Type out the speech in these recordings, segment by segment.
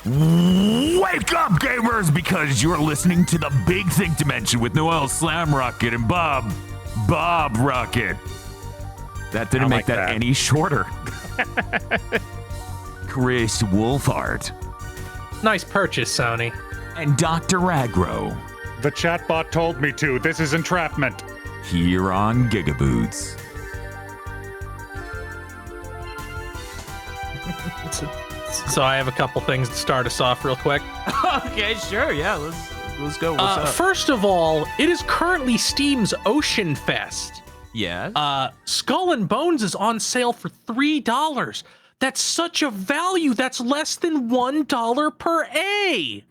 Wake up, gamers, because you're listening to the Big Think Dimension with Noel Slam Rocket and Bob Rocket. That didn't make that any shorter. Chris Wolfhard. Nice purchase, Sony. And Dr. Agro. The chatbot told me to. This is entrapment. Here on GigaBoots. So I have a couple things to start us off real quick. Okay, sure, yeah, let's go. What's up? First of all, it is currently Steam's Ocean Fest. Yes. Skull and Bones is on sale for $3. That's such a value. That's less than $1 per A.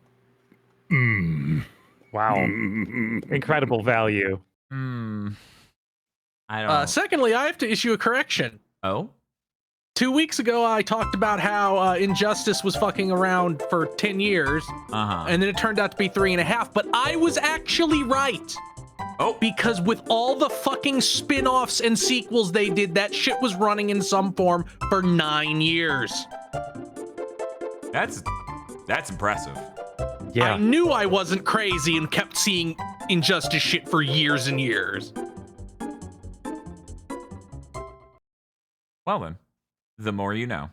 Wow. Incredible value. I don't. Secondly, I have to issue a correction. Oh? 2 weeks ago, I talked about how Injustice was fucking around for 10 years, and then it turned out to be 3.5, but I was actually right. Oh. Because with all the fucking spin-offs and sequels they did, that shit was running in some form for 9 years. That's impressive. Yeah. I knew I wasn't crazy and kept seeing Injustice shit for years and years. Well then, the more you know.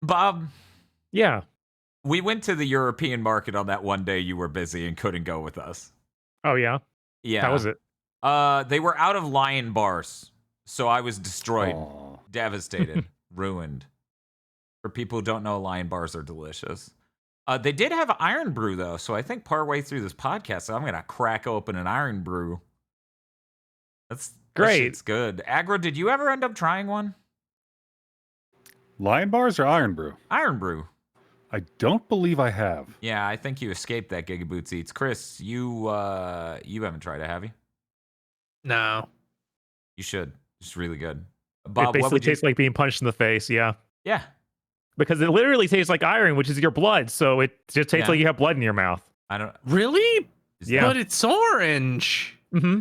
Bob. Yeah. We went to the European market on that one day you were busy and couldn't go with us. Oh, yeah? Yeah. How was it? They were out of lion bars, so I was destroyed, devastated, ruined. For people who don't know, lion bars are delicious. They did have Iron Brew, though, so I think partway through this podcast, I'm going to crack open an Iron Brew. That's great. It's good. Agro, did you ever end up trying one? Lion bars or Iron Brew? Iron Brew. I don't believe I have. Yeah, I think you escaped that GigaBoots Eats. Chris, you haven't tried it, have you? No. You should. It's really good. Bob, it basically tastes like being punched in the face, yeah. Yeah. Because it literally tastes like iron, which is your blood, so it just tastes like you have blood in your mouth. I don't... Really? Yeah. But it's orange. Mm-hmm.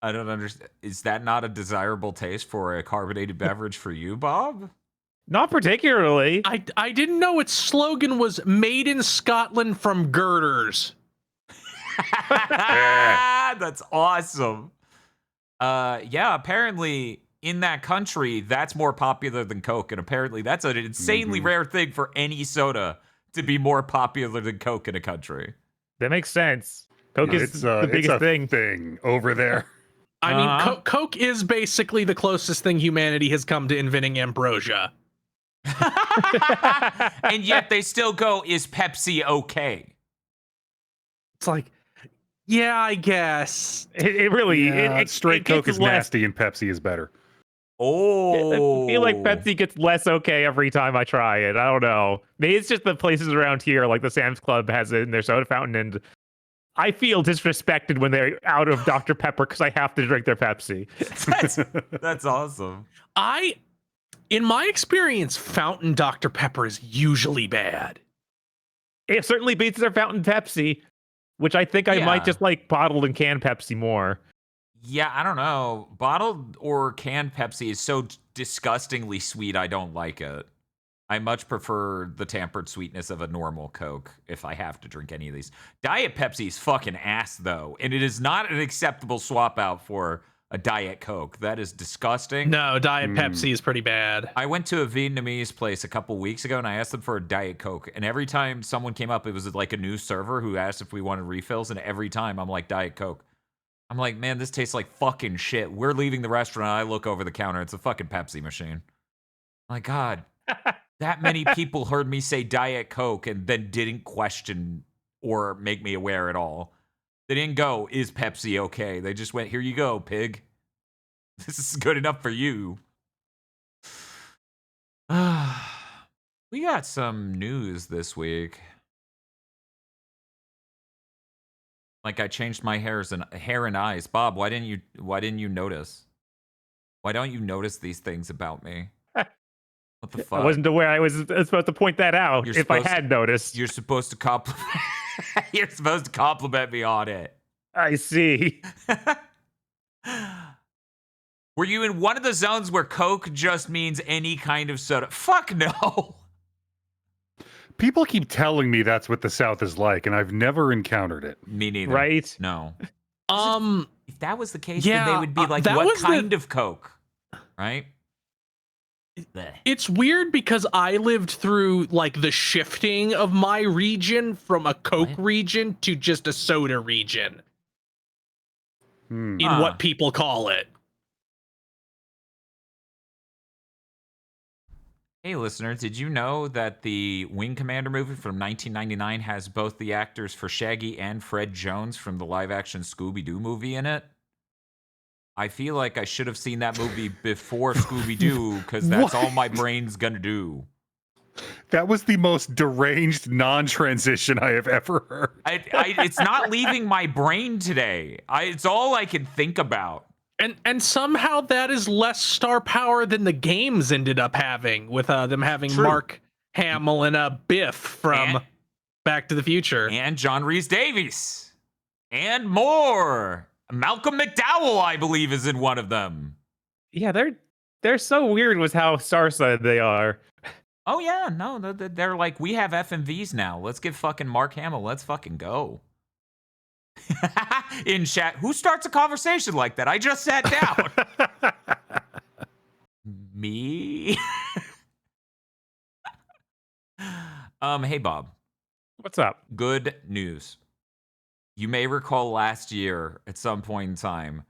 I don't understand. Is that not a desirable taste for a carbonated beverage for you, Bob? Not particularly. I didn't know its slogan was made in Scotland from girders. That's awesome. Yeah, apparently in that country, that's more popular than Coke, and apparently that's an insanely rare thing for any soda to be more popular than Coke in a country. That makes sense. Coke is the biggest thing over there. I mean, Coke is basically the closest thing humanity has come to inventing ambrosia. And yet they still go, is Pepsi okay? It's like, yeah, I guess. It really... straight Coke is nasty and Pepsi is better. Oh. I feel like Pepsi gets less okay every time I try it. I don't know. Maybe it's just the places around here, like the Sam's Club has it in their soda fountain, and I feel disrespected when they're out of Dr. Pepper because I have to drink their Pepsi. That's awesome. In my experience, fountain Dr. Pepper is usually bad. It certainly beats their fountain Pepsi, which I think I might just like bottled and canned Pepsi more. Yeah, I don't know. Bottled or canned Pepsi is so disgustingly sweet, I don't like it. I much prefer the tampered sweetness of a normal Coke if I have to drink any of these. Diet Pepsi is fucking ass, though, and it is not an acceptable swap out for a Diet Coke. That is disgusting. No, Diet Pepsi is pretty bad. I went to a Vietnamese place a couple weeks ago, and I asked them for a Diet Coke, and every time someone came up, it was like a new server who asked if we wanted refills, and every time I'm like, Diet Coke. I'm like, man, this tastes like fucking shit. We're leaving the restaurant, I look over the counter, it's a fucking Pepsi machine. My God. That many people heard me say Diet Coke and then didn't question or make me aware at all. They didn't go, is Pepsi okay? They just went, here you go, pig. This is good enough for you. We got some news this week. Like I changed my hair and eyes. Bob, why didn't you notice? Why don't you notice these things about me? What the fuck? I wasn't aware I was supposed to point that out if I had noticed. You're supposed to compliment You're supposed to compliment me on it. I see. Were you in one of the zones where Coke just means any kind of soda? Fuck no. People keep telling me that's what the South is like, and I've never encountered it. Me neither. Right? No. If that was the case, yeah, then they would be like, that what was kind of Coke? Right? It's weird because I lived through like the shifting of my region from a Coke region to just a soda region. In what people call it. Hey, listener, did you know that the Wing Commander movie from 1999 has both the actors for Shaggy and Fred Jones from the live-action Scooby-Doo movie in it? I feel like I should have seen that movie before Scooby-Doo, because that's all my brain's gonna do. That was the most deranged non-transition I have ever heard. It's not leaving my brain today. It's all I can think about. And somehow that is less star power than the games ended up having, with them having Mark Hamill and Biff from Back to the Future. And John Rhys-Davies. And more. Malcolm McDowell, I believe, is in one of them. Yeah, they're so weird with how star-studded they are. Oh, yeah. No, they're like, we have FMVs now. Let's get fucking Mark Hamill. Let's fucking go. In chat, who starts a conversation like that? I just sat down. Me? Hey, Bob. What's up? Good news. You may recall last year at some point in time,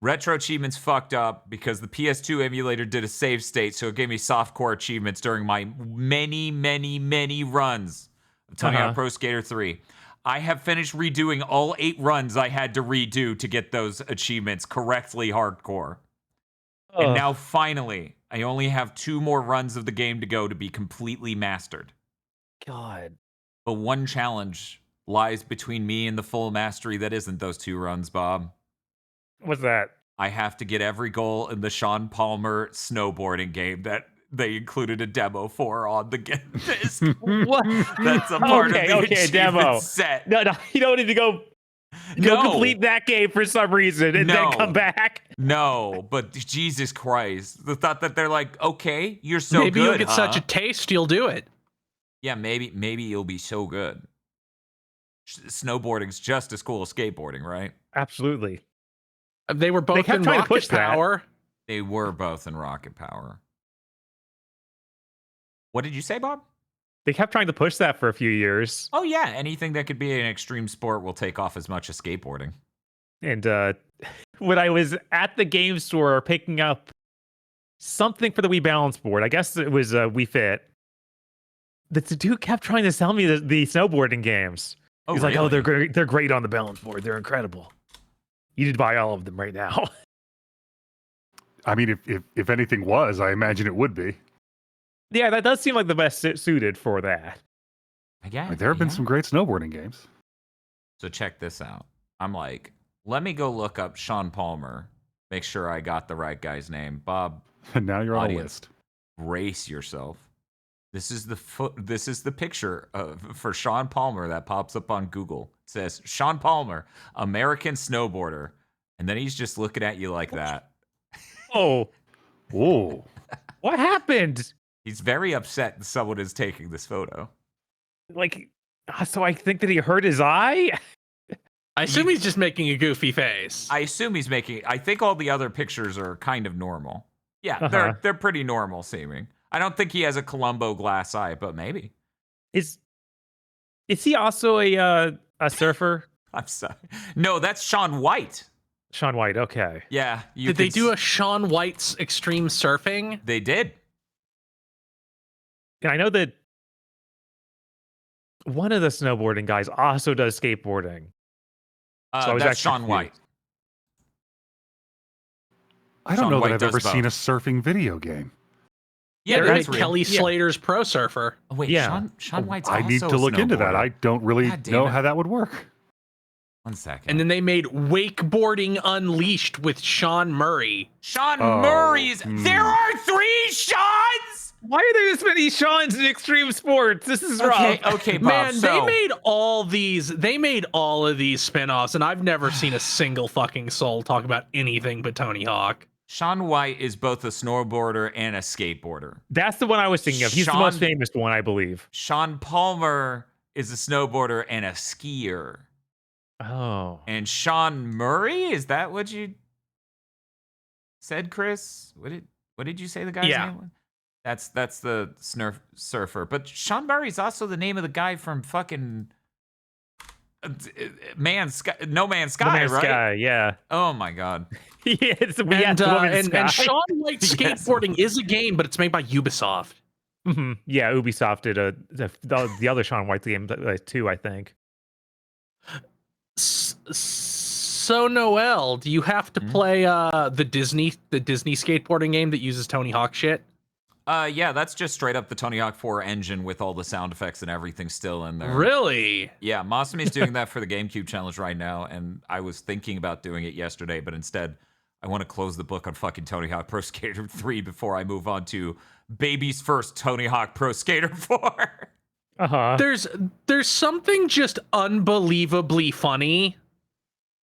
Retro Achievements fucked up because the PS2 emulator did a save state, so it gave me softcore achievements during my many runs of Tony Hawk Pro Skater 3. I have finished redoing all 8 runs I had to redo to get those achievements correctly hardcore. And now, finally, I only have 2 more runs of the game to go to be completely mastered. God. But one challenge lies between me and the full mastery that isn't those 2 runs, Bob. What's that? I have to get every goal in the Sean Palmer snowboarding game that they included a demo for on the disc. What? That's a part of the achievement demo set. No, you don't need to go complete that game for some reason and then come back. No, but Jesus Christ. The thought that they're like, okay, you're so maybe good, you'll get such a taste, you'll do it. Yeah, maybe you'll be so good. Snowboarding's just as cool as skateboarding, right? Absolutely. They were both in Rocket Power. They were both in Rocket Power. What did you say, Bob? They kept trying to push that for a few years. Oh, yeah. Anything that could be an extreme sport will take off as much as skateboarding. And when I was at the game store picking up something for the Wii Balance board, I guess it was Wii Fit, the dude kept trying to sell me the snowboarding games. He's like, oh, they're great on the balance board. They're incredible. You need to buy all of them right now. I mean, if anything was, I imagine it would be. Yeah, that does seem like the best suited for that. Yeah, there have been some great snowboarding games. So check this out. I'm like, let me go look up Sean Palmer. Make sure I got the right guy's name. Bob. And now you're audience, on a list. Brace yourself. This is the picture for Sean Palmer that pops up on Google. It says Sean Palmer, American snowboarder, and then he's just looking at you like that. Oh, whoa! What happened? He's very upset that someone is taking this photo. Like, so I think that he hurt his eye. I assume he's just making a goofy face. I think all the other pictures are kind of normal. Yeah, they're pretty normal seeming. I don't think he has a Columbo glass eye, but maybe. Is he also a surfer? I'm sorry. No, that's Shaun White. Shaun White, okay. Yeah. Did they do a Shaun White's Extreme Surfing? They did. Yeah, I know that one of the snowboarding guys also does skateboarding. So that's Shaun White. I don't know that I've ever seen a surfing video game. Yeah, right. Kelly Slater's Pro Surfer. Oh, wait, yeah. Shaun White's also I need to look into that. I don't really know how that would work. 1 second. And then they made Wakeboarding Unleashed with Sean Murray. Sean Murray's. There are 3 Seans! Why are there this many Seans in extreme sports? This is wrong. Okay, Bob. Man, they made all of these spinoffs, and I've never seen a single fucking soul talk about anything but Tony Hawk. Shaun White is both a snowboarder and a skateboarder. That's the one I was thinking of. He's the most famous one, I believe. Sean Palmer is a snowboarder and a skier. Oh. And Sean Murray, is that what you said, Chris? What did you say the guy's name was? That's the surfer. But Sean Murray's also the name of the guy from fucking No Man's Sky, No Man's right? Sky, yeah. Oh my god. Yes, and Shaun White's skateboarding is a game, but it's made by Ubisoft. Mm-hmm. Yeah, Ubisoft did the other Shaun White game too, I think. So Noel, do you have to play the Disney skateboarding game that uses Tony Hawk shit? Yeah, that's just straight up the Tony Hawk 4 engine with all the sound effects and everything still in there. Really? Yeah, Masami's doing that for the GameCube challenge right now, and I was thinking about doing it yesterday, but instead I want to close the book on fucking Tony Hawk Pro Skater 3 before I move on to baby's first Tony Hawk Pro Skater 4. Uh-huh. There's something just unbelievably funny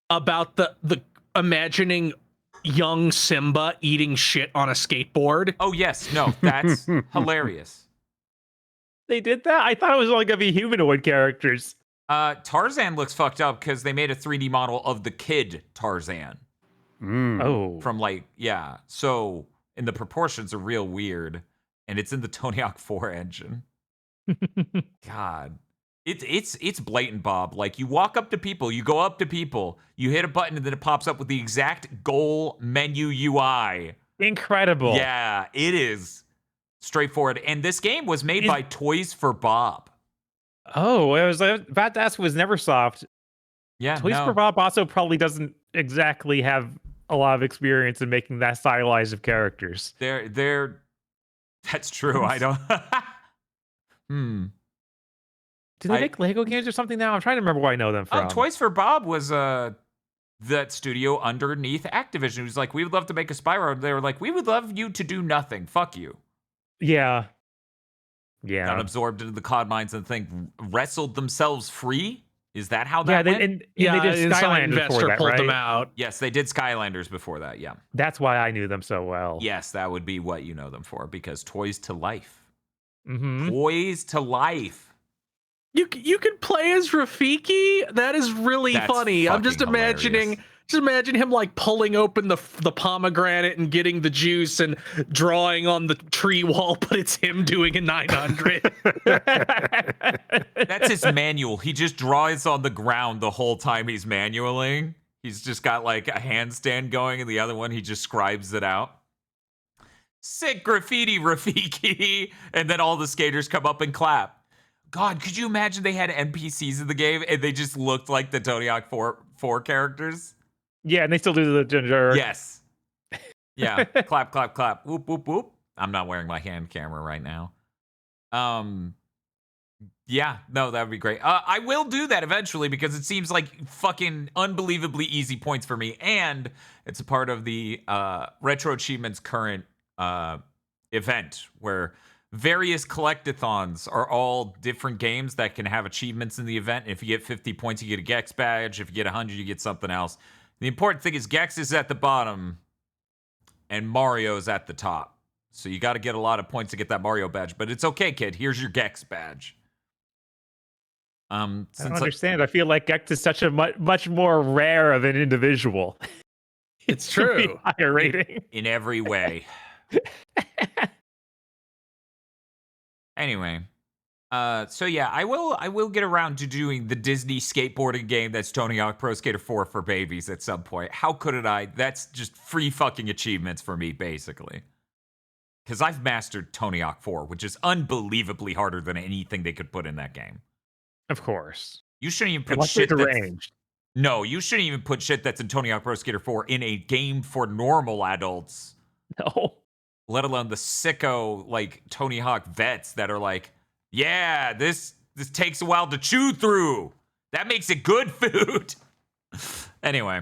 about the imagining young Simba eating shit on a skateboard. Oh yes, no, that's hilarious. They did that? I thought it was only gonna be humanoid characters. Tarzan looks fucked up because they made a 3D model of the kid Tarzan. Oh. From so and the proportions are real weird, and it's in the Tony Hawk 4 engine. God. It's blatant, Bob. Like, you walk up to people, you go up to people, you hit a button, and then it pops up with the exact goal menu UI. Incredible. Yeah, it is straightforward. And this game was made by Toys for Bob. Oh, I was about to ask, was Neversoft. Yeah, Toys for Bob also probably doesn't exactly have a lot of experience in making that stylized of characters. That's true. I don't. Do they make Lego games or something now? I'm trying to remember where I know them from. Toys for Bob was that studio underneath Activision. It was like, we would love to make a Spyro. They were like, we would love you to do nothing. Fuck you. Yeah. Yeah. Got absorbed into the cod mines and wrestled themselves free. Is that how that went? They did Skylanders before that, pulled right? them out. Yes, they did Skylanders before that. Yeah. That's why I knew them so well. Yes, that would be what you know them for, because Toys to Life. Mm-hmm. Toys to Life. You can play as Rafiki. That is really funny. I'm just imagining him like pulling open the pomegranate and getting the juice and drawing on the tree wall, but it's him doing a 900. That's his manual. He just draws on the ground the whole time he's manualing. He's just got like a handstand going, and the other one he just scribes it out. Sick graffiti, Rafiki, and then all the skaters come up and clap. God, could you imagine they had NPCs in the game and they just looked like the Tony Hawk 4 characters? Yeah, and they still do the ginger. Yes. Yeah. Clap, clap, clap. Whoop, whoop, whoop. I'm not wearing my hand camera right now. Yeah, no, that would be great. I will do that eventually because it seems like fucking unbelievably easy points for me. And it's a part of the Retro Achievements current event where various collectathons are all different games that can have achievements in the event. If you get 50 points, you get a Gex badge. If you get 100, you get something else. The important thing is Gex is at the bottom and Mario's at the top. So you got to get a lot of points to get that Mario badge. But it's okay, kid. Here's your Gex badge. I don't understand. I feel like Gex is such a much more rare of an individual. It's true. Higher rating. In every way. Anyway, so yeah, I will get around to doing the Disney skateboarding game that's Tony Hawk Pro Skater 4 for babies at some point. How couldn't I? That's just free fucking achievements for me, basically. Because I've mastered Tony Hawk 4, which is unbelievably harder than anything they could put in that game. Of course. You shouldn't even put shit that's... No, you shouldn't even put shit that's in Tony Hawk Pro Skater 4 in a game for normal adults. No. Let alone the sicko, like, Tony Hawk vets that are like, yeah, this takes a while to chew through. That makes it good food. Anyway.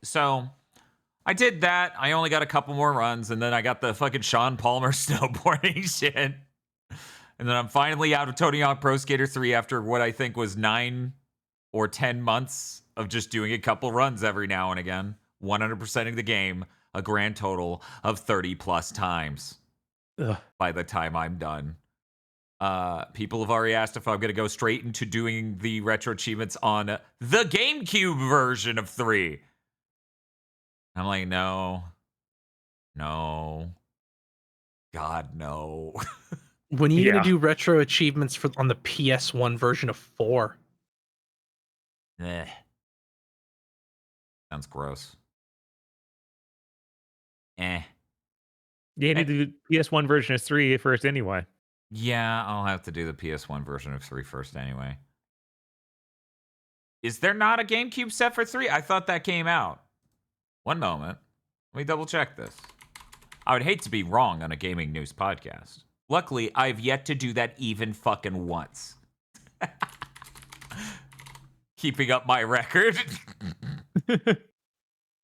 So, I did that. I only got a couple more runs, and then I got the fucking Sean Palmer snowboarding shit. And then I'm finally out of Tony Hawk Pro Skater 3 after what I think was 9 or 10 months of just doing a couple runs every now and again. 100%ing the game. a grand total of 30 plus times by the time I'm done. People have already asked if I'm going to go straight into doing the retro achievements on the GameCube version of 3. I'm like, no. God, no. When are you gonna do retro achievements on the PS1 version of 4? Sounds gross. You need to do the PS1 version of 3 first anyway. Yeah, I'll have to do the PS1 version of 3 first anyway. Is there not a GameCube set for 3? I thought that came out. One moment. Let me double check this. I would hate to be wrong on a gaming news podcast. Luckily, I've yet to do that even fucking once. Keeping up my record.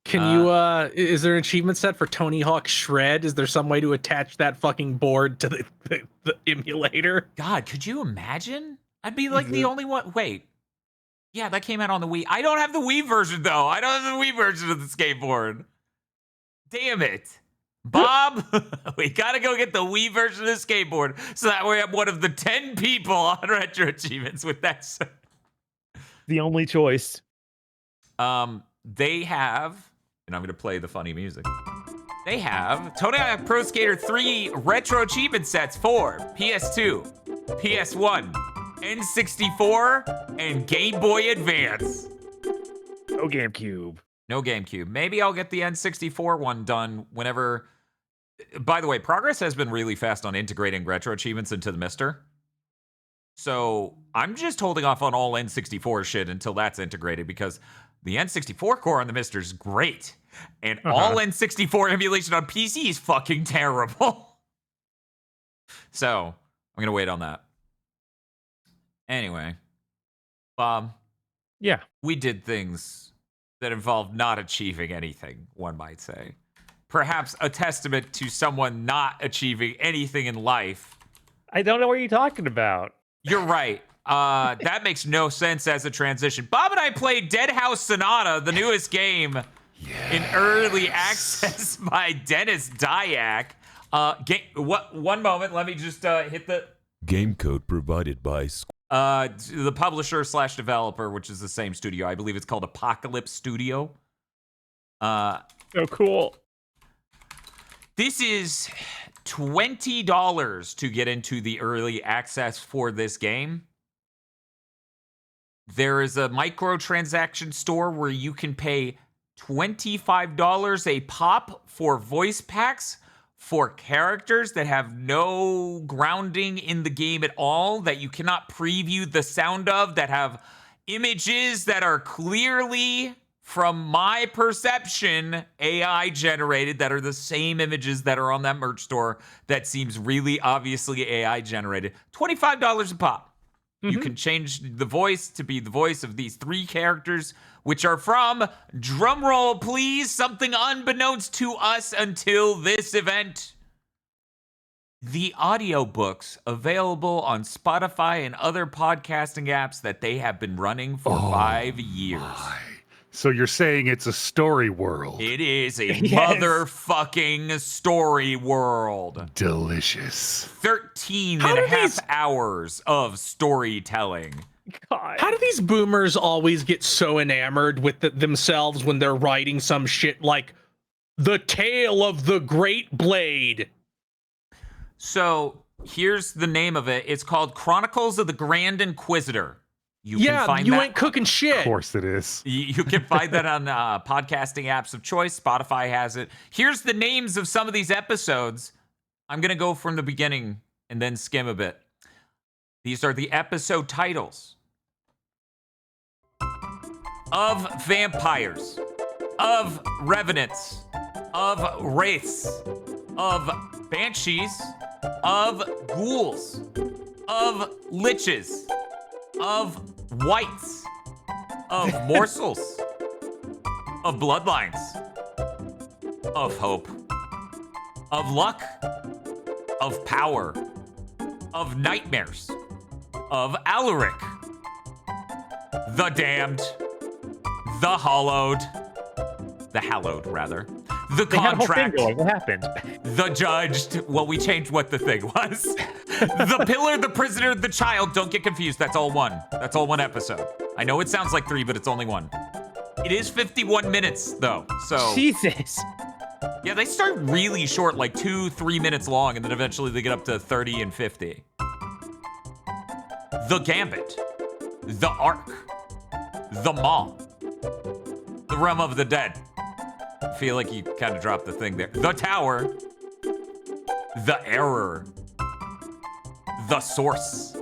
Can you, is there an achievement set for Tony Hawk Shred? Is there some way to attach that fucking board to the emulator? God, could you imagine? I'd be like the only one. Wait. Yeah, that came out on the Wii. I don't have the Wii version, though. I don't have the Wii version of the skateboard. Damn it. Bob, we gotta go get the Wii version of the skateboard so that way I'm one of the 10 people on Retro Achievements with that set. The only choice. They have, and I'm gonna play the funny music. They have Tony Hawk Pro Skater 3 Retro Achievement sets for PS2, PS1, N64, and Game Boy Advance. No GameCube. No GameCube. Maybe I'll get the N64 one done whenever. By the way, progress has been really fast on integrating retro achievements into the Mister. So I'm just holding off on all N64 shit until that's integrated because the N64 core on the Mister is great. And all N64 emulation on PC is fucking terrible. So I'm going to wait on that. Anyway, Bob. Yeah. We did things that involved not achieving anything, one might say. Perhaps a testament to someone not achieving anything in life. I don't know what you're talking about. You're right. That makes no sense as a transition. Bob and I played Dead House Sonata, the newest game in early access by Dennis Dyack. One moment, let me just hit the... Game code provided by... the publisher / developer, which is the same studio. I believe it's called Apocalypse Studio. So cool. This is $20 to get into the early access for this game. There is a microtransaction store where you can pay $25 a pop for voice packs for characters that have no grounding in the game at all, that you cannot preview the sound of, that have images that are clearly, from my perception, AI generated, that are the same images that are on that merch store that seems really obviously AI generated. $25 a pop. You can change the voice to be the voice of these 3 characters, which are from, drumroll please, something unbeknownst to us until this event, the audiobooks available on Spotify and other podcasting apps that they have been running for 5 years. So you're saying it's a story world. It is a motherfucking story world. Delicious. 13 and a half hours of storytelling. God. How do these boomers always get so enamored with themselves when they're writing some shit like The Tale of the Great Blade? So here's the name of it. It's called Chronicles of the Grand Inquisitor. You can find that. Ain't cooking shit. Of course it is. You can find that on podcasting apps of choice. Spotify has it. Here's the names of some of these episodes. I'm going to go from the beginning and then skim a bit. These are the episode titles. Of vampires, of revenants, of wraiths, of banshees, of ghouls, of liches, of whites, of morsels, of bloodlines, of hope, of luck, of power, of nightmares, of Alaric, the damned, the hallowed rather, The They had a whole thing contract. going. What happened? The judged. Well, we changed what the thing was. The pillar, the prisoner, the child. Don't get confused. That's all one. That's all one episode. I know it sounds like 3, but it's only 1. It is 51 minutes, though. So Jesus. yeah, they start really short, like 2-3 minutes long, and then eventually they get up to 30 and 50. The Gambit. The Ark. The Maw. The Realm of the Dead. I feel like you kind of dropped the thing there. The Tower. The Error. The Source.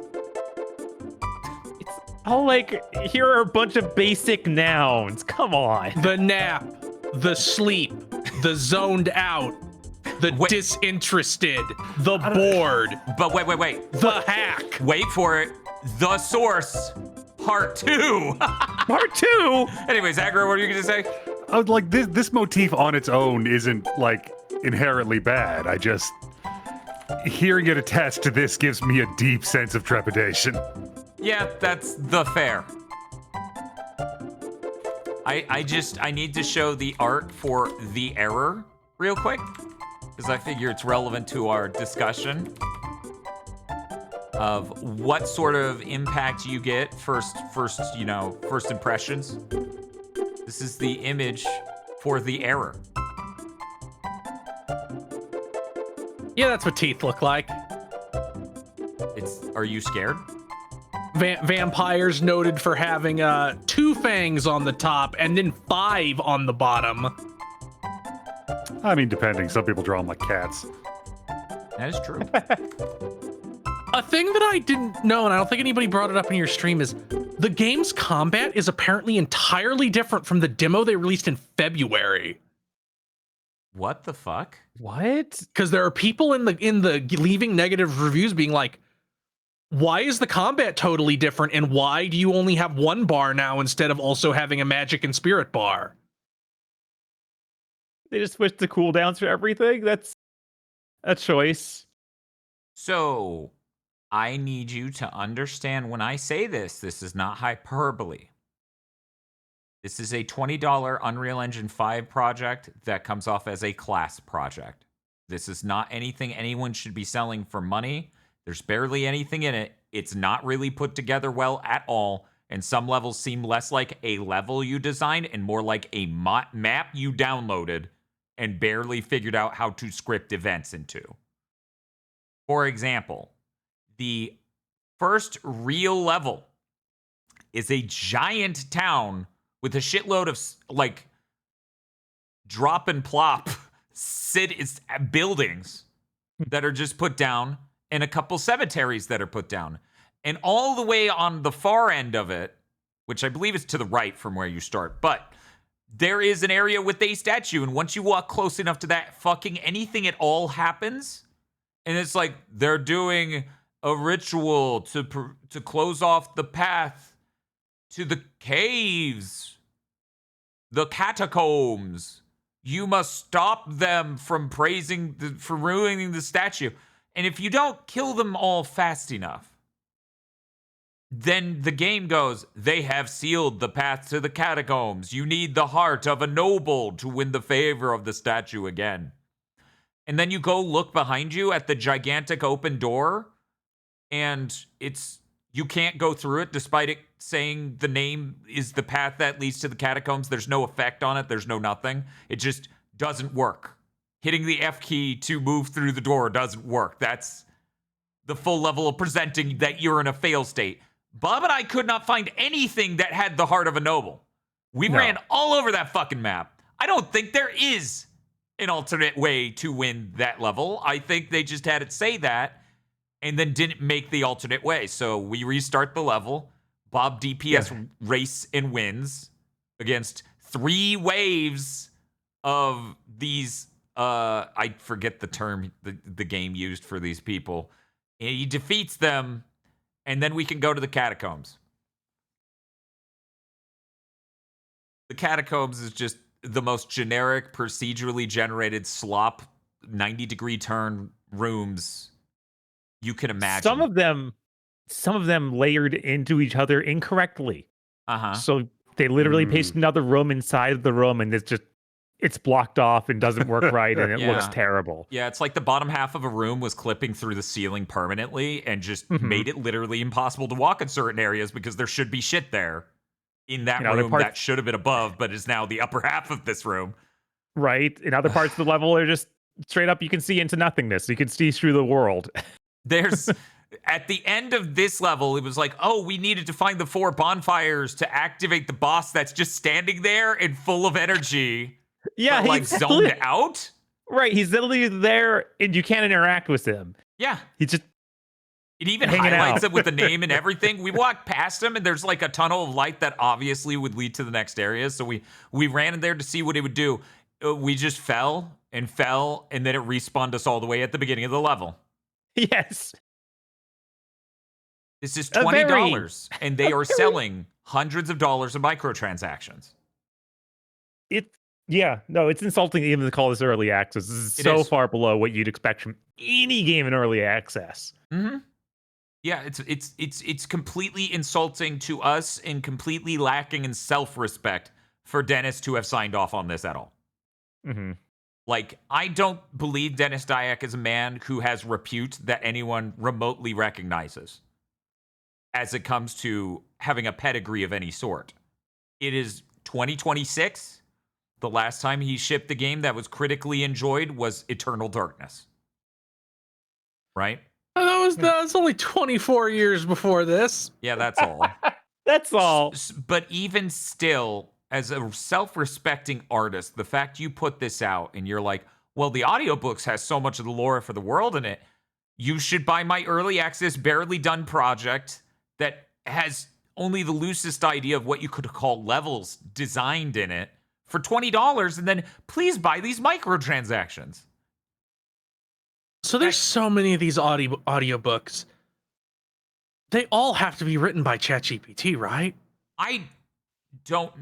Oh, like, here are a bunch of basic nouns. Come on. The nap, the sleep, the zoned out, the Wait. disinterested, the bored, But wait. the hack. Wait for it. The Source. Part 2. Part 2. Anyways, Aggro, what are you going to say? I would like this motif on its own isn't like inherently bad. I just hearing it attached to this gives me a deep sense of trepidation. Yeah, that's the fair. I need to show the art for The Error real quick, because I figure it's relevant to our discussion of what sort of impact you get first impressions. This is the image for The Error. Yeah, that's what teeth look like. Are you scared? Vampires noted for having 2 fangs on the top and then 5 on the bottom. I mean, depending. Some people draw them like cats. That is true. A thing that I didn't know, and I don't think anybody brought it up in your stream, is the game's combat is apparently entirely different from the demo they released in February. What the fuck? What? Because there are people in the leaving negative reviews being like, why is the combat totally different, and why do you only have 1 bar now instead of also having a magic and spirit bar? They just switched the cooldowns for everything? That's a choice. So, I need you to understand when I say this is not hyperbole. This is a $20 Unreal Engine 5 project that comes off as a class project. This is not anything anyone should be selling for money. There's barely anything in it. It's not really put together well at all. And some levels seem less like a level you designed and more like a map you downloaded and barely figured out how to script events into. For example, the first real level is a giant town with a shitload of like drop and plop buildings that are just put down and a couple cemeteries that are put down. And all the way on the far end of it, which I believe is to the right from where you start, but there is an area with a statue. And once you walk close enough to that, fucking anything at all happens. And it's like they're doing a ritual to close off the path to the caves, the catacombs. You must stop them from from ruining the statue. And if you don't kill them all fast enough, then the game goes, they have sealed the path to the catacombs. You need the heart of a noble to win the favor of the statue again. And then you go look behind you at the gigantic open door, and you can't go through it despite it saying the name is the path that leads to the catacombs. There's no effect on it. There's no nothing. It just doesn't work. Hitting the F key to move through the door doesn't work. That's the full level of presenting that you're in a fail state. Bob and I could not find anything that had the heart of a noble. We ran all over that fucking map. I don't think there is an alternate way to win that level. I think they just had it say that and then didn't make the alternate way. So we restart the level. Bob DPS race and wins against 3 waves of these I forget the term the game used for these people. And he defeats them, and then we can go to the catacombs. The catacombs is just the most generic, procedurally generated slop, 90-degree turn rooms you can imagine. Some of them layered into each other incorrectly. Uh-huh. So they literally pasted another room inside of the room, and it's just it's blocked off and doesn't work right, and it looks Yeah. terrible. Yeah, it's like the bottom half of a room was clipping through the ceiling permanently and just made it literally impossible to walk in certain areas because there should be shit there in that other room parts, that should have been above, but is now the upper half of this room. right? In other parts of the level, are just straight up. You can see into nothingness. You can see through the world. There's at the end of this level, it was like, oh, we needed to find the 4 bonfires to activate the boss that's just standing there and full of energy. Yeah, but, like he's zoned out. Right, he's literally there, and you can't interact with him. Yeah, He's just it even hanging highlights out. it with the name and everything. We walked past him, and there's like a tunnel of light that obviously would lead to the next area. So we ran in there to see what it would do. We just fell, and then it respawned us all the way at the beginning of the level. Yes. This is A very- $20, and they are selling hundreds of dollars of microtransactions. It's insulting even to call this early access. This is It so is. far below what you'd expect from any game in early access. Mm-hmm. Yeah, it's completely insulting to us and completely lacking in self-respect for Dennis to have signed off on this at all. Mm-hmm. Like, I don't believe Dennis Dyack is a man who has repute that anyone remotely recognizes as it comes to having a pedigree of any sort. It is 2026. The last time he shipped a game that was critically enjoyed was Eternal Darkness. Right? That was only 24 years before this. Yeah, that's all. That's all. But even still, as a self-respecting artist, the fact you put this out and you're like, well, the audiobooks has so much of the lore for the world in it. You should buy my early access, barely done project that has only the loosest idea of what you could call levels designed in it for $20, and then please buy these microtransactions. So there's so many of these audiobooks. They all have to be written by ChatGPT, right? I don't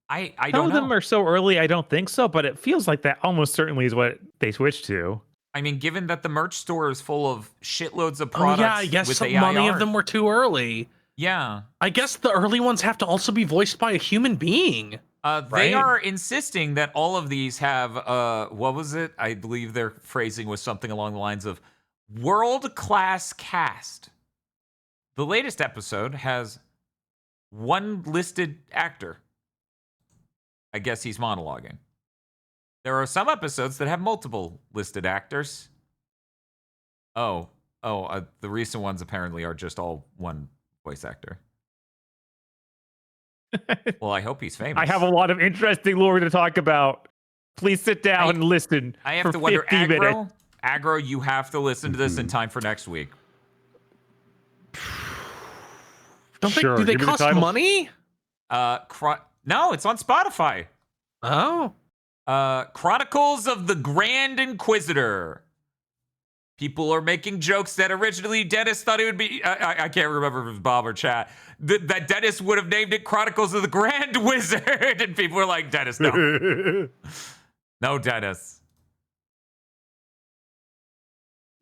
Some know. of them are so early, I don't think so, but it feels like that almost certainly is what they switched to. I mean, given that the merch store is full of shitloads of Oh products yeah, I guess with so AI many of art. them were too early. Yeah. I guess the early ones have to also be voiced by a human being. They Right. are insisting that all of these have, what was it? I believe their phrasing was something along the lines of world-class cast. The latest episode has one listed actor. I guess he's monologuing. There are some episodes that have multiple listed actors. The recent ones apparently are just all one voice actor. Well, I hope he's famous. I have a lot of interesting lore to talk about. Please sit down and listen. I have for to wonder, 50 minutes. Aggro, you have to listen to this in time for next week. Don't Sure, do they give me the cost title. money? No, it's on Spotify. Oh. Chronicles of the Grand Inquisitor. People are making jokes that originally Dennis thought it would be. I can't remember if it was Bob or Chat. That Dennis would have named it Chronicles of the Grand Wizard. And people were like, Dennis, no. No, Dennis.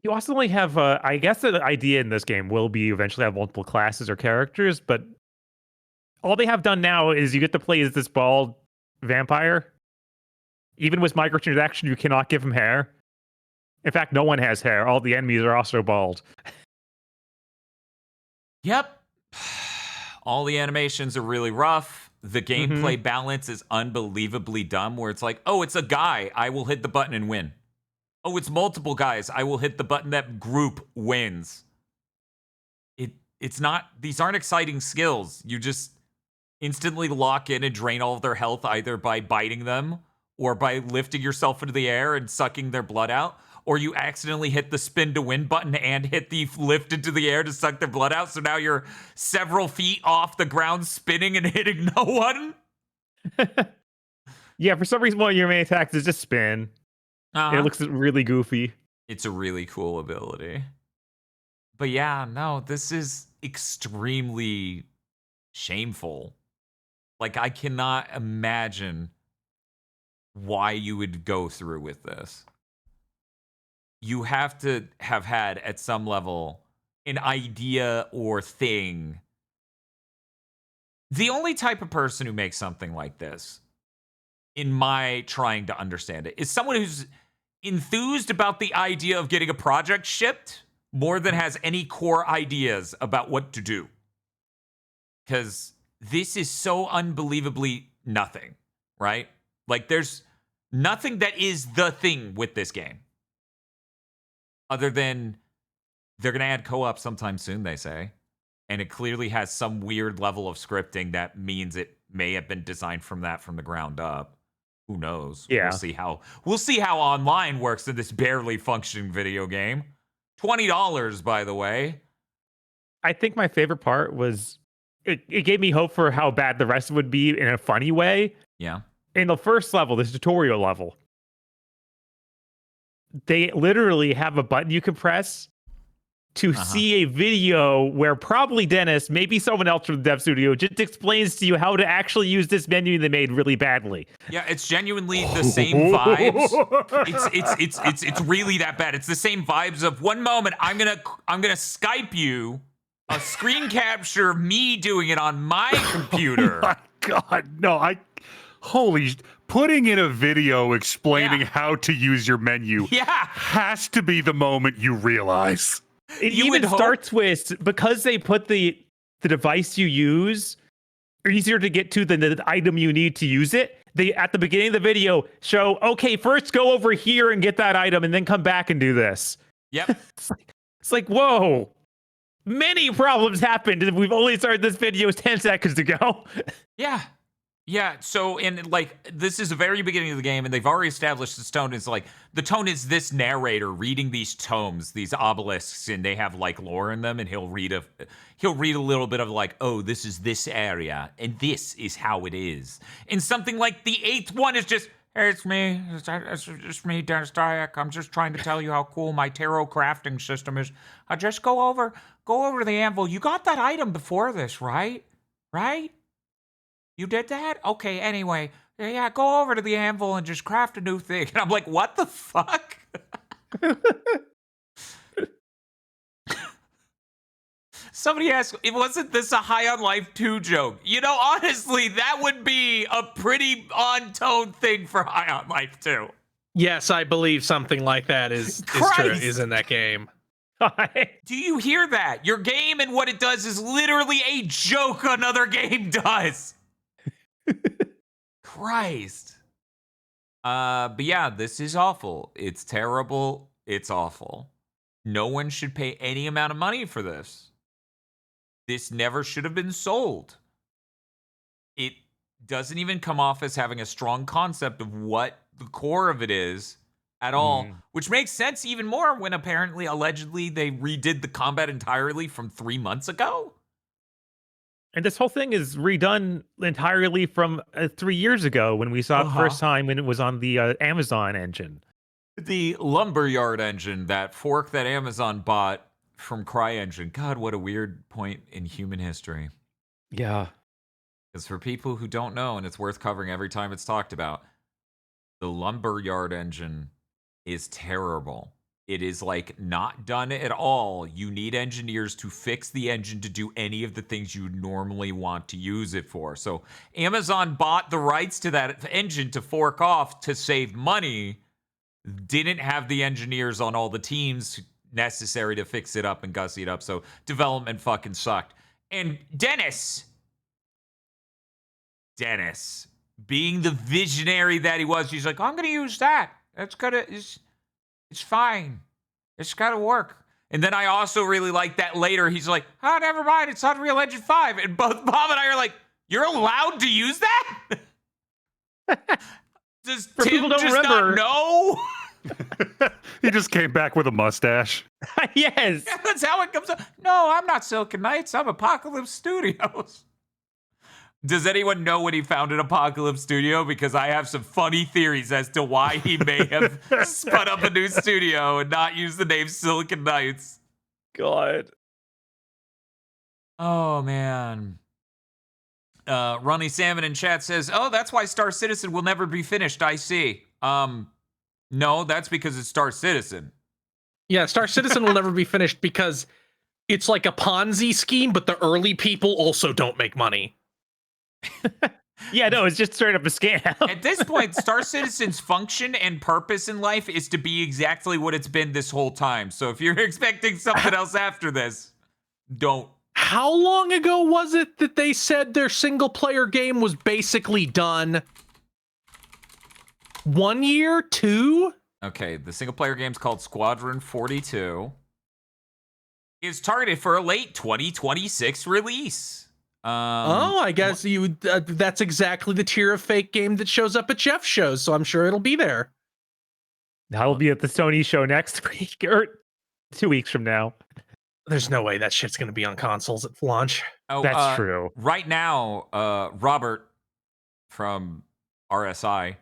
You also only have, I guess the idea in this game will be eventually have multiple classes or characters, but all they have done now is you get to play as this bald vampire. Even with microtransaction, you cannot give him hair. In fact, no one has hair. All the enemies are also bald. Yep. All the animations are really rough. The gameplay balance is unbelievably dumb, where it's like, oh, it's a guy. I will hit the button and win. Oh, it's multiple guys. I will hit the button. That group wins. It's not, these aren't exciting skills. You just instantly lock in and drain all of their health either by biting them or by lifting yourself into the air and sucking their blood out. Or you accidentally hit the spin to win button and hit the lift into the air to suck their blood out. So now you're several feet off the ground spinning and hitting no one. Yeah, for some reason, one of your main attacks is just spin. Uh-huh. It looks really goofy. It's a really cool ability. But yeah, no, this is extremely shameful. Like, I cannot imagine why you would go through with this. You have to have had, at some level, an idea or thing. The only type of person who makes something like this in my trying to understand it. Is someone who's enthused about the idea of getting a project shipped more than has any core ideas about what to do. Because this is so unbelievably nothing, right? Like, there's nothing that is the thing with this game. Other than they're going to add co-op sometime soon, they say. And it clearly has some weird level of scripting that means it may have been designed from the ground up. Who knows? Yeah. We'll see how online works in this barely functioning video game. $20, by the way. I think my favorite part was it gave me hope for how bad the rest would be in a funny way. Yeah. In the first level, this tutorial level, they literally have a button you can press to see a video where probably Dennis, maybe someone else from the dev studio, just explains to you how to actually use this menu they made really badly. Yeah, it's genuinely the same vibes. It's really that bad. It's the same vibes of one moment I'm gonna Skype you a screen capture of me doing it on my computer. Oh my God, no! Putting in a video explaining how to use your menu has to be the moment you realize. It even starts with, because they put the device you use easier to get to than the item you need to use it. They, at the beginning of the video, show, okay, first go over here and get that item and then come back and do this. Yep. It's like, whoa. Many problems happened and we've only started this video 10 seconds ago. Yeah. Yeah, so, and like, this is the very beginning of the game, and they've already established this tone. It's like, the tone is this narrator reading these tomes, these obelisks, and they have like lore in them, and he'll read a little bit of like, oh, this is this area, and this is how it is. And something like the 8th one is just, hey, it's me, it's just me, Dennis Dyack. I'm just trying to tell you how cool my tarot crafting system is. I just go over to the anvil. You got that item before this, right? Right? You did that? Okay, anyway. Yeah, go over to the anvil and just craft a new thing. And I'm like, what the fuck? Somebody asked, wasn't this a High on Life 2 joke? You know, honestly, that would be a pretty on-tone thing for High on Life 2. Yes, I believe something like that is true, is in that game. Do you hear that? Your game and what it does is literally a joke another game does. Christ. But yeah, this is awful. It's terrible. It's awful. No one should pay any amount of money for this. This never should have been sold. It doesn't even come off as having a strong concept of what the core of it is at all, which makes sense even more when apparently, allegedly, they redid the combat entirely from 3 months ago. And this whole thing is redone entirely from 3 years ago when we saw it the first time when it was on the Amazon engine. The Lumberyard engine, that fork that Amazon bought from CryEngine. God, what a weird point in human history. Yeah. Because for people who don't know, and it's worth covering every time it's talked about, the Lumberyard engine is terrible. It is like not done at all. You need engineers to fix the engine to do any of the things you normally want to use it for. So Amazon bought the rights to that engine to fork off to save money, didn't have the engineers on all the teams necessary to fix it up and gussy it up. So development fucking sucked. And Dennis, being the visionary that he was, he's like, I'm going to use that. It's fine. It's got to work. And then I also really like that later. He's like, oh, never mind. It's Unreal Engine 5. And both Bob and I are like, you're allowed to use that? Does For Tim people don't just remember, not know? He just came back with a mustache. Yes. Yeah, that's how it comes up. No, I'm not Silicon Knights. I'm Apocalypse Studios. Does anyone know when he founded Apocalypse Studio? Because I have some funny theories as to why he may have spun up a new studio and not use the name Silicon Knights. God. Oh, man. Ronnie Salmon in chat says, oh, that's why Star Citizen will never be finished. I see. No, that's because it's Star Citizen. Yeah, Star Citizen will never be finished because it's like a Ponzi scheme, but the early people also don't make money. Yeah, no, it's just straight up a scam. At this point, Star Citizen's function and purpose in life is to be exactly what it's been this whole time. So if you're expecting something else after this, don't. How long ago was it that they said their single player game was basically done? 1 year? 2? Okay, the single player game's called Squadron 42. It's targeted for a late 2026 release. I guess you. That's exactly the tier of fake game that shows up at Jeff's shows, so I'm sure it'll be there. I'll be at the Sony show next week or 2 weeks from now. There's no way that shit's gonna be on consoles at launch. Oh, That's true. Right now, Robert from RSI,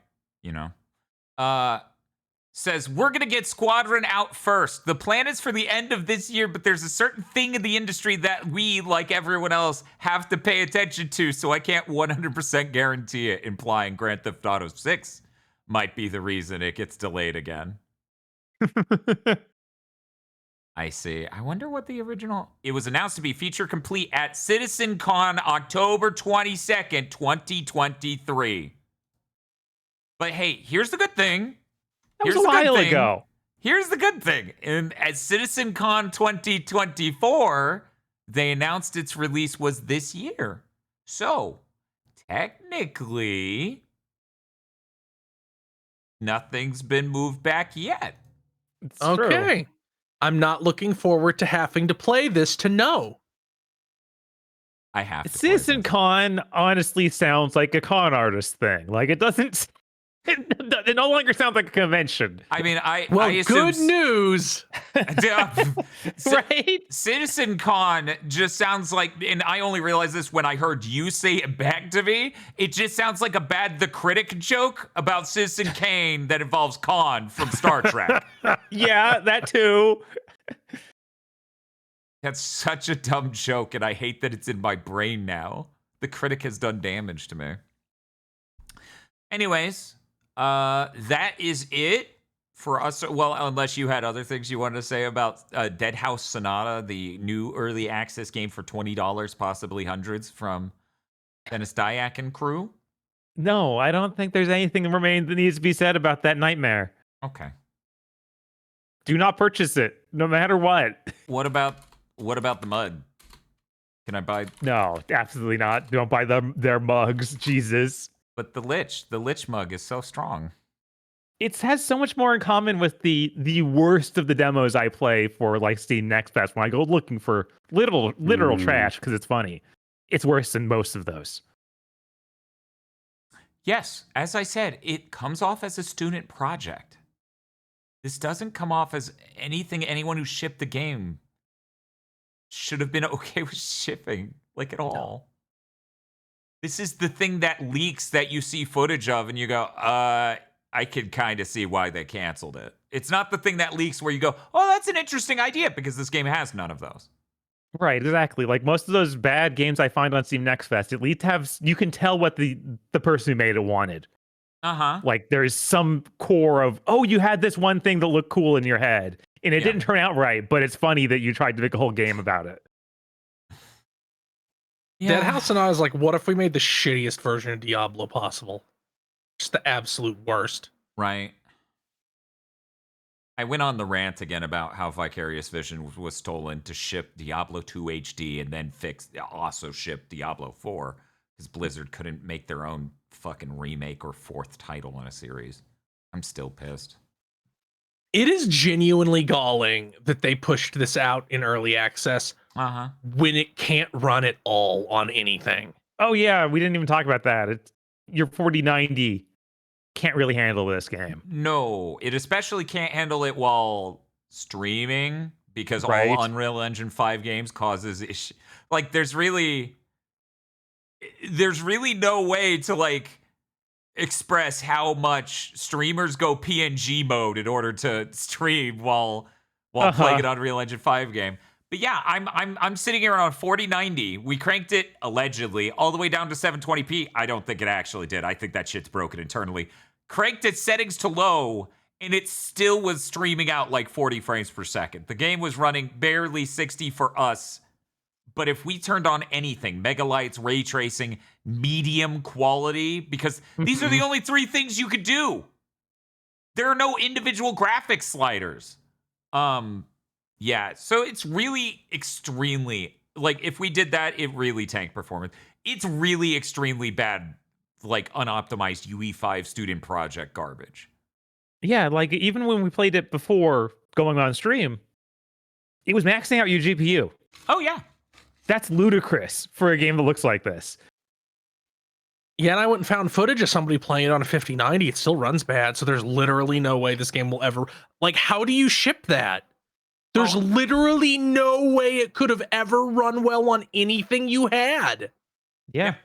says, we're going to get Squadron out first. The plan is for the end of this year, but there's a certain thing in the industry that we, like everyone else, have to pay attention to, so I can't 100% guarantee it, implying Grand Theft Auto 6 might be the reason it gets delayed again. I see. I wonder what the original... It was announced to be feature complete at CitizenCon October 22nd, 2023. But hey, here's the good thing. That was a while ago. Here's the good thing. At CitizenCon 2024, they announced its release was this year. So, technically, nothing's been moved back yet. It's Okay. true. I'm not looking forward to having to play this to know. I have to play this. CitizenCon honestly sounds like a con artist thing. Like it doesn't. It no longer sounds like a convention. I mean, I Good assume news. Right? CitizenCon just sounds like, and I only realized this when I heard you say it back to me. It just sounds like a bad The Critic joke about Citizen Kane that involves Khan from Star Trek. Yeah, that too. That's such a dumb joke, and I hate that it's in my brain now. The Critic has done damage to me. Anyways, that is it for us. Well, unless you had other things you wanted to say about Dead House Sonata, the new early access game for $20, possibly hundreds, from Dennis Dyack and crew. No, I don't think there's anything remains that needs to be said about that nightmare. Okay. Do not purchase it, no matter what. What about the mug? Can I buy? No, absolutely not. Don't buy their mugs. Jesus. But the Lich mug is so strong. It has so much more in common with the worst of the demos I play for like Steam Next Fest when I go looking for literal trash because it's funny. It's worse than most of those. Yes, as I said, it comes off as a student project. This doesn't come off as anything anyone who shipped the game should have been okay with shipping, like at all. This is the thing that leaks that you see footage of and you go, I could kind of see why they canceled it. It's not the thing that leaks where you go, oh, that's an interesting idea, because this game has none of those. Right, exactly. Like most of those bad games I find on Steam Next Fest, at least you can tell what the person who made it wanted. Uh-huh. Like there's some core of, oh, you had this one thing that looked cool in your head, and it didn't turn out right, but it's funny that you tried to make a whole game about it. Yeah. Dead House and I was like, what if we made the shittiest version of Diablo possible? Just the absolute worst. Right. I went on the rant again about how Vicarious Vision was stolen to ship Diablo 2 HD and then also ship Diablo 4 because Blizzard couldn't make their own fucking remake or fourth title in a series. I'm still pissed. It is genuinely galling that they pushed this out in early access when it can't run at all on anything. Oh yeah, we didn't even talk about that. Your 4090 can't really handle this game. No, it especially can't handle it while streaming because all Unreal Engine 5 games causes issue. Like there's really no way to like express how much streamers go PNG mode in order to stream while playing an Unreal Engine 5 game. But yeah, I'm sitting here on 4090. We cranked it allegedly all the way down to 720p. I don't think it actually did. I think that shit's broken internally. Cranked its settings to low, and it still was streaming out like 40 frames per second. The game was running barely 60 for us, But if we turned on anything, megalights, ray tracing, medium quality, because these are the only 3 things you could do. There are no individual graphics sliders. Yeah, so it's really extremely, like, if we did that, it really tanked performance. It's really extremely bad, like, unoptimized UE5 student project garbage. Yeah, like, even when we played it before going on stream, it was maxing out your GPU. Oh, yeah. That's ludicrous for a game that looks like this. Yeah, and I went and found footage of somebody playing it on a 5090. It still runs bad, so there's literally no way this game will ever... Like, how do you ship that? There's literally no way it could have ever run well on anything you had. Yeah.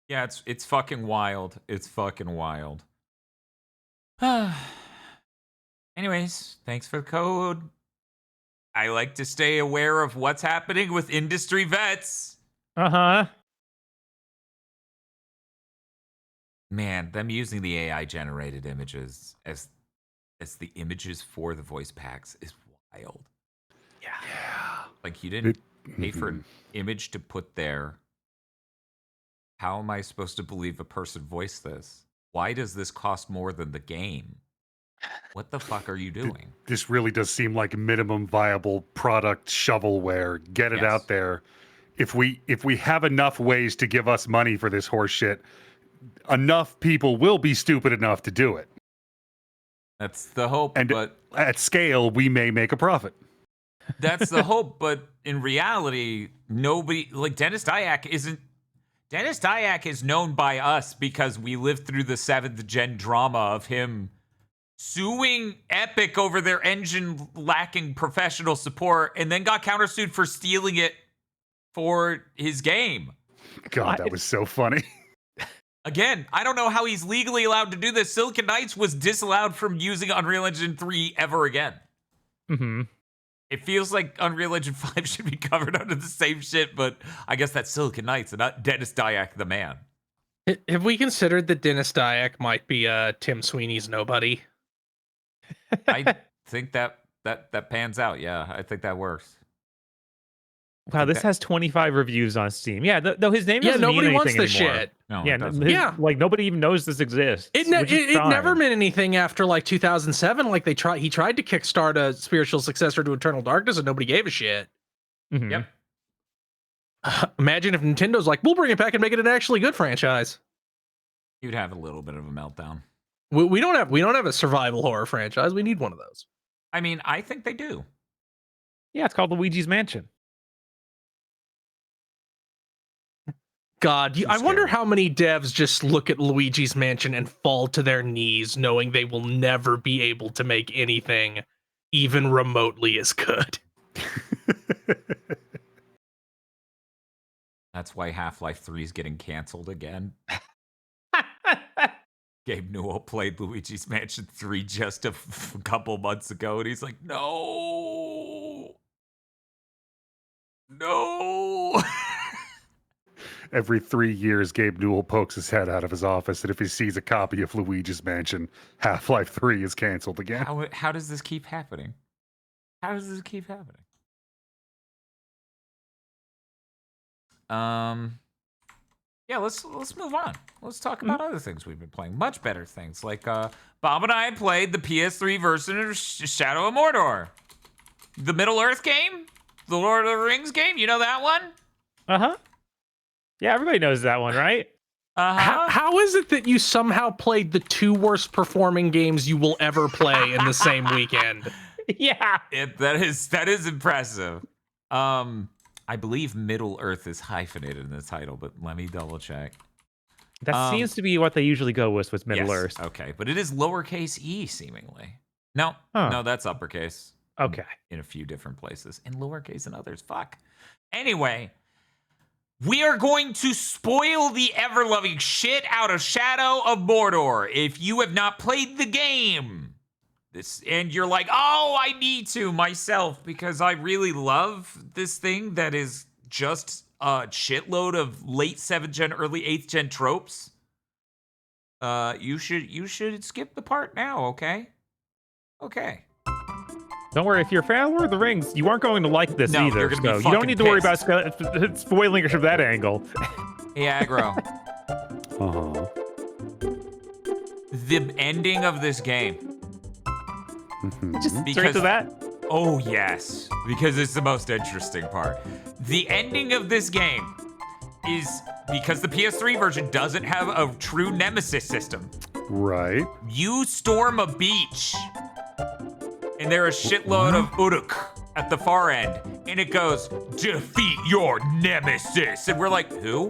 Yeah, it's fucking wild. It's fucking wild. Anyways, thanks for the code. I like to stay aware of what's happening with industry vets. Uh-huh. Man, them using the AI generated images as the images for the voice packs is wild. Yeah. Like, you didn't pay for an image to put there. How am I supposed to believe a person voiced this? Why does this cost more than the game? What the fuck are you doing? This really does seem like minimum viable product shovelware. Get it out there. If we have enough ways to give us money for this horse shit, enough people will be stupid enough to do it. That's the hope, and but at scale, we may make a profit. That's the hope, but in reality, nobody, like, Dennis Dyack is known by us because we lived through the 7th gen drama of him suing Epic over their engine lacking professional support, and then got countersued for stealing it for his game. God, that was so funny. Again, I don't know how he's legally allowed to do this. Silicon Knights was disallowed from using Unreal Engine 3 ever again. Mm-hmm. It feels like Unreal Engine 5 should be covered under the same shit, but I guess that's Silicon Knights and not Dennis Dyack, the man. Have we considered that Dennis Dyack might be Tim Sweeney's nobody? I think that pans out. Yeah, I think that works. Wow, this has 25 reviews on Steam. Yeah, though his name doesn't nobody mean wants anything this anymore. shit. No, Yeah, like nobody even knows this exists. It never meant anything after like 2007. Like he tried to kickstart a spiritual successor to Eternal Darkness, and nobody gave a shit. Mm-hmm. Yep. Imagine if Nintendo's like, we'll bring it back and make it an actually good franchise. You'd have a little bit of a meltdown. We don't have a survival horror franchise. We need one of those. I mean, I think they do. Yeah, it's called Luigi's Mansion. God, I wonder how many devs just look at Luigi's Mansion and fall to their knees knowing they will never be able to make anything even remotely as good. That's why Half-Life 3 is getting canceled again. Gabe Newell played Luigi's Mansion 3 just a couple months ago, and he's like, no. Every 3 years, Gabe Newell pokes his head out of his office, and if he sees a copy of Luigi's Mansion, Half-Life 3 is canceled again. How does this keep happening? How does this keep happening? Yeah, let's move on. Let's talk about other things we've been playing. Much better things. Like Bob and I played the PS3 version of Shadow of Mordor. The Middle-earth game? The Lord of the Rings game? You know that one? Uh-huh. Yeah, everybody knows that one, right? Uh-huh. How is it that you somehow played the 2 worst performing games you will ever play in the same weekend? Yeah. That is impressive. I believe Middle-earth is hyphenated in the title, but let me double check. That seems to be what they usually go with Middle-earth. Yes, okay, but it is lowercase e, seemingly. No, that's uppercase. Okay. In a few different places. And lowercase in others. Fuck. Anyway, we are going to spoil the ever-loving shit out of Shadow of Mordor. If you have not played the game, and you're like, oh, I need to myself because I really love this thing that is just a shitload of late 7th gen, early 8th gen tropes. You should skip the part now, okay? Okay. Don't worry, if you're a fan of Lord of the Rings, you aren't going to like this No, either. you're gonna be So you fucking don't need to worry about pissed. spoiling it from that angle. Hey, Aggro. Uh-huh. The ending of this game. Just straight Because- to that. Oh, yes. Because it's the most interesting part. The ending of this game is because the PS3 version doesn't have a true nemesis system. Right. You storm a beach, and there are a shitload of Uruk at the far end, and it goes, defeat your nemesis. And we're like, who?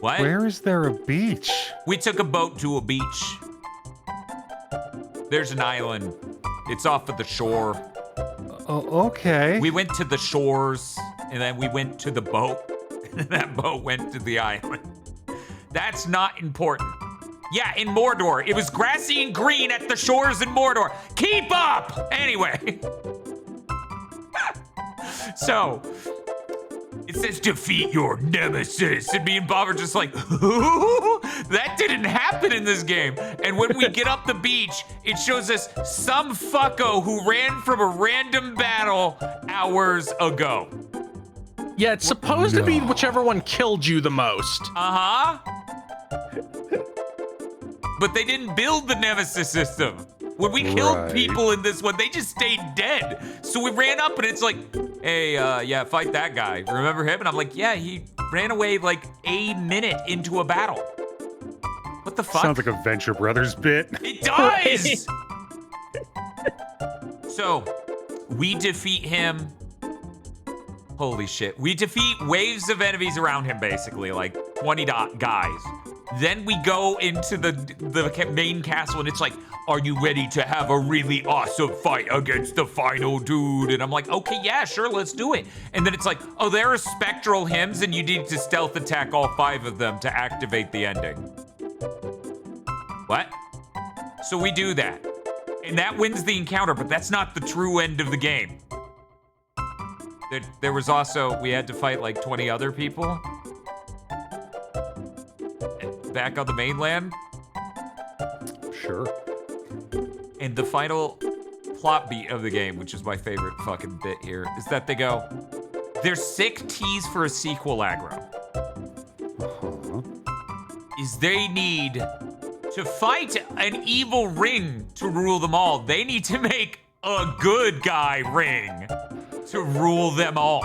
What? Where is there a beach? We took a boat to a beach. There's an island. It's off of the shore. Oh, okay. We went to the shores, and then we went to the boat, and that boat went to the island. That's not important. Yeah, in Mordor. It was grassy and green at the shores in Mordor. Keep up! Anyway. So, it says defeat your nemesis. And me and Bob are just like, who? That didn't happen in this game. And when we get up the beach, it shows us some fucko who ran from a random battle hours ago. Yeah, it's supposed to be whichever one killed you the most. Uh-huh. But they didn't build the nemesis system. When we killed Right. people in this one, they just stayed dead. So we ran up and it's like, hey, yeah, fight that guy. Remember him? And I'm like, yeah, he ran away like a minute into a battle. What the fuck? Sounds like a Venture Brothers bit. It does! So, we defeat him. Holy shit. We defeat waves of enemies around him, basically, like 20 guys. Then we go into the main castle, and it's like, are you ready to have a really awesome fight against the final dude? And I'm like, okay, yeah, sure, let's do it. And then it's like, oh, there are spectral hymns, and you need to stealth attack all 5 of them to activate the ending. What? So we do that. And that wins the encounter, but that's not the true end of the game. There was also, we had to fight like 20 other people. Back on the mainland. Sure. And the final plot beat of the game, which is my favorite fucking bit here, is that they go, there's sick tease for a sequel, Aggro. Is they need to fight an evil ring to rule them all. They need to make a good guy ring to rule them all.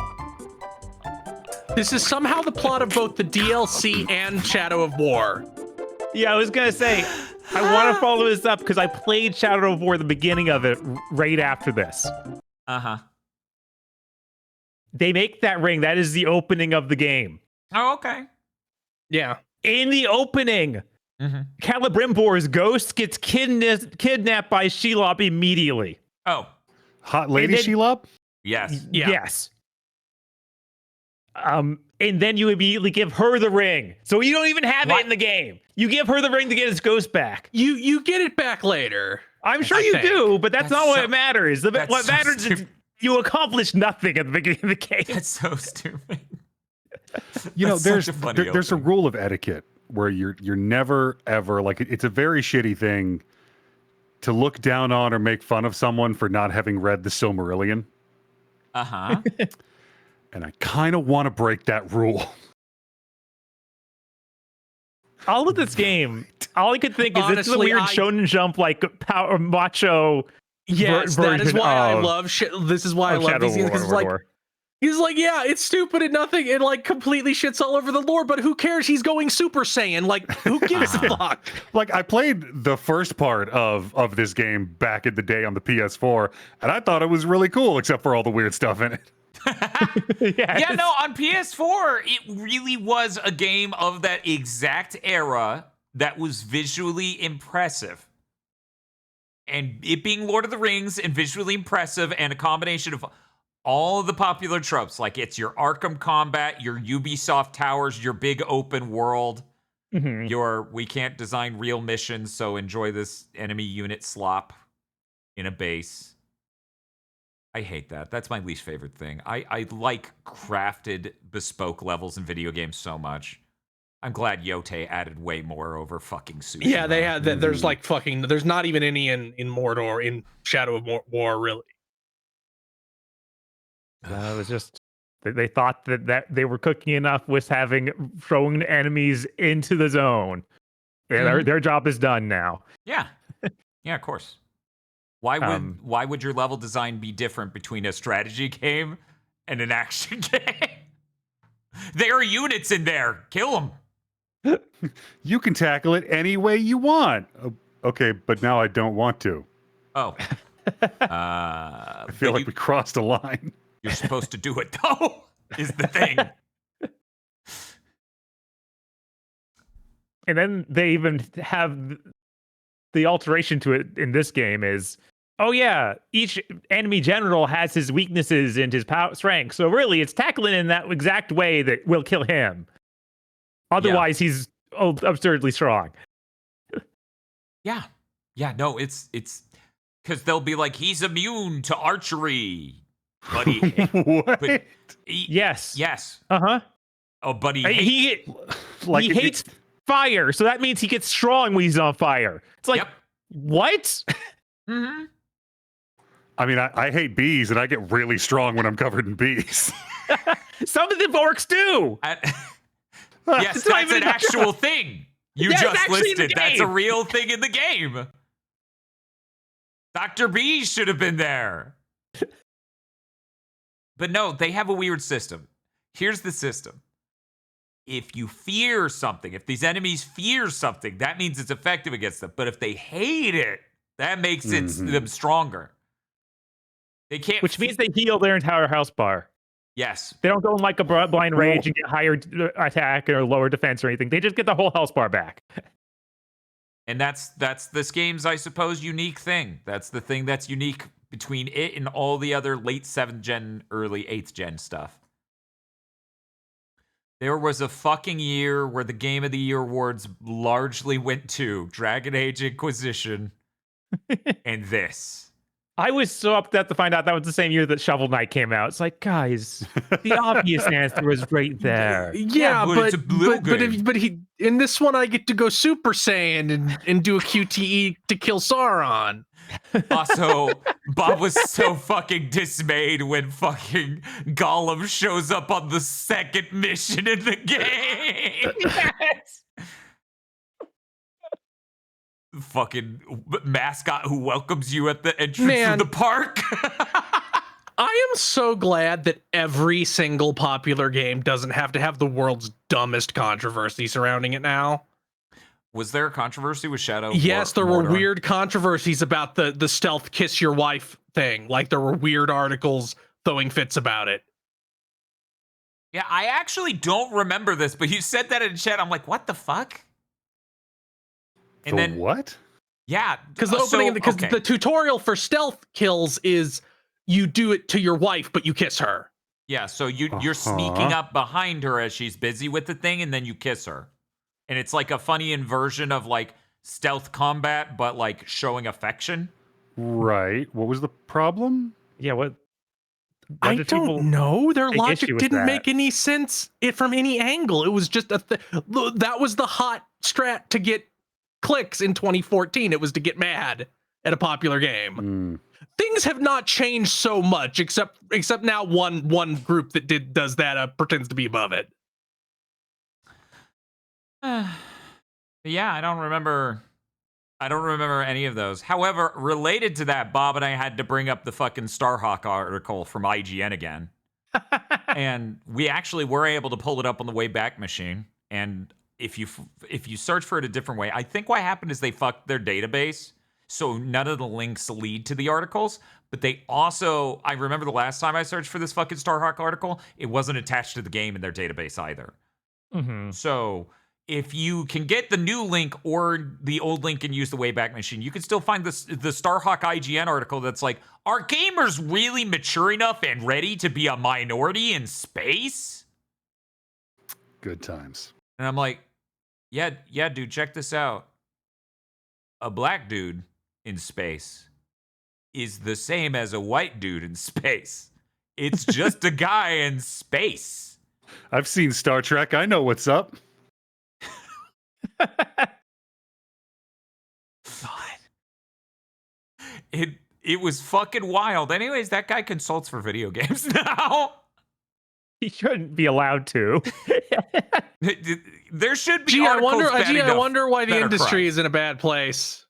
This is somehow the plot of both the DLC and Shadow of War. Yeah, I was gonna say, I want to follow this up because I played Shadow of War, the beginning of it, right after this. Uh-huh. They make that ring. That is the opening of the game. Oh, okay. Yeah. In the opening, Celebrimbor's ghost gets kidnapped by Shelob immediately. Oh, Hot Lady And then- Shelob? yes. Yeah. Yes. And then you immediately give her the ring. So you don't even have What? it in the game. You give her the ring to get his ghost back. You get it back later. I'm sure I you think. do, but that's not what so- it matters. that's What so matters is stupid. you accomplish nothing at the beginning of the game. That's so stupid. You know, That's there's such a funny there's a opening. rule of etiquette where you're never ever like it's a very shitty thing to look down on or make fun of someone for not having read the Silmarillion. Uh-huh. And I kind of want to break that rule. All of this game, all I could think is this is a Honestly, weird Shonen Jump like power macho. Yes, that is version why I of- love this is why I of love Shadow these of games, because it's like Mordor. he's like, yeah, it's stupid and nothing. It like completely shits all over the lore, but who cares? He's going Super Saiyan. Like, who gives a fuck? Like I played the first part of this game back in the day on the PS4, and I thought it was really cool, except for all the weird stuff in it. Yeah, no, on PS4, it really was a game of that exact era that was visually impressive. And it being Lord of the Rings and visually impressive and a combination of all of the popular tropes, like it's your Arkham combat, your Ubisoft towers, your big open world, Mhm. your we can't design real missions, so enjoy this enemy unit slop in a base. I hate that. That's my least favorite thing. I like crafted, bespoke levels in video games so much. I'm glad Yote added way more over fucking Tsushima. Yeah, they had. There's like fucking. There's not even any in Mordor in Shadow of War really. It was just they thought that they were cooking enough with throwing enemies into the zone. Yeah, their job is done now. Yeah. Yeah, of course. Why would your level design be different between a strategy game and an action game? There are units in there. Kill them. You can tackle it any way you want. Okay, but now I don't want to. Oh. I feel like we crossed a line. You're supposed to do it, though, is the thing. And then they even have the alteration to it in this game is, oh yeah, each enemy general has his weaknesses and his strengths. So really, it's tackling in that exact way that will kill him. Otherwise, he's absurdly strong. Yeah. Yeah, no, it's because they'll be like, he's immune to archery. But What? Yes. Yes. Uh-huh. Oh, but he hates fire, so that means he gets strong when he's on fire. It's like, what? Mm-hmm. I mean, I hate bees, and I get really strong when I'm covered in bees. Some of the orcs do. Yes, that's an actual thing. You just listed. That's a real thing in the game. Dr. B should have been there. But no, they have a weird system. Here's the system. If you fear something, if these enemies fear something, that means it's effective against them. But if they hate it, that makes them stronger. They can't. Which means they heal their entire health bar. Yes. They don't go in like a blind rage and get higher attack or lower defense or anything. They just get the whole health bar back. And that's this game's, I suppose, unique thing. That's the thing that's unique between it and all the other late 7th gen, early 8th gen stuff. There was a fucking year where the Game of the Year awards largely went to Dragon Age Inquisition and this. I was so upset to find out that was the same year that Shovel Knight came out. It's like, guys, the obvious answer was right there. Yeah, but it's a blue game. but he in this one I get to go Super Saiyan and do a QTE to kill Sauron. Also, Bob was so fucking dismayed when fucking Gollum shows up on the second mission in the game. Yes. Fucking mascot who welcomes you at the entrance of the park. I am so glad that every single popular game doesn't have to have the world's dumbest controversy surrounding it now. Was there a controversy with Shadow? Yes, there were weird controversies about the stealth kiss your wife thing. Like there were weird articles throwing fits about it. Yeah, I actually don't remember this, but you said that in chat. I'm like, what the fuck? And then what? Yeah, because the opening, because the tutorial for stealth kills is you do it to your wife, but you kiss her. Yeah, so you're sneaking up behind her as she's busy with the thing, and then you kiss her. And it's like a funny inversion of like stealth combat, but like showing affection. Right. What was the problem? Yeah, what? I don't know. Their logic didn't make any sense from any angle. It was just that was the hot strat to get clicks in 2014. It was to get mad at a popular game. Things have not changed so much, except now one group that does that pretends to be above it. Yeah, I don't remember any of those. However, related to that, Bob and I had to bring up the fucking Starhawk article from IGN again. And we actually were able to pull it up on the Wayback Machine. And if you search for it a different way, I think what happened is they fucked their database, so none of the links lead to the articles. But they also, I remember the last time I searched for this fucking Starhawk article, it wasn't attached to the game in their database either. So if you can get the new link or the old link and use the Wayback Machine, you can still find the Starhawk IGN article that's like, are gamers really mature enough and ready to be a minority in space? Good times. And I'm like, yeah, dude, check this out. A black dude in space is the same as a white dude in space. It's just a guy in space. I've seen Star Trek. I know what's up. God. it was fucking wild. Anyways, that guy consults for video games now. He shouldn't be allowed to. There should be Gee, I articles wonder why the better industry crimes. is in a bad place.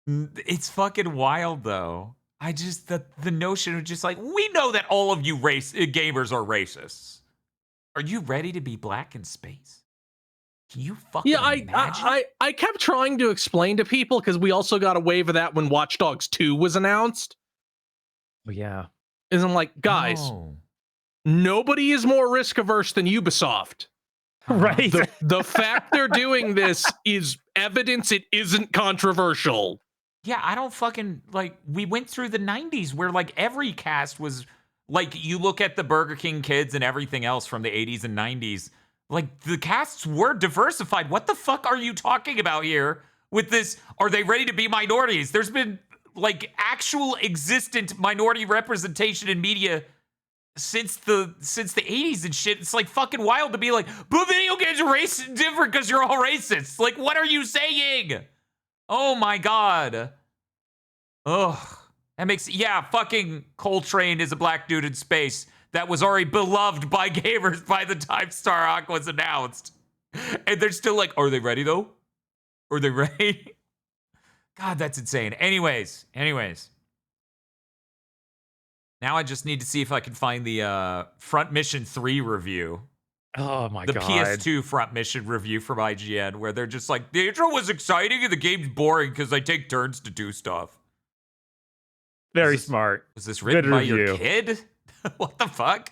It's fucking wild, though. The notion of just like, we know that all of you gamers are racists. Are you ready to be black in space? Can you fucking imagine? I kept trying to explain to people because we also got a wave of that when Watch Dogs 2 was announced. Oh, yeah. And I'm like, guys, Oh. nobody is more risk averse than Ubisoft. Right. The fact they're doing this is evidence it isn't controversial. Yeah, I don't fucking like. We went through the 90s where like every cast was like, you look at the Burger King kids and everything else from the 80s and 90s, like the casts were diversified. What the fuck are you talking about here with this? Are they ready to be minorities? There's been like actual existent minority representation in media since the 80s and shit. It's like fucking wild to be like, but video games are different because you're all racist. Like, what are you saying? Oh my god. Ugh. That makes, yeah, fucking Coltrane is a black dude in space that was already beloved by gamers by the time Starhawk was announced. And they're still like, are they ready though? Are they ready? God, that's insane. Anyways. Now I just need to see if I can find the Front Mission 3 review. Oh my the god. PS2 Front Mission review from IGN, where they're just like, the intro was exciting and the game's boring because I take turns to do stuff. Very smart. Was this written Good by your review. kid? What the fuck?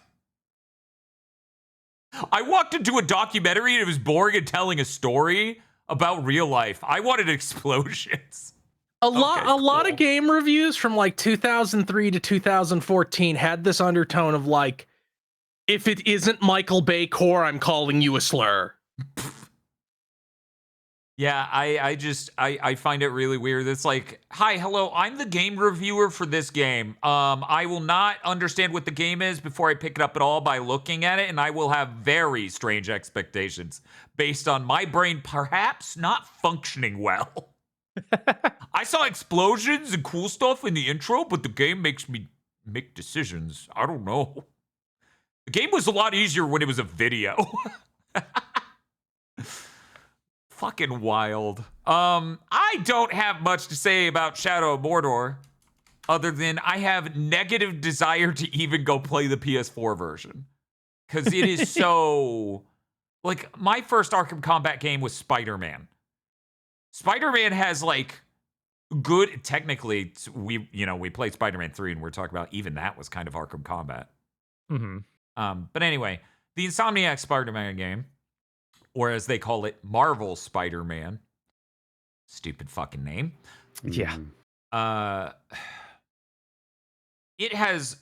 I walked into a documentary and it was boring and telling a story about real life. I wanted explosions. A lot of game reviews from like 2003 to 2014 had this undertone of like, if it isn't Michael Bay core, I'm calling you a slur. Yeah, I find it really weird. It's like, hi, hello, I'm the game reviewer for this game. I will not understand what the game is before I pick it up at all by looking at it, and I will have very strange expectations based on my brain perhaps not functioning well. I saw explosions and cool stuff in the intro, but the game makes me make decisions. I don't know. The game was a lot easier when it was a video. Fucking wild. I don't have much to say about Shadow of Mordor, other than I have negative desire to even go play the PS4 version. Because it is so... Like, my first Arkham Combat game was Spider-Man. Spider-Man has, like, good... Technically, we played Spider-Man 3, and we're talking about even that was kind of Arkham Combat. Mm-hmm. But anyway, the Insomniac Spider-Man game, or as they call it, Marvel Spider-Man. Stupid fucking name. Yeah. It has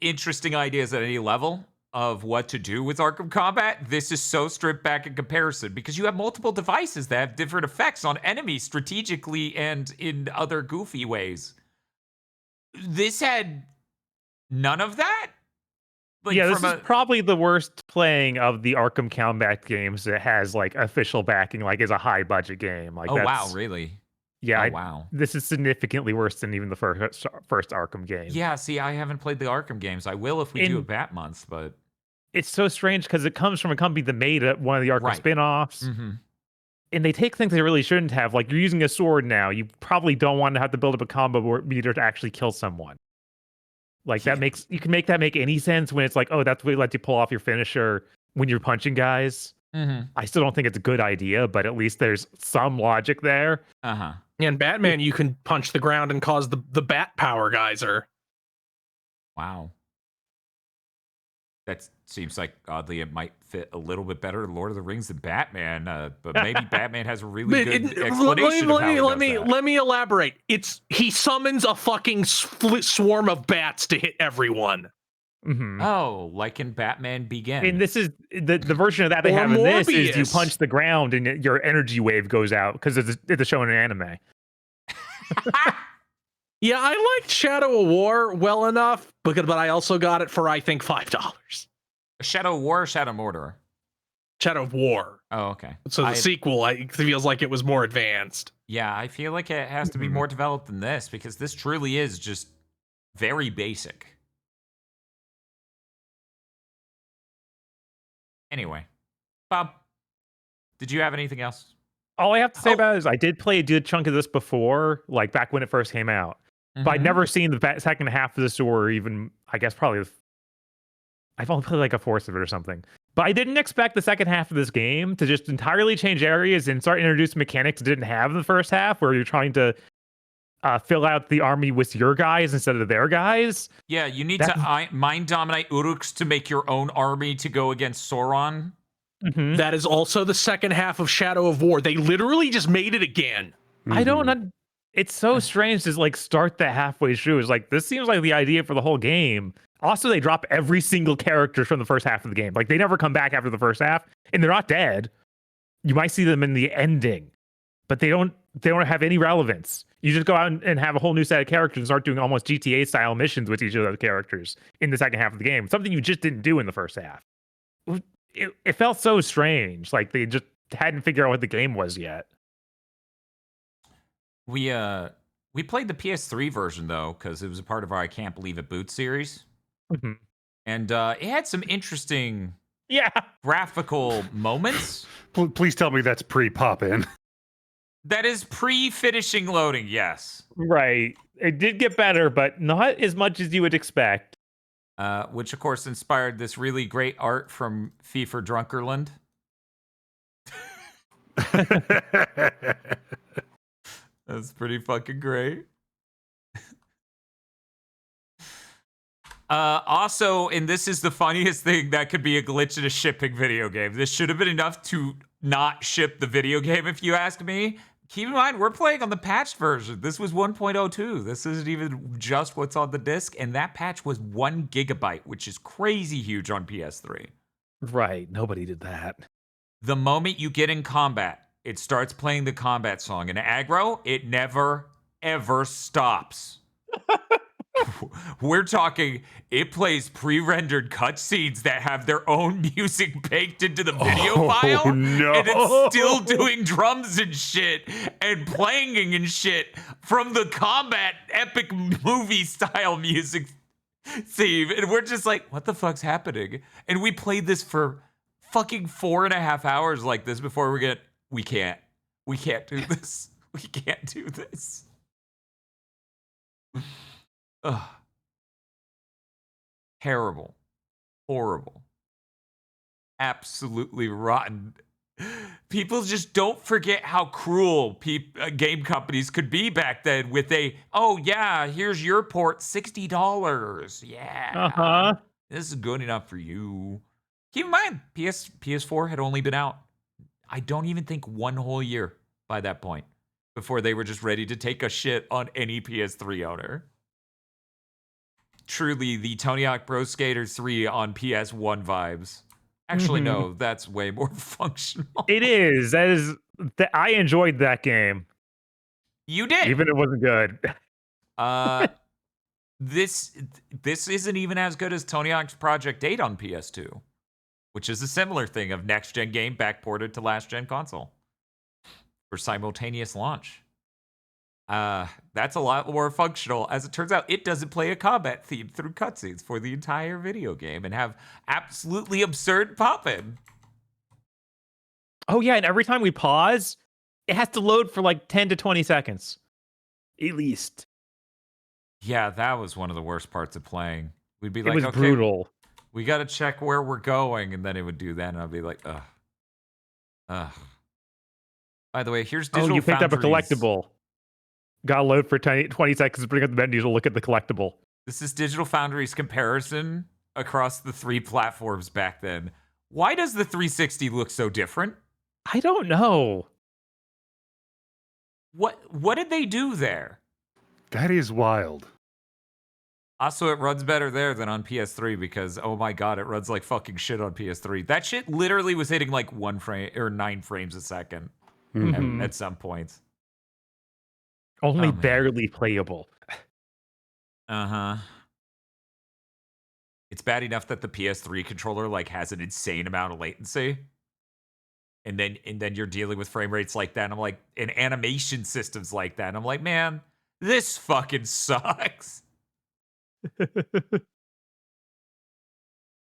interesting ideas at any level of what to do with Arkham Combat. This is so stripped back in comparison because you have multiple devices that have different effects on enemies strategically and in other goofy ways. This had none of that. Like, yeah, this is probably the worst playing of the Arkham Combat games that has like official backing, like is a high budget game. Like, oh wow, really? Yeah, wow. This is significantly worse than even the first Arkham game. Yeah, see, I haven't played the Arkham games. I will if we do a Bat Month, but it's so strange because it comes from a company that made one of the Arkham spin-offs. Mm-hmm. And they take things they really shouldn't have. Like, you're using a sword now. You probably don't want to have to build up a combo meter to actually kill someone. Like, you can make that make any sense when it's like, oh, that's what lets you pull off your finisher when you're punching guys. Mm-hmm. I still don't think it's a good idea, but at least there's some logic there. Uh-huh. And Batman, you can punch the ground and cause the bat power geyser. Wow. That seems like, oddly, it might fit a little bit better in Lord of the Rings than Batman, but maybe Batman has a really good explanation of how he does that. Let me elaborate. He summons a fucking swarm of bats to hit everyone. Mm-hmm. Oh, like in Batman Begins. And this is the version of that they have in this is you punch the ground and your energy wave goes out because it's shown in anime. Yeah, I liked Shadow of War well enough, but I also got it for, I think, $5. Shadow of War or Shadow of Mordor? Shadow of War. Oh, okay. So the sequel, it feels like it was more advanced. Yeah, I feel like it has to be more developed than this because this truly is just very basic. Anyway, Bob, did you have anything else? All I have to say about it is I did play a good chunk of this before, like back when it first came out. But I'd never seen the second half of the story, or even, I guess, probably, I've only played like a fourth of it or something. But I didn't expect the second half of this game to just entirely change areas and start introducing mechanics it didn't have in the first half, where you're trying to fill out the army with your guys instead of their guys. Yeah, you need to mind dominate Uruks to make your own army to go against Sauron. That is also the second half of Shadow of War. They literally just made it again. I don't. It's so strange to like start that halfway through. It's like this seems like the idea for the whole game. Also, they drop every single character from the first half of the game. Like they never come back after the first half, and they're not dead. You might see them in the ending, but they don't have any relevance. You just go out and have a whole new set of characters and start doing almost GTA style missions with each of those characters in the second half of the game. Something you just didn't do in the first half. It felt so strange. Like they just hadn't figured out what the game was yet. We played the PS3 version though, because it was a part of our I Can't Believe It Boots series. And it had some interesting graphical moments. Please tell me that's pre-pop-in. That is pre-finishing loading, yes. Right. It did get better, but not as much as you would expect. Which, of course, inspired this really great art from FIFA Drunkerland. That's pretty fucking great. Also, and this is the funniest thing that could be a glitch in a shipping video game. This should have been enough to not ship the video game, if you ask me. Keep in mind, we're playing on the patched version. This was 1.02. This isn't even just what's on the disc, and that patch was 1 gigabyte, which is crazy huge on PS3. Right, nobody did that. The moment you get in combat, it starts playing the combat song. In aggro, it never, ever stops. We're talking, it plays pre-rendered cutscenes that have their own music baked into the video file. No. And it's still doing drums and shit and playing and shit from the combat epic movie style music theme. And we're just like, what the fuck's happening? And we played this for fucking 4.5 hours like this before we can't do this. We can't do this. Ugh. Terrible. Horrible. Absolutely rotten. People just don't forget how cruel game companies could be back then with oh yeah, here's your port, $60. Yeah. This is good enough for you. Keep in mind, PS4 had only been out, I don't even think 1 whole year by that point, before they were just ready to take a shit on any PS3 owner. Truly the Tony Hawk Pro Skater 3 on PS1 vibes. Actually, no, that's way more functional. It is. I enjoyed that game. You did. Even if it wasn't good. This isn't even as good as Tony Hawk's Project 8 on PS2, which is a similar thing of next-gen game backported to last-gen console for simultaneous launch. That's a lot more functional. As it turns out, it doesn't play a combat theme through cutscenes for the entire video game and have absolutely absurd pop-in. Oh yeah, and every time we pause, it has to load for like 10 to 20 seconds. At least. Yeah, that was one of the worst parts of playing. We'd be like, it was okay, brutal. We got to check where we're going, and then it would do that, and I'd be like, ugh. By the way, here's Digital you picked up a Foundry's- collectible. Gotta load for 20 seconds to bring up the menu to look at the collectible. This is Digital Foundry's comparison across the 3 platforms back then. Why does the 360 look so different? I don't know. What did they do there? That is wild. Also, it runs better there than on PS3 because, oh my god, it runs like fucking shit on PS3. That shit literally was hitting like 1 frame or 9 frames a second at some points. Only barely playable. Uh-huh. It's bad enough that the PS3 controller like has an insane amount of latency. and then you're dealing with frame rates like that. And I'm like, and animation systems like that. And I'm like, man, this fucking sucks.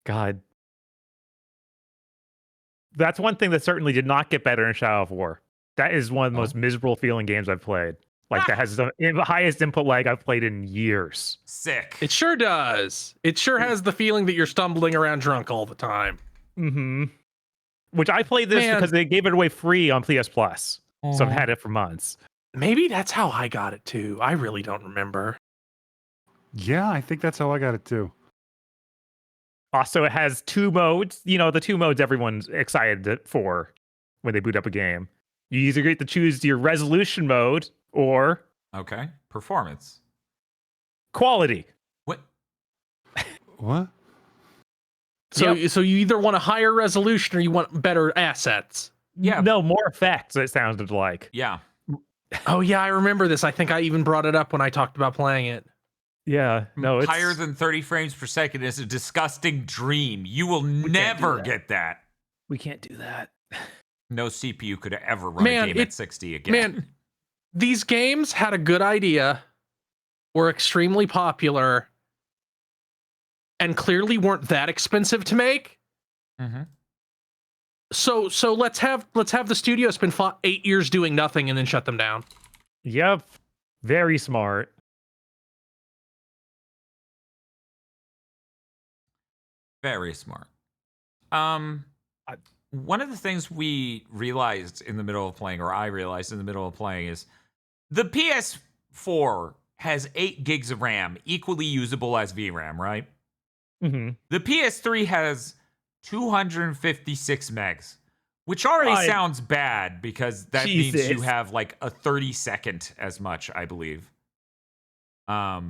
God. That's one thing that certainly did not get better in Shadow of War. That is one of the most miserable feeling games I've played. Like, that has the highest input lag I've played in years. Sick. It sure does. It sure has the feeling that you're stumbling around drunk all the time. Mm-hmm. Which I played this because they gave it away free on PS Plus. So I've had it for months. Maybe that's how I got it too. I really don't remember. Yeah, I think that's how I got it too. Also, it has 2 modes. You know, the 2 modes everyone's excited for when they boot up a game. You either get to choose your resolution mode or Okay. Performance. quality. What? What? So you either want a higher resolution or you want better assets. Yeah. No, more effects, it sounded like. Yeah. Oh yeah, I remember this. I think I even brought it up when I talked about playing it. Yeah. No, it's Higher than 30 frames per second is a disgusting dream. You will never get that. we can't do that. No CPU could ever run a game at 60 again. Man, these games had a good idea, were extremely popular, and clearly weren't that expensive to make. Mm-hmm. So let's have the studio spend 8 years doing nothing and then shut them down. Yep. Very smart. Very smart. One of the things we realized in the middle of playing, or I realized in the middle of playing, is the PS4 has 8 gigs of RAM, equally usable as VRAM, right? Mm-hmm. The PS3 has 256 megs, which already sounds bad because that means you have like a 32nd as much, I believe. But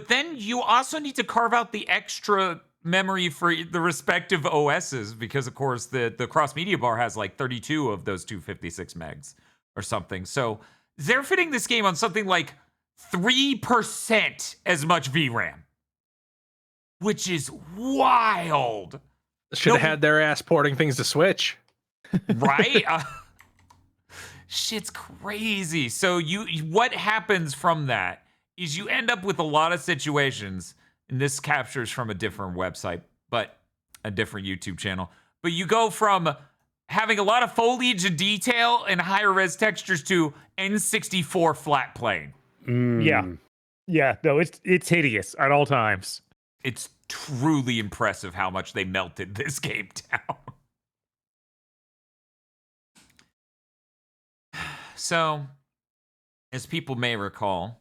then you also need to carve out the extra memory for the respective OSs because, of course, the cross media bar has like 32 of those 256 megs or something. So they're fitting this game on something like 3% as much VRAM, which is wild. Should have had their ass porting things to Switch. Right? Shit's crazy. So what happens from that is you end up with a lot of situations, and this captures from a different website, but a different YouTube channel. But you go from having a lot of foliage and detail and higher res textures to N64 flat plane. Yeah. Yeah. No, it's hideous at all times. It's truly impressive how much they melted this game down. So, as people may recall,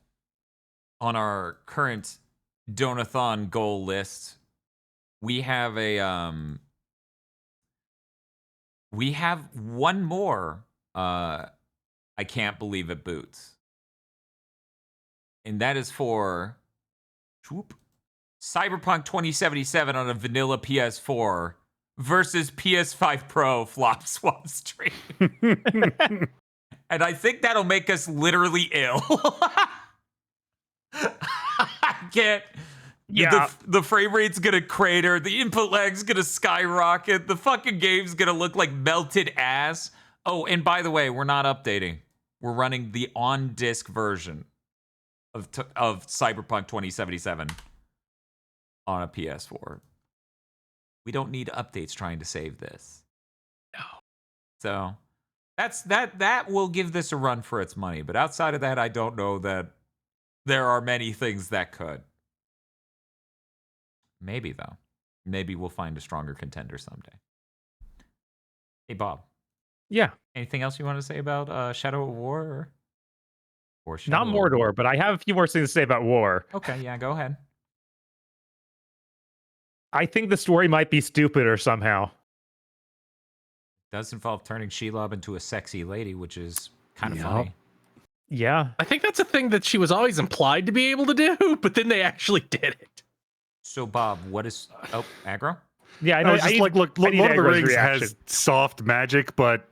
on our current Donathon goal list, we have one more I can't believe it boots. And that is for Cyberpunk 2077 on a vanilla PS4 versus PS5 Pro flop swap stream. And I think that'll make us literally ill. I can't. Yeah. The frame rate's gonna crater. The input lag's gonna skyrocket. The fucking game's gonna look like melted ass. Oh, and by the way, we're not updating. We're running the on-disc version of Cyberpunk 2077 on a PS4. We don't need updates trying to save this. No. So that will give this a run for its money. But outside of that, I don't know that there are many things that could. Maybe, though. Maybe we'll find a stronger contender someday. Hey, Bob. Yeah. Anything else you want to say about Shadow of War? Or Not Shadow of Mordor, War? but I have a few more things to say about War. Okay, yeah, go ahead. I think the story might be stupider somehow. Does involve turning Shelob into a sexy lady, which is kind of funny. Yeah. I think that's a thing that she was always implied to be able to do, but then they actually did it. So, Bob, what is... Oh, aggro? Yeah, I I know. was just like, look, Lord of the Rings has soft magic, but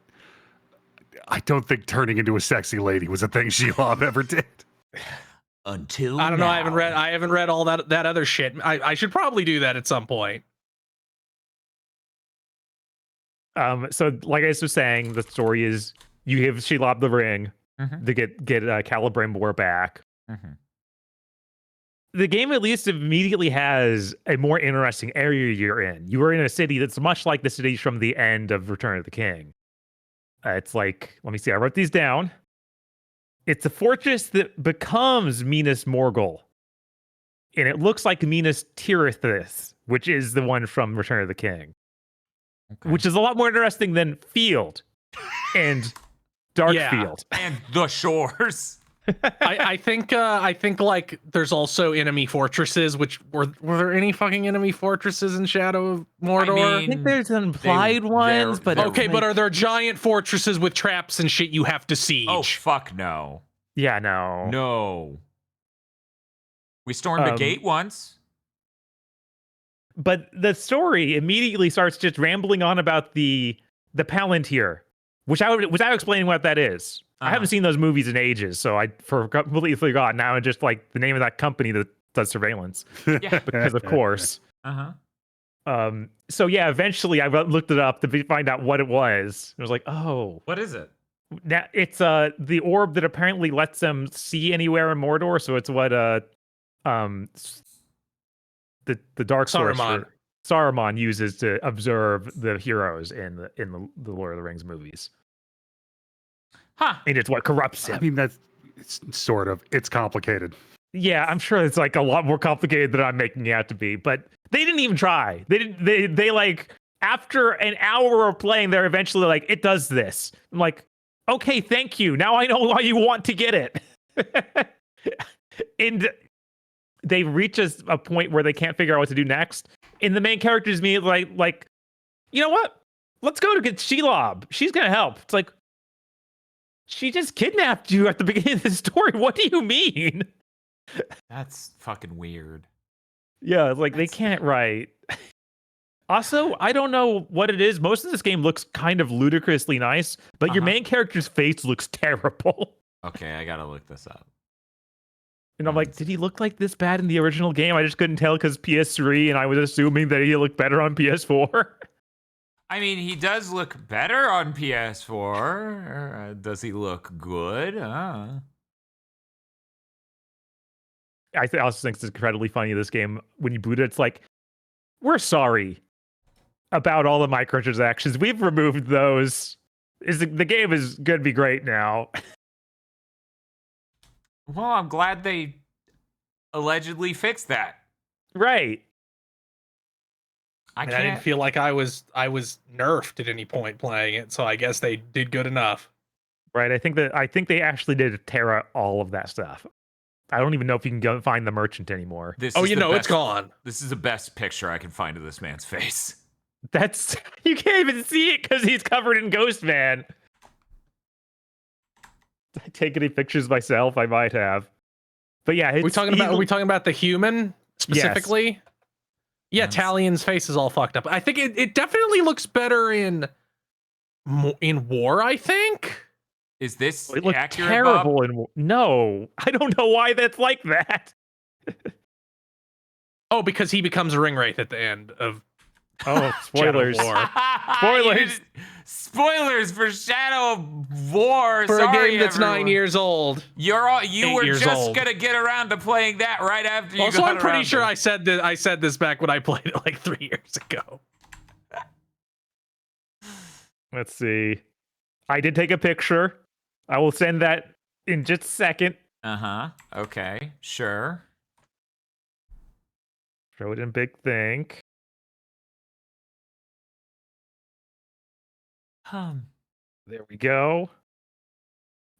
I don't think turning into a sexy lady was a thing Shelob ever did. Until I don't know. now. I haven't read all that other shit. I should probably do that at some point. So like I was saying, the story is you give Shelob the ring to get Celebrimbor back. The game at least immediately has a more interesting area you're in. You are in a city that's much like the cities from the end of Return of the King. It's like, let me see, I wrote these down. It's a fortress that becomes Minas Morgul. And it looks like Minas Tirith, which is the one from Return of the King. Okay. Which is a lot more interesting than Field and Darkfield. And the shores. I think like there's also enemy fortresses. Which were there any fucking enemy fortresses in Shadow of Mordor? I think there's implied ones, but okay, but are there giant fortresses with traps and shit you have to siege? Oh fuck no. Yeah, no. No. We stormed a gate once. But the story immediately starts just rambling on about the Palantir, without explaining what that is. I haven't seen those movies in ages, so I completely forgot. Now it's just like the name of that company that does surveillance. Yeah. Because of course. So yeah, eventually I looked it up to find out what it was. I was like, oh. What is it? Now it's the orb that apparently lets them see anywhere in Mordor, so it's what the dark Saruman uses to observe the heroes in the Lord of the Rings movies. Huh. And it's what corrupts him. I mean, it's sort of. It's complicated. Yeah, I'm sure it's like a lot more complicated than I'm making it out to be. But they didn't even try. They like after an hour of playing, they're eventually like, it does this. I'm like, okay, thank you. Now I know why you want to get it. And they reach a point where they can't figure out what to do next. And the main character is me like, you know what? Let's go to get Shelob. She's gonna help. It's like, she just kidnapped you at the beginning of the story. What do you mean? That's fucking weird. Yeah, it's like they can't write. Also, I don't know what it is. Most of this game looks kind of ludicrously nice, but your main character's face looks terrible. Okay, I gotta look this up. And I'm like, did he look like this bad in the original game? I just couldn't tell because PS3, and I was assuming that he looked better on PS4. I mean, he does look better on PS4. Does he look good? I also think it's incredibly funny, this game. When you boot it, it's like, we're sorry about all the microtransactions. We've removed those. The game is going to be great now. Well, I'm glad they allegedly fixed that. Right. I didn't feel like I was nerfed at any point playing it, so I guess they did good enough. Right. I think they actually did tear out all of that stuff. I don't even know if you can go find the merchant anymore. It's gone. This is the best picture I can find of this man's face. That's you can't even see it because he's covered in Ghost Man. Did I take any pictures myself? I might have. But yeah, are we talking about the human specifically? Yes. Yeah, Talion's face is all fucked up. I think it definitely looks better in War, I think. Is this it looked accurate, terrible Bob? in War? No, I don't know why that's like that. Oh, because he becomes a ring wraith at the end of spoilers. Spoilers. Spoilers for Shadow of War. For Sorry, a game that's everyone. 9 years old. You were just gonna get around to playing that right after you. Also, I'm pretty sure I said this back when I played it like 3 years ago. Let's see. I did take a picture. I will send that in just a second. Okay. Sure. Throw it in Big Think. There we go.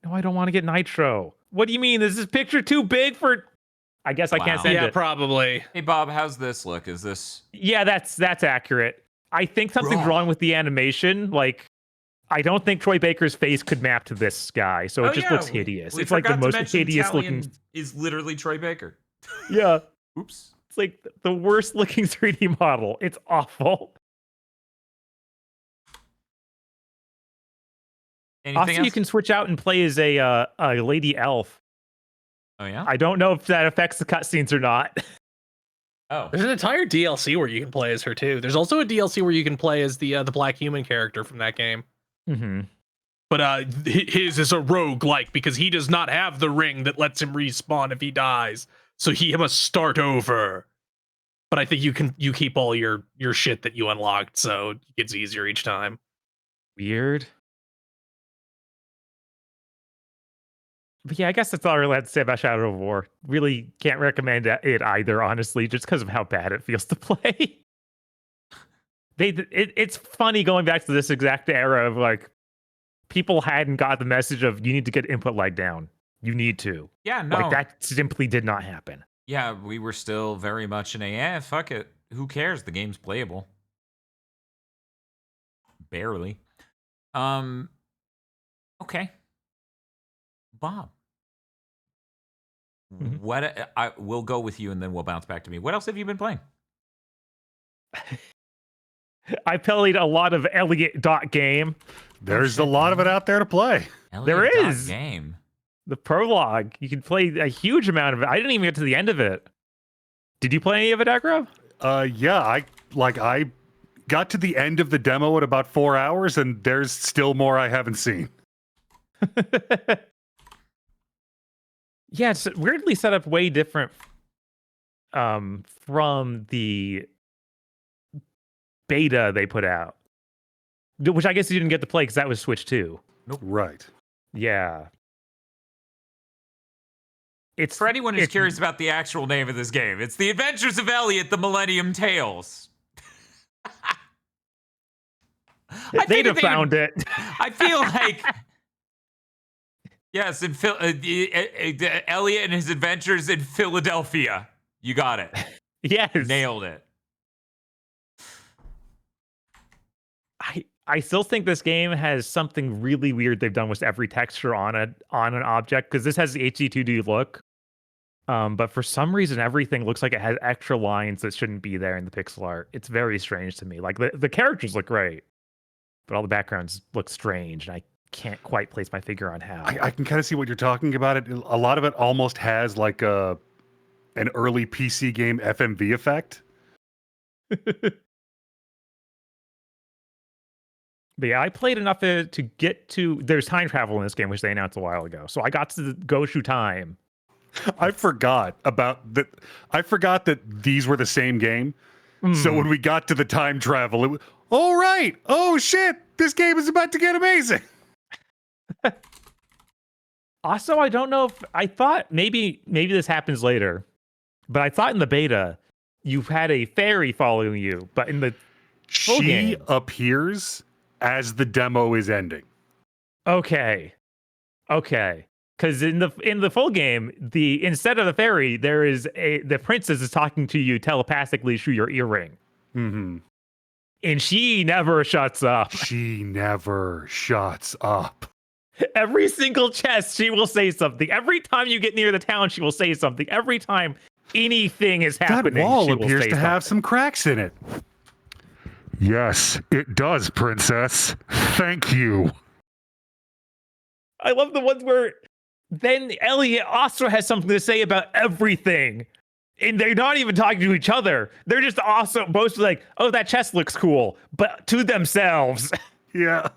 No, I don't want to get Nitro. What do you mean? Is this picture too big for... I guess I can't send it. Yeah, probably. Hey, Bob, how's this look? Is this... Yeah, that's accurate. I think something's wrong with the animation. Like, I don't think Troy Baker's face could map to this guy, so it just looks hideous. It's like the most hideous looking... is literally Troy Baker. Yeah. Oops. It's like the worst looking 3D model. It's awful. Anything else? You can switch out and play as a lady elf. Oh yeah. I don't know if that affects the cutscenes or not. Oh, There's an entire DLC where you can play as her too. There's also a DLC where you can play as the black human character from that game. Mm-hmm. But his is a rogue-like because he does not have the ring that lets him respawn if he dies. So he must start over. But I think you keep all your shit that you unlocked, so it gets easier each time. Weird. But yeah, I guess that's all I really had to say about Shadow of War. Really can't recommend it either, honestly, just because of how bad it feels to play. It's funny going back to this exact era of like people hadn't got the message of you need to get input lag down. You need to. yeah, no. Like that simply did not happen. Yeah, we were still very much in a, fuck it. Who cares? The game's playable. Barely. Okay. Bob. Mhm. What we'll go with you and then we'll bounce back to me. What else have you been playing? I played a lot of Elliot.game. There's a lot of it out there to play. There Elliot is. game. The prologue. You can play a huge amount of it. I didn't even get to the end of it. Did you play any of it, Agro? Yeah, I got to the end of the demo at about 4 hours, and there's still more I haven't seen. Yeah, it's weirdly set up way different from the beta they put out, which I guess you didn't get to play because that was Switch 2. Right. Yeah. It's For anyone who's curious about the actual name of this game, it's The Adventures of Elliot, The Millennium Tales. they'd have found it. I feel like... Yes, in Elliot and his adventures in Philadelphia. You got it. Yes. Nailed it. I still think this game has something really weird they've done with every texture on an object, because this has the HD2D look. But for some reason, everything looks like it has extra lines that shouldn't be there in the pixel art. It's very strange to me. Like the characters look great, but all the backgrounds look strange, and I can't quite place my finger on how. I can kind of see what you're talking about. A lot of it almost has like an early PC game FMV effect. But yeah, I played enough to get to. There's time travel in this game, which they announced a while ago. So I got to go through time. I forgot about that. I forgot that these were the same game. So when we got to the time travel, it was, oh right, oh shit, this game is about to get amazing. Also, I don't know if I thought maybe this happens later, but I thought in the beta you had a fairy following you, but in the full She game, appears as the demo is ending. okay, because in the full game, instead of the fairy, there is the princess is talking to you telepathically through your earring, Mm-hmm. and she never shuts up. She never shuts up. Every single chest, she will say something. Every time you get near the town, she will say something. Every time anything is happening, That wall she will appears say to have something. some cracks in it. Yes, it does, princess. Thank you. I love the ones where then Elliot also has something to say about everything. And they're not even talking to each other. They're just also both like, oh, that chest looks cool, but to themselves. Yeah.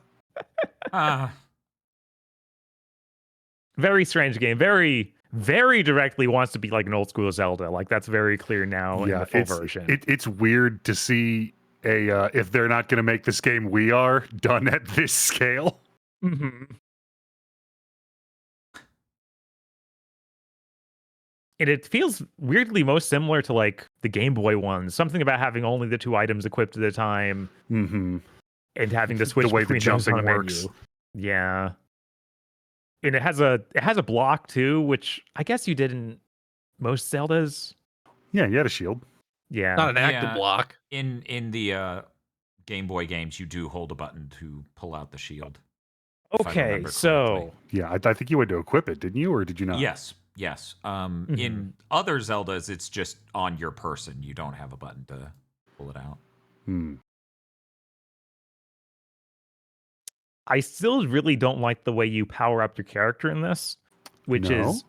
Very strange game. Very, very directly wants to be like an old school Zelda. Like that's very clear now in the full version. It's weird to see if they're not going to make this game we are done at this scale. Mm-hmm. And it feels weirdly most similar to like the Game Boy ones. Something about having only the 2 items equipped at a time Mm-hmm. and having to switch The way the between those on jumping a works. menu. Yeah. And it has a block too, which I guess you did in most Zeldas. Yeah, you had a shield. Yeah. Not an active Yeah. block. In the Game Boy games, you do hold a button to pull out the shield. if I Okay, remember so correctly. Yeah, I think you had to equip it, didn't you, or did you not? Yes. In other Zeldas, it's just on your person. You don't have a button to pull it out. Hmm. I still really don't like the way you power up your character in this, which No? is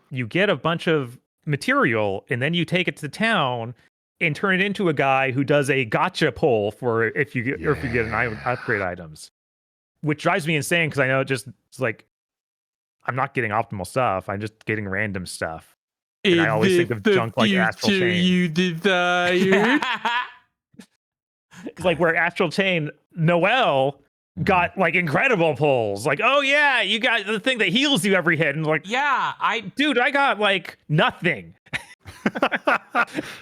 you get a bunch of material and then you take it to town and turn it into a guy who does a gotcha pull for if you get or if you get an upgrade items, which drives me insane because I know it's like I'm not getting optimal stuff. I'm just getting random stuff. And I always think of junk like Astral Chain. You desire. It's like where Astral Chain, Noel got like incredible pulls. Like, oh yeah, you got the thing that heals you every hit. And like, yeah, I got like nothing.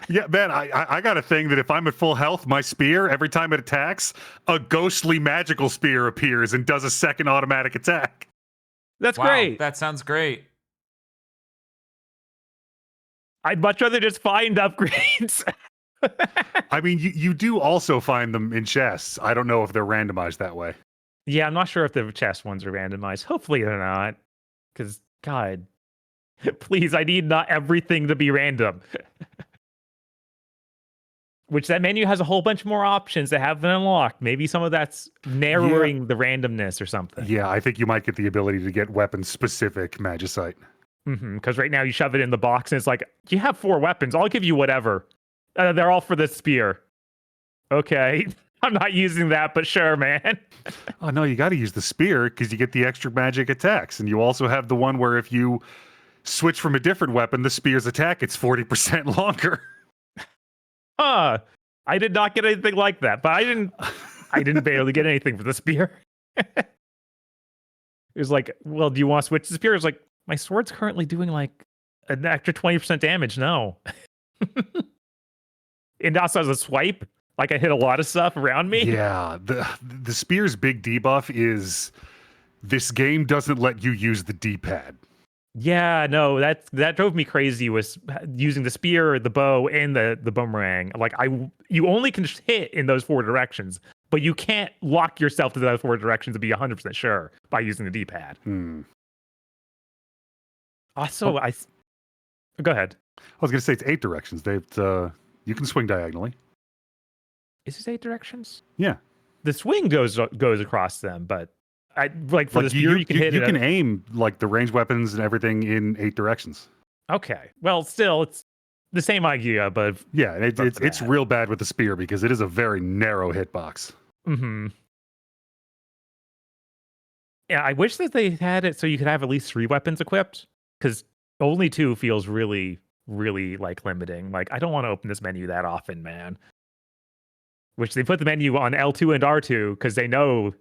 Yeah, man, I got a thing that if I'm at full health, my spear, every time it attacks, a ghostly magical spear appears and does a second automatic attack. That's wow, great. That sounds great. I'd much rather just find upgrades. I mean, you do also find them in chests. I don't know if they're randomized that way. Yeah, I'm not sure if the chest ones are randomized. Hopefully they're not. Because, God, please, I need not everything to be random. Which that menu has a whole bunch more options that have been unlocked. Maybe some of that's narrowing the randomness or something. Yeah, I think you might get the ability to get weapon-specific magicite. Because right now you shove it in the box and it's like, you have 4 weapons. I'll give you whatever. They're all for the spear. Okay. I'm not using that, but sure, man. Oh, no, you got to use the spear because you get the extra magic attacks. And you also have the one where if you switch from a different weapon, the spear's attack, it's 40% longer. Huh. I did not get anything like that, but I didn't barely get anything for the spear. It was like, well, do you want to switch the spear? It's like, my sword's currently doing like an extra 20% damage. No. And also as a swipe, like I hit a lot of stuff around me. Yeah, the spear's big debuff is this game doesn't let you use the D-pad. Yeah, no, that drove me crazy was using the spear, the bow, and the boomerang. Like you only can hit in those 4 directions, but you can't lock yourself to those 4 directions to be 100% sure by using the D-pad. Also, go ahead. I was going to say it's 8 directions. You can swing diagonally. Is it 8 directions? Yeah. The swing goes across them, but I like for the spear you can hit it. You can aim like the ranged weapons and everything in 8 directions. Okay. Well, still, it's the same idea, but yeah, it's real bad with the spear because it is a very narrow hitbox. Mm-hmm. Yeah, I wish that they had it so you could have at least 3 weapons equipped, because only 2 feels really, really like limiting. Like, I don't want to open this menu that often, man. Which they put the menu on L2 and R2 because they know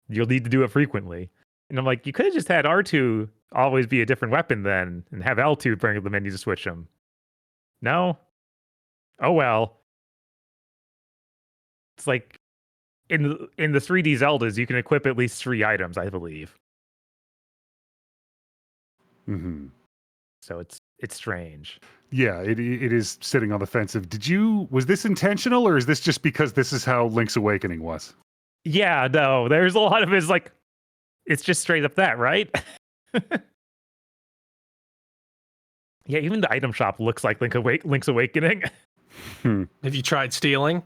you'll need to do it frequently. And I'm like, you could have just had R2 always be a different weapon then and have L2 bring up the menu to switch them. No? Oh well. It's like in the 3D Zeldas, you can equip at least 3 items, I believe. Mm-hmm. So it's strange. Yeah, it is sitting on the fence of, was this intentional or is this just because this is how Link's Awakening was? Yeah, no, there's a lot of it's like, it's just straight up that, right? Yeah, even the item shop looks like Link's Awakening. Have you tried stealing?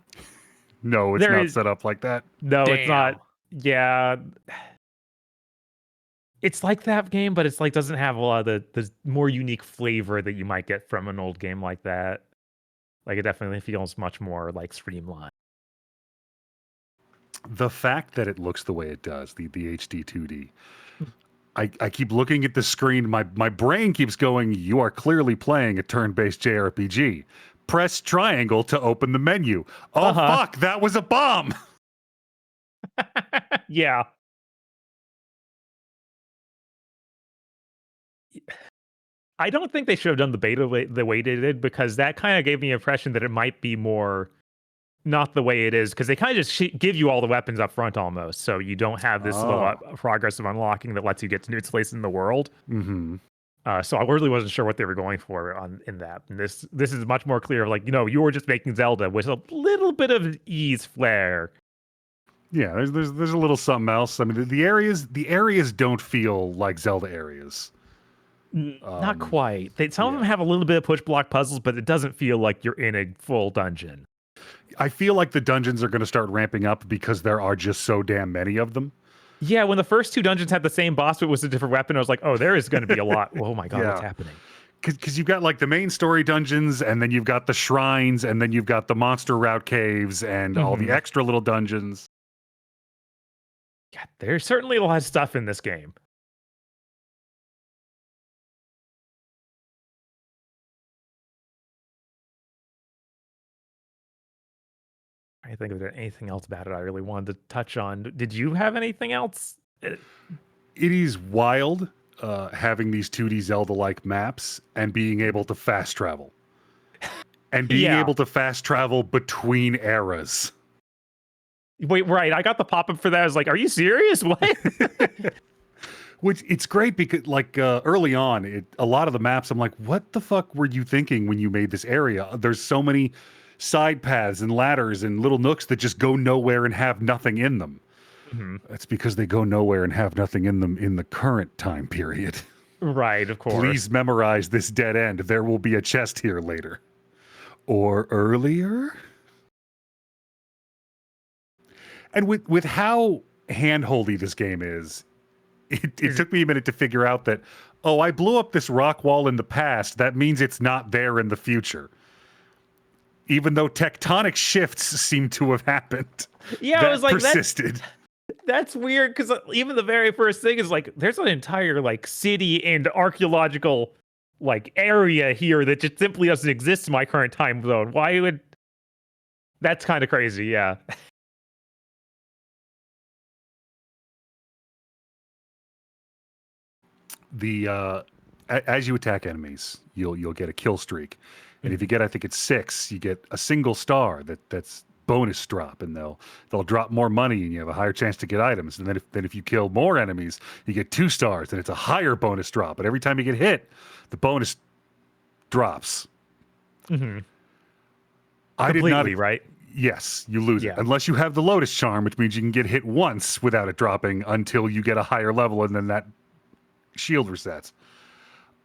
No, it's not set up like that. No, Damn. It's not. Yeah. It's like that game, but it's like doesn't have a lot of the more unique flavor that you might get from an old game like that. Like it definitely feels much more like streamlined. The fact that it looks the way it does, the HD 2D, I keep looking at the screen. My brain keeps going, you are clearly playing a turn-based JRPG. Press triangle to open the menu. Oh, fuck, that was a bomb! Yeah. I don't think they should have done the beta the way they did, because that kind of gave me the impression that it might be more not the way it is, because they kind of just give you all the weapons up front almost, so you don't have this slow progress of unlocking that lets you get to new places in the world. Mm-hmm. So I really wasn't sure what they were going for in that. And this is much more clear. Like, you were just making Zelda with a little bit of ease flair. Yeah, there's a little something else. I mean, the areas don't feel like Zelda areas. Not quite. Some of them have a little bit of push block puzzles, but it doesn't feel like you're in a full dungeon. I feel like the dungeons are going to start ramping up because there are just so damn many of them. Yeah, when the first 2 dungeons had the same boss but was a different weapon, I was like, oh, there is going to be a lot. Oh my god, what's happening? because you've got like the main story dungeons, and then you've got the shrines, and then you've got the monster route caves, and all the extra little dungeons. Yeah, there's certainly a lot of stuff in this game. I think of anything else about it I really wanted to touch on. Did you have anything else? It is wild having these 2D Zelda-like maps and being able to fast travel. And being able to fast travel between eras. Wait, right. I got the pop-up for that. I was like, are you serious? What? Which it's great because like early on, a lot of the maps, I'm like, what the fuck were you thinking when you made this area? There's so many side paths and ladders and little nooks that just go nowhere and have nothing in them. That's because they go nowhere and have nothing in them in the current time period. Right, of course. Please memorize this dead end. There will be a chest here later. Or earlier? And with how hand-holdy this game is, it took me a minute to figure out that, oh, I blew up this rock wall in the past. That means it's not there in the future. Even though tectonic shifts seem to have happened. Yeah, I was like, persisted. That's weird, because even the very first thing is like, there's an entire like city and archaeological like area here that just simply doesn't exist in my current time zone. Why would... That's kind of crazy, yeah. As you attack enemies, you'll get a kill streak. And if you get, I think it's 6, you get a single star that's bonus drop, and they'll drop more money, and you have a higher chance to get items. And then if you kill more enemies, you get 2 stars, and it's a higher bonus drop. But every time you get hit, the bonus drops. Mm-hmm. I did not, right? Yes, you lose it unless you have the Lotus Charm, which means you can get hit once without it dropping until you get a higher level, and then that shield resets.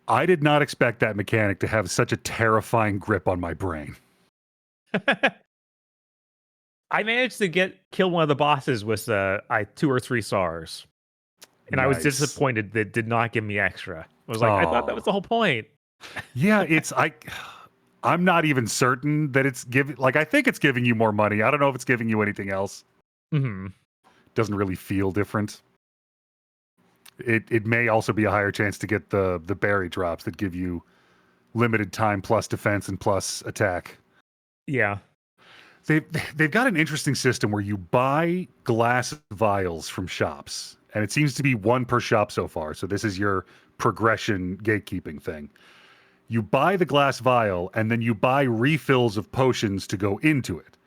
I did not expect that mechanic to have such a terrifying grip on my brain. I managed to kill one of the bosses with 2 or 3 stars. And I was disappointed that it did not give me extra. I was like, I thought that was the whole point. Yeah, I'm not even certain that it's giving, like, I think it's giving you more money. I don't know if it's giving you anything else. Doesn't really feel different. It may also be a higher chance to get the berry drops that give you limited time plus defense and plus attack. Yeah. They've got an interesting system where you buy glass vials from shops, and it seems to be 1 per shop so far. So this is your progression gatekeeping thing. You buy the glass vial, and then you buy refills of potions to go into it.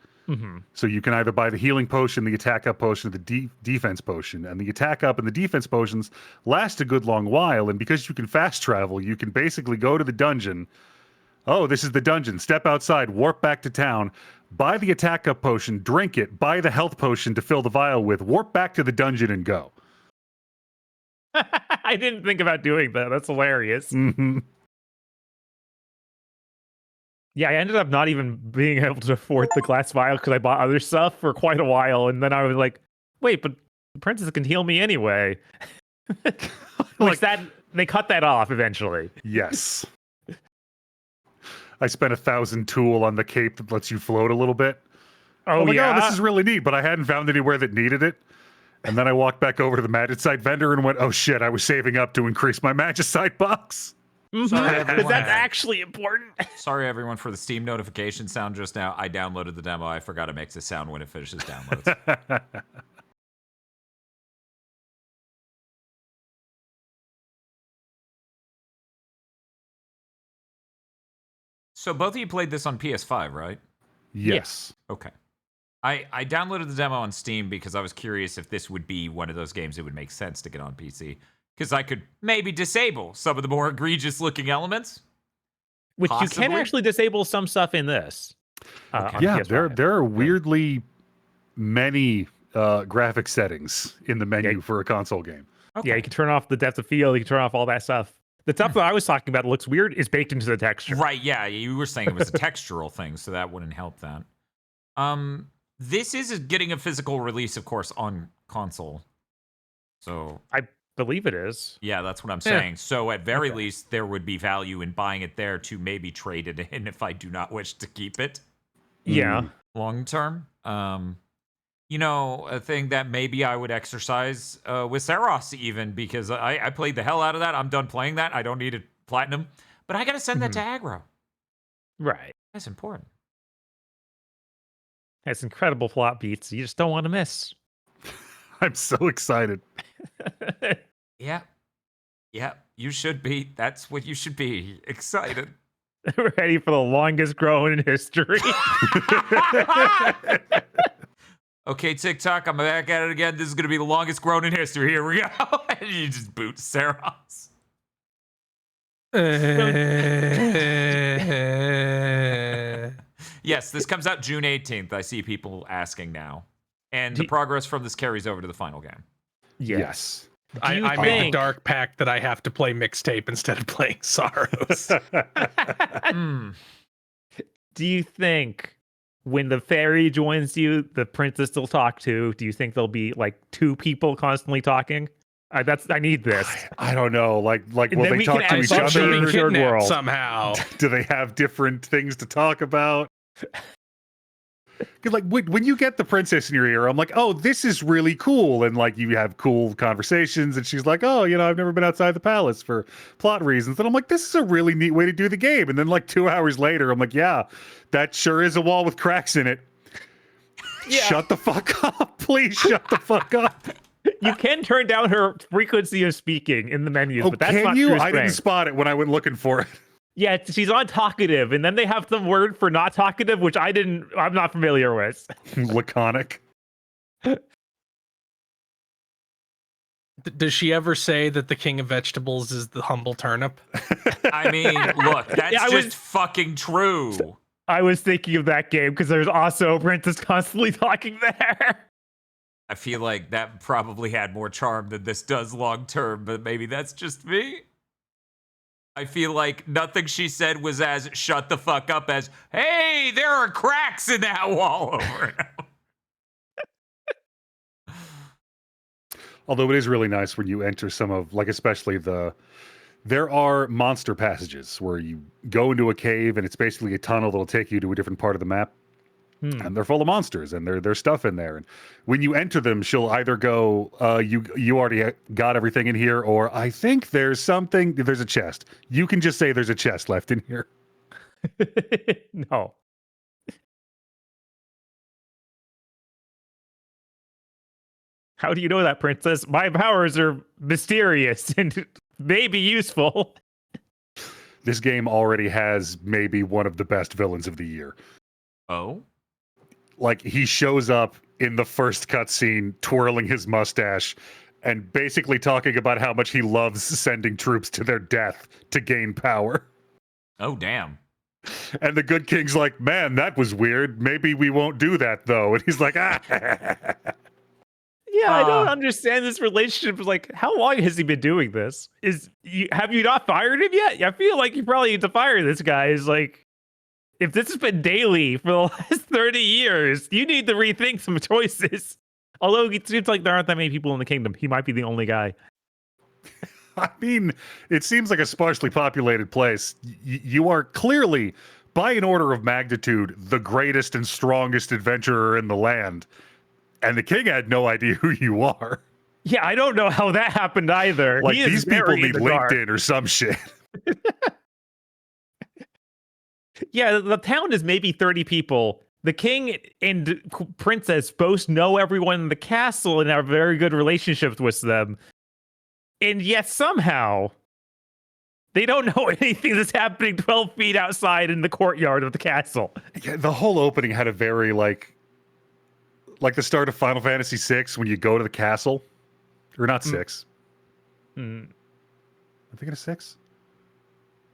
So you can either buy the healing potion, the attack up potion, or the defense potion. And the attack up and the defense potions last a good long while. And because you can fast travel, you can basically go to the dungeon. Oh, this is the dungeon. Step outside, warp back to town, buy the attack up potion, drink it, buy the health potion to fill the vial with, warp back to the dungeon and go. I didn't think about doing that. That's hilarious. Yeah, I ended up not even being able to afford the glass vial because I bought other stuff for quite a while. And then I was like, wait, but the princess can heal me anyway. They cut that off eventually. Yes. I spent 1,000 tool on the cape that lets you float a little bit. Oh, yeah? This is really neat, but I hadn't found anywhere that needed it. And then I walked back over to the Magicite vendor and went, oh shit, I was saving up to increase my Magicite box. Sorry, everyone. That's actually important. Sorry, everyone, for the Steam notification sound just now. I downloaded the demo. I forgot it makes a sound when it finishes downloads. So both of you played this on PS5, right? Yes. Okay. I downloaded the demo on Steam because I was curious if this would be one of those games that would make sense to get on PC. Because I could maybe disable some of the more egregious looking elements. Which possibly. You can actually disable some stuff in this. Yeah, there are weirdly many graphic settings in the menu for a console game. Okay. Yeah, you can turn off the depth of field, you can turn off all that stuff. The stuff that I was talking about looks weird is baked into the texture. Right, yeah, you were saying it was a textural thing, so that wouldn't help that. This is getting a physical release, of course, on console. So believe it is. Yeah, that's what I'm Yeah. saying. So at very Okay. least, there would be value in buying it there to maybe trade it in if I do not wish to keep it Yeah. long term. You know, a thing that maybe I would exercise with Saros even, because I played the hell out of that. I'm done playing that. I don't need a platinum, but I gotta send that to aggro. Right. That's important. Has incredible plot beats. You just don't want to miss. I'm so excited. Yeah, yeah, you should be. That's what you should be. Excited. Ready for the longest groan in history. Okay, TikTok, I'm back at it again. This is gonna be the longest groan in history. Here we go. And you just boot Saros. Yes, this comes out June 18th. I see people asking now. And the progress from this carries over to the final game. Yes. I made the dark pact that I have to play mixtape instead of playing Sorrows. Do you think when the fairy joins you, the princess will talk to? Do you think there'll be like two people constantly talking? I need this. I don't know. Like And will then they we talk can to add each some other? being third Kidnapped world. somehow. Do they have different things to talk about? 'Cause, like when you get the princess in your ear, I'm like, oh, this is really cool, and like you have cool conversations, and she's like, oh, you know, I've never been outside the palace for plot reasons, and I'm like, this is a really neat way to do the game. And then like 2 hours later, I'm like, yeah, that sure is a wall with cracks in it. Yeah. Shut the fuck up, please. Shut the fuck up. You can turn down her frequency of speaking in the menus, Oh, but that's can not you? true I didn't strength. spot it when I went looking for it. Yeah, she's on talkative, and then they have some word for not talkative, which I'm not familiar with. Laconic. Does she ever say that the king of vegetables is the humble turnip? I mean, look, that's Yeah, just fucking true. I was thinking of that game because there's also a princess constantly talking there. I feel like that probably had more charm than this does long term, but maybe that's just me. I feel like nothing she said was as shut the fuck up as, hey, there are cracks in that wall over now. Although it is really nice when you enter some of, like, especially there are monster passages where you go into a cave and it's basically a tunnel that'll take you to a different part of the map. And they're full of monsters and there's stuff in there. And when you enter them, she'll either go, you already got everything in here, or I think there's a chest. You can just say there's a chest left in here. No. How do you know that, princess? My powers are mysterious and maybe useful. This game already has maybe one of the best villains of the year. Oh? Like, he shows up in the first cutscene twirling his mustache and basically talking about how much he loves sending troops to their death to gain power. Oh, damn. And the good king's like, man, that was weird. Maybe we won't do that, though. And he's like, ah. Yeah, I don't understand this relationship. Like, how long has he been doing this? Have you not fired him yet? I feel like you probably need to fire this guy. Is like, if this has been daily for the last 30 years, you need to rethink some choices. Although it seems like there aren't that many people in the kingdom. He might be the only guy. I mean, it seems like a sparsely populated place. You are clearly, by an order of magnitude, the greatest and strongest adventurer in the land. And the king had no idea who you are. Yeah, I don't know how that happened either. Like, He is these people very in need the dark. LinkedIn or some shit. Yeah, the town is maybe 30 people. The king and princess both know everyone in the castle and have very good relationships with them. And yet somehow they don't know anything that's happening 12 feet outside in the courtyard of the castle. Yeah, the whole opening had a very, like the start of Final Fantasy VI when you go to the castle. Or not 6. I'm thinking of 6.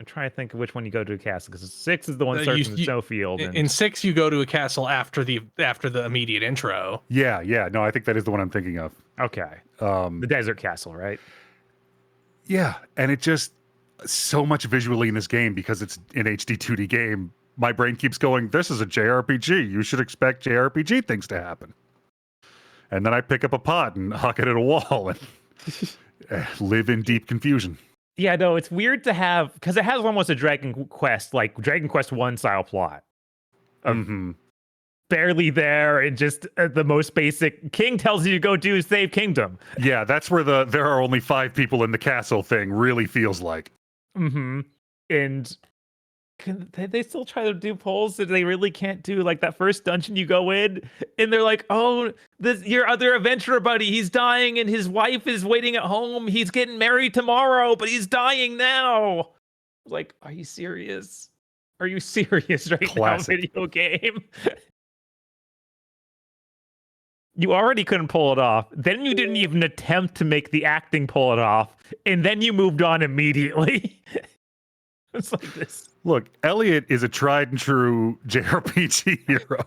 I'm trying to think of which one you go to a castle, because 6 is the one that starts in the snowfield. In 6, you go to a castle after the immediate intro. Yeah. No, I think that is the one I'm thinking of. Okay. The desert castle, right? Yeah, and it just so much visually in this game because it's an HD 2D game. My brain keeps going, this is a JRPG. You should expect JRPG things to happen. And then I pick up a pot and huck it at a wall. And Live in deep confusion. Yeah, no, it's weird to have, because it has almost a Dragon Quest, like Dragon Quest 1 style plot. Barely there, and just the most basic, king tells you to go do save kingdom. Yeah, that's where there are only 5 people in the castle thing really feels like. And they still try to do polls that they really can't do. Like that first dungeon you go in, and they're like, "Oh, your other adventurer buddy, he's dying, and his wife is waiting at home. He's getting married tomorrow, but he's dying now." Like, are you serious? Are you serious right Classic. now, video game? You already couldn't pull it off. Then you didn't even attempt to make the acting pull it off, and then you moved on immediately. It's like this. Look, Elliot is a tried and true JRPG hero.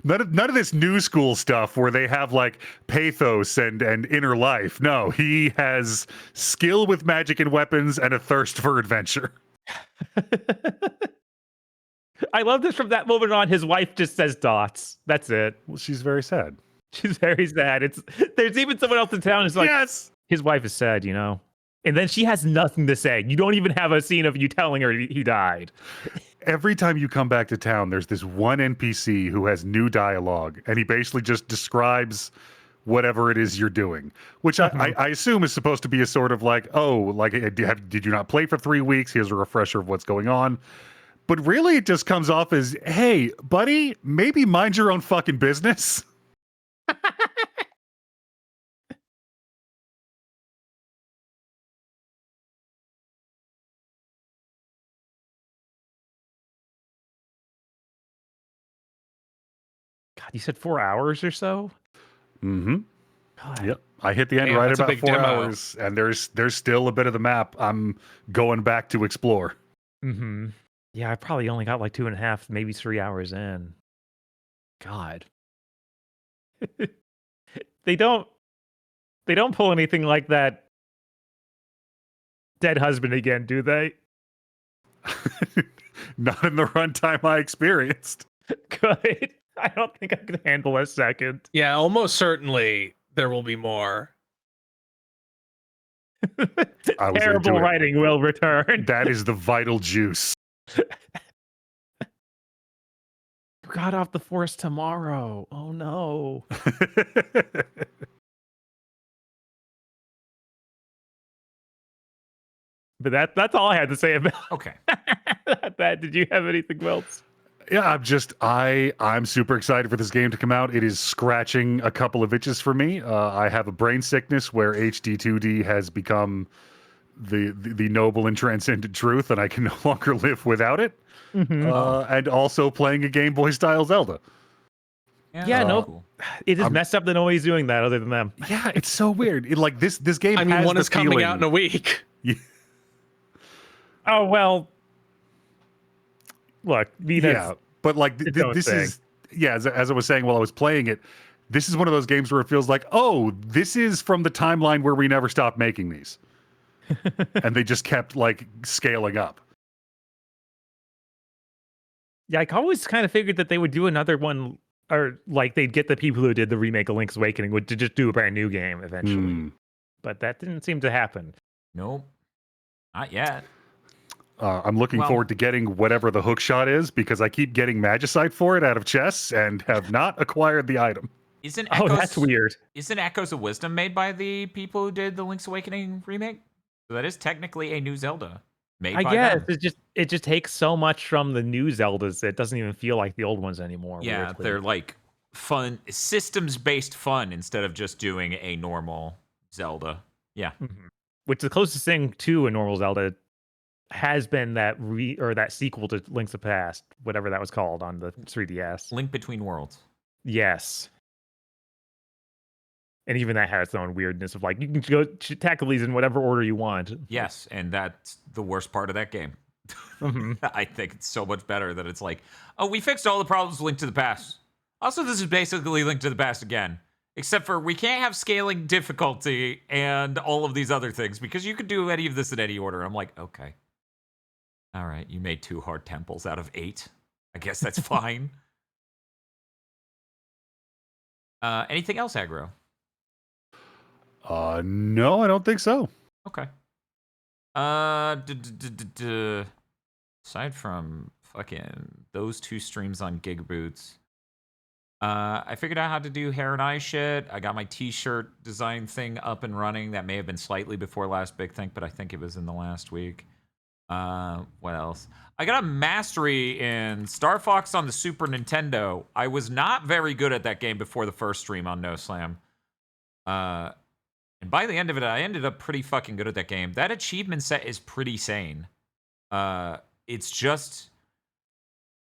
None of this new school stuff where they have like pathos and inner life. No, he has skill with magic and weapons and a thirst for adventure. I love this. From that moment on, his wife just says dots. That's it. Well, she's very sad. She's very sad. There's even someone else in town who's like, yes, his wife is sad, you know? And then she has nothing to say. You don't even have a scene of you telling her he died. Every time you come back to town, there's this one NPC who has new dialogue, and he basically just describes whatever it is you're doing, which I assume is supposed to be a sort of like, oh, like, did you not play for 3 weeks? Here's a refresher of what's going on. But really, it just comes off as, hey, buddy, maybe mind your own fucking business. God, you said 4 hours or so? God. Yep. I hit the end Damn, right that's a about big 4 demo. hours, and there's still a bit of the map I'm going back to explore. Yeah, I probably only got like 2.5, maybe 3 hours in. God. They don't pull anything like that Dead Husband again, do they? Not in the runtime I experienced. Good. I don't think I could handle a second. Yeah, almost certainly there will be more. I was Terrible into it. writing will return. That is the vital juice. Got off the force tomorrow. Oh no. But that's all I had to say about Okay. that. Did you have anything else? Yeah, I'm super excited for this game to come out. It is scratching a couple of itches for me. I have a brain sickness where HD2D has become the noble and transcendent truth, and I can no longer live without it. And also playing a Game Boy style Zelda. Yeah, no. Cool. It is messed up that nobody's doing that other than them. Yeah, it's so weird. Like this game. I mean, has one the is coming feeling- out in a week. Oh well. Look, Yeah, but like this is as I was saying while I was playing it, this is one of those games where it feels like, oh, this is from the timeline where we never stopped making these, and they just kept like scaling up. Yeah, I always kind of figured that they would do another one, or like they'd get the people who did the remake of Link's Awakening to just do a brand new game eventually. But that didn't seem to happen. Nope. Not yet. I'm looking forward to getting whatever the hook shot is because I keep getting Magicite for it out of chests and have not acquired the item. Isn't Oh, that's weird. Isn't Echoes of Wisdom made by the people who did the Link's Awakening remake? So that is technically a new Zelda made I by guess them. it just takes so much from the new Zeldas that it doesn't even feel like the old ones anymore. Yeah, weirdly. they're like fun, systems-based fun instead of just doing a normal Zelda. Yeah. Which the closest thing to a normal Zelda has been that that sequel to Link's the Past, whatever that was called on the 3DS. Link Between Worlds. Yes. And even that had its own weirdness of like, you can go tackle these in whatever order you want. Yes, and that's the worst part of that game. I think it's so much better that it's like, oh, we fixed all the problems with Link to the Past. Also, this is basically Link to the Past again. Except for we can't have scaling difficulty and all of these other things because you could do any of this in any order. I'm like, okay. All right, you made 2 hard temples out of 8. I guess that's fine. Anything else, Aggro? No, I don't think so. Okay. Aside from fucking those 2 streams on GigaBoots, I figured out how to do hair and eye shit. I got my t-shirt design thing up and running. That may have been slightly before last big thing, but I think it was in the last week. What else? I got a mastery in Star Fox on the Super Nintendo. I was not very good at that game before the first stream on No Slam. And by the end of it, I ended up pretty fucking good at that game. That achievement set is pretty sane. It's just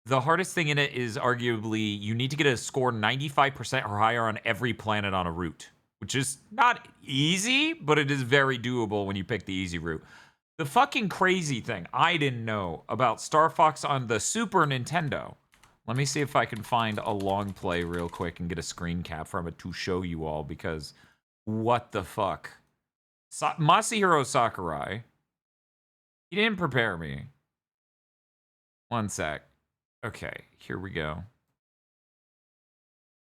the hardest thing in it is arguably you need to get a score 95% or higher on every planet on a route, which is not easy, but it is very doable when you pick the easy route. The fucking crazy thing I didn't know about Star Fox on the Super Nintendo. Let me see if I can find a long play real quick and get a screen cap from it to show you all, because what the fuck? Masahiro Sakurai. He didn't prepare me. One sec. Okay, here we go.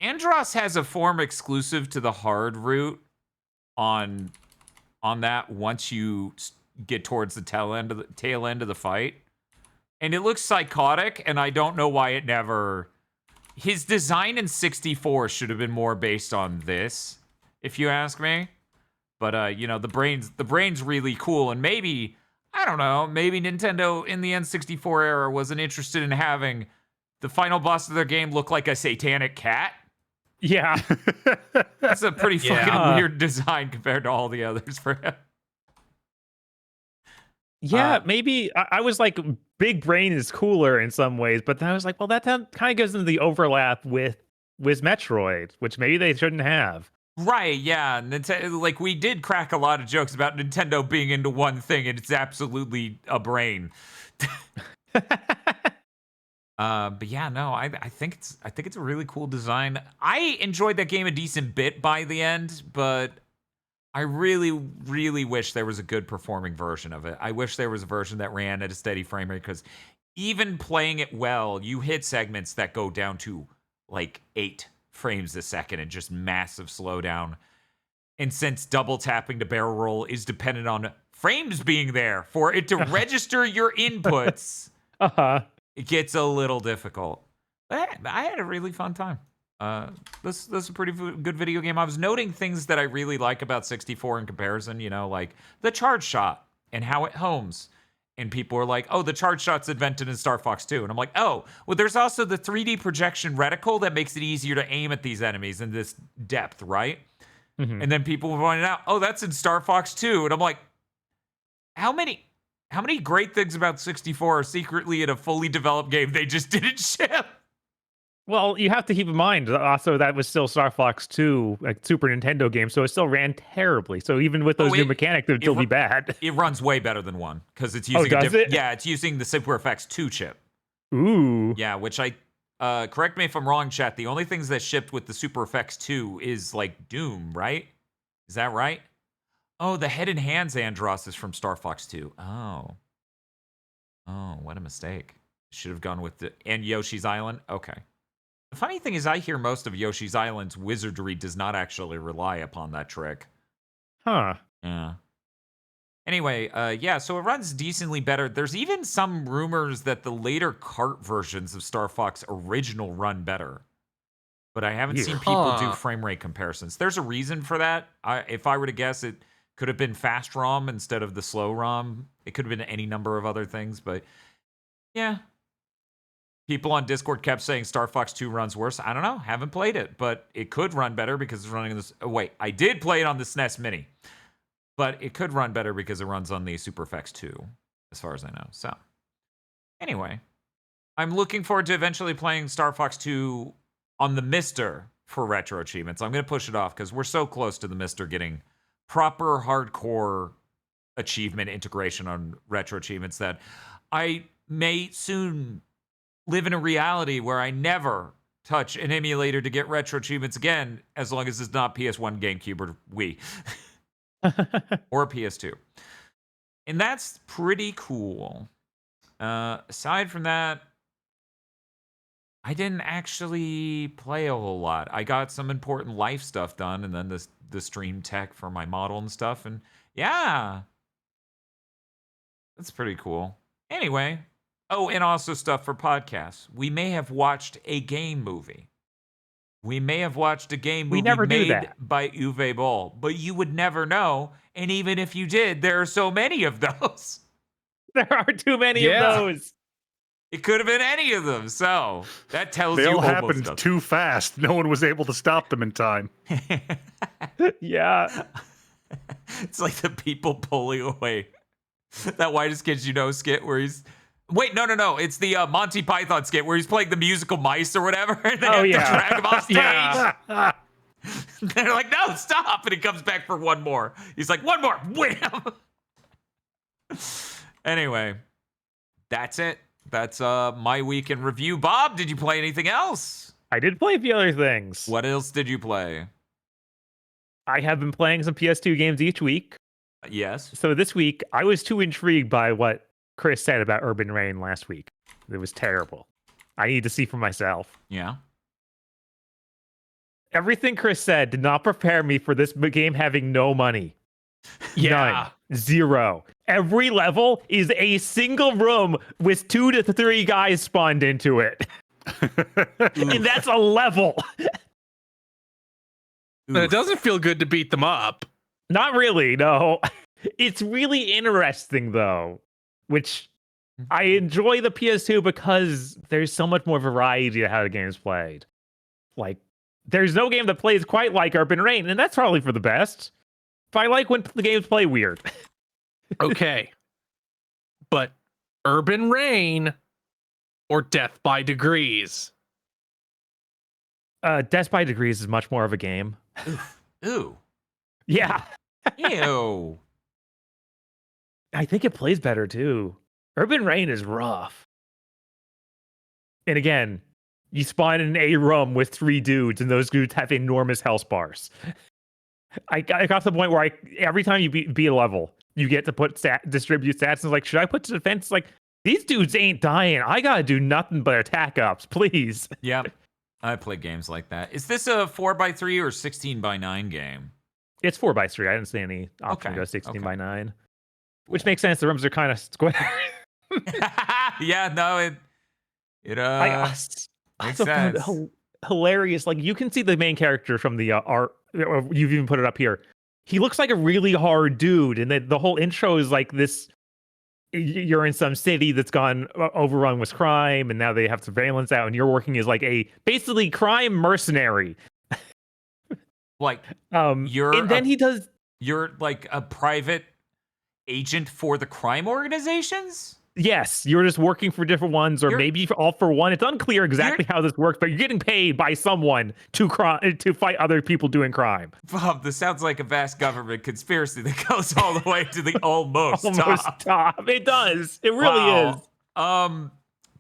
Andros has a form exclusive to the hard route on that once you get towards the tail end of the fight. And it looks psychotic, and I don't know why it never... His design in 64 should have been more based on this, if you ask me. But, you know, the brain's really cool, and maybe, I don't know, maybe Nintendo in the N64 era wasn't interested in having the final boss of their game look like a satanic cat. Yeah. That's a pretty fucking weird design compared to all the others for him. Yeah, maybe I was like, Big Brain is cooler in some ways, but then I was like, well, that kind of goes into the overlap with Metroid, which maybe they shouldn't have. Right, yeah. Like, we did crack a lot of jokes about Nintendo being into one thing, and it's absolutely a brain. But yeah, no, I think it's a really cool design. I enjoyed that game a decent bit by the end, but I really, really wish there was a good performing version of it. I wish there was a version that ran at a steady frame rate, because even playing it well, you hit segments that go down to like 8 frames a second and just massive slowdown. And since double tapping to barrel roll is dependent on frames being there for it to register your inputs, it gets a little difficult. But I had a really fun time. This is a pretty good video game. I was noting things that I really like about 64 in comparison, you know, like the charge shot and how it homes. And people were like, oh, the charge shot's invented in Star Fox 2. And I'm like, oh, well, there's also the 3D projection reticle that makes it easier to aim at these enemies in this depth, right? Mm-hmm. And then people were pointing out, oh, that's in Star Fox 2. And I'm like, how many great things about 64 are secretly in a fully developed game they just didn't ship? Well, you have to keep in mind also that was still Star Fox 2, like Super Nintendo game, so it still ran terribly. So even with those new mechanics, it would still be bad. It runs way better than 1 because it's using it's using the Super FX 2 chip. Ooh. Yeah, which I correct me if I'm wrong, chat. The only things that shipped with the Super FX 2 is like Doom, right? Is that right? Oh, the Head and Hands Andros is from Star Fox 2. Oh, what a mistake. Should have gone with and Yoshi's Island. Okay. The funny thing is, I hear most of Yoshi's Island's wizardry does not actually rely upon that trick. Huh. Yeah. Anyway, yeah, so it runs decently better. There's even some rumors that the later kart versions of Star Fox original run better. But I haven't seen people do frame rate comparisons. There's a reason for that. If I were to guess, it could have been fast ROM instead of the slow ROM. It could have been any number of other things, but yeah. People on Discord kept saying Star Fox 2 runs worse. I don't know. Haven't played it, but it could run better because it's running this. Oh, wait, I did play it on the SNES Mini, but it could run better because it runs on the Super FX 2, as far as I know. So, anyway, I'm looking forward to eventually playing Star Fox 2 on the Mister for retro achievements. I'm going to push it off because we're so close to the Mister getting proper hardcore achievement integration on retro achievements that I may soon live in a reality where I never touch an emulator to get retro achievements again, as long as it's not PS1, GameCube, or Wii. Or PS2. And that's pretty cool. Aside from that, I didn't actually play a whole lot. I got some important life stuff done, and then the stream tech for my model and stuff, and yeah, that's pretty cool. Anyway, oh, and also stuff for podcasts. We may have watched a game movie. We may have watched a game movie never do made that. by Uwe Boll, but you would never know. And even if you did, there are so many of those. There are too many Yeah. of those. It could have been any of them. So that tells They you all almost happened nothing. too fast. No one was able to stop them in time. Yeah. It's like the people pulling away. That Whitest Kids You Know skit where he's... Wait, no. It's the Monty Python skit where he's playing the musical mice or whatever. And they have to drag him off stage. Yeah. They're like, no, stop. And he comes back for one more. He's like, one more. Wham. Anyway, that's it. That's my week in review. Bob, did you play anything else? I did play a few other things. What else did you play? I have been playing some PS2 games each week. Yes. So this week, I was too intrigued by what Chris said about Urban Reign last week. It was terrible. I need to see for myself. Yeah. Everything Chris said did not prepare me for this game having no money. Yeah. None. Zero. Every level is a single room with 2 to 3 guys spawned into it. And that's a level. And it doesn't feel good to beat them up. Not really, no. It's really interesting, though, which I enjoy the PS2 because there's so much more variety to how the game's played. Like, there's no game that plays quite like Urban Reign, and that's probably for the best. But I like when the games play weird. Okay. But Urban Reign or Death by Degrees? Death by Degrees is much more of a game. Ooh. Yeah. Ew. I think it plays better, too. Urban Reign is rough. And again, you spawn in a room with 3 dudes, and those dudes have enormous health bars. I got to the point where every time you beat a level, you get to distribute stats. And it's like, should I put to defense? Like, these dudes ain't dying. I got to do nothing but attack ups, please. Yep. I play games like that. Is this a 4x3 or 16x9 game? It's 4x3. I didn't see any option to go 16x9, which makes sense. The rooms are kind of square. Yeah, no, it I makes also found it sense. hilarious. Like, you can see the main character from the art. You've even put it up here. He looks like a really hard dude, and the whole intro is like this. You're in some city that's gone overrun with crime, and now they have surveillance out, and you're working as like a basically crime mercenary. Like, you're like a private agent for the crime organizations? Yes, you're just working for different ones, or maybe all for one. It's unclear exactly how this works, but you're getting paid by someone to fight other people doing crime. Bob, this sounds like a vast government conspiracy that goes all the way to the almost top. It does. It really is.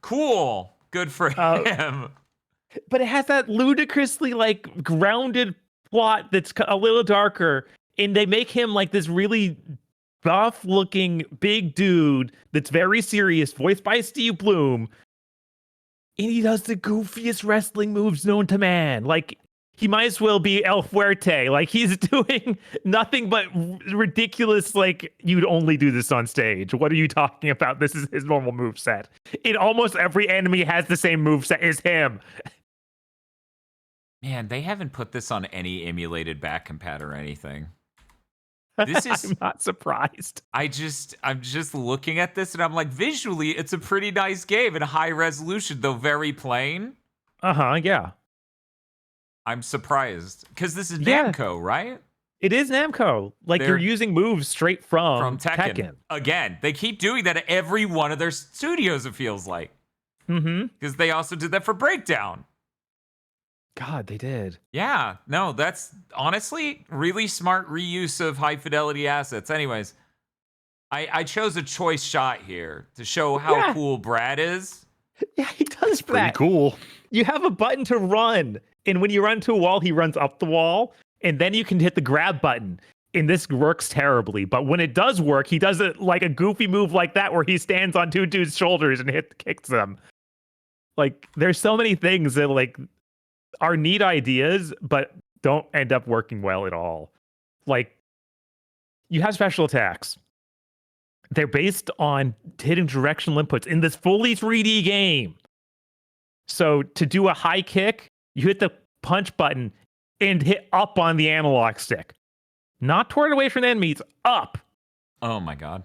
Cool. Good for him. But it has that ludicrously like grounded plot that's a little darker, and they make him like this really buff looking big dude that's very serious, voiced by Steve Bloom, and he does the goofiest wrestling moves known to man. Like, he might as well be El Fuerte. Like, he's doing nothing but ridiculous, like, you'd only do this on stage. What are you talking about? This is his normal moveset. And almost every enemy has the same moveset as him. Man, they haven't put this on any emulated back compat or anything. This is I'm not surprised. I'm just looking at this and I'm like, visually, it's a pretty nice game in high resolution, though very plain. Yeah. I'm surprised. Because this is Namco, right? It is Namco. Like, you're using moves straight from Tekken. Again, they keep doing that at every one of their studios, it feels like. Mm-hmm. Because they also did that for Breakdown. God, they did. Yeah, no, that's honestly really smart reuse of high fidelity assets. Anyways, I chose a choice shot here to show how cool Brad is. Yeah, he does Pretty that. cool. You have a button to run, and when you run to a wall, he runs up the wall, and then you can hit the grab button. And this works terribly, but when it does work, he does it like a goofy move like that, where he stands on 2 dudes' shoulders and kicks them. Like, there's so many things that like are neat ideas, but don't end up working well at all. Like, you have special attacks. They're based on hitting directional inputs in this fully 3D game. So to do a high kick, you hit the punch button and hit up on the analog stick. Not toward away from the enemies, up. Oh my god.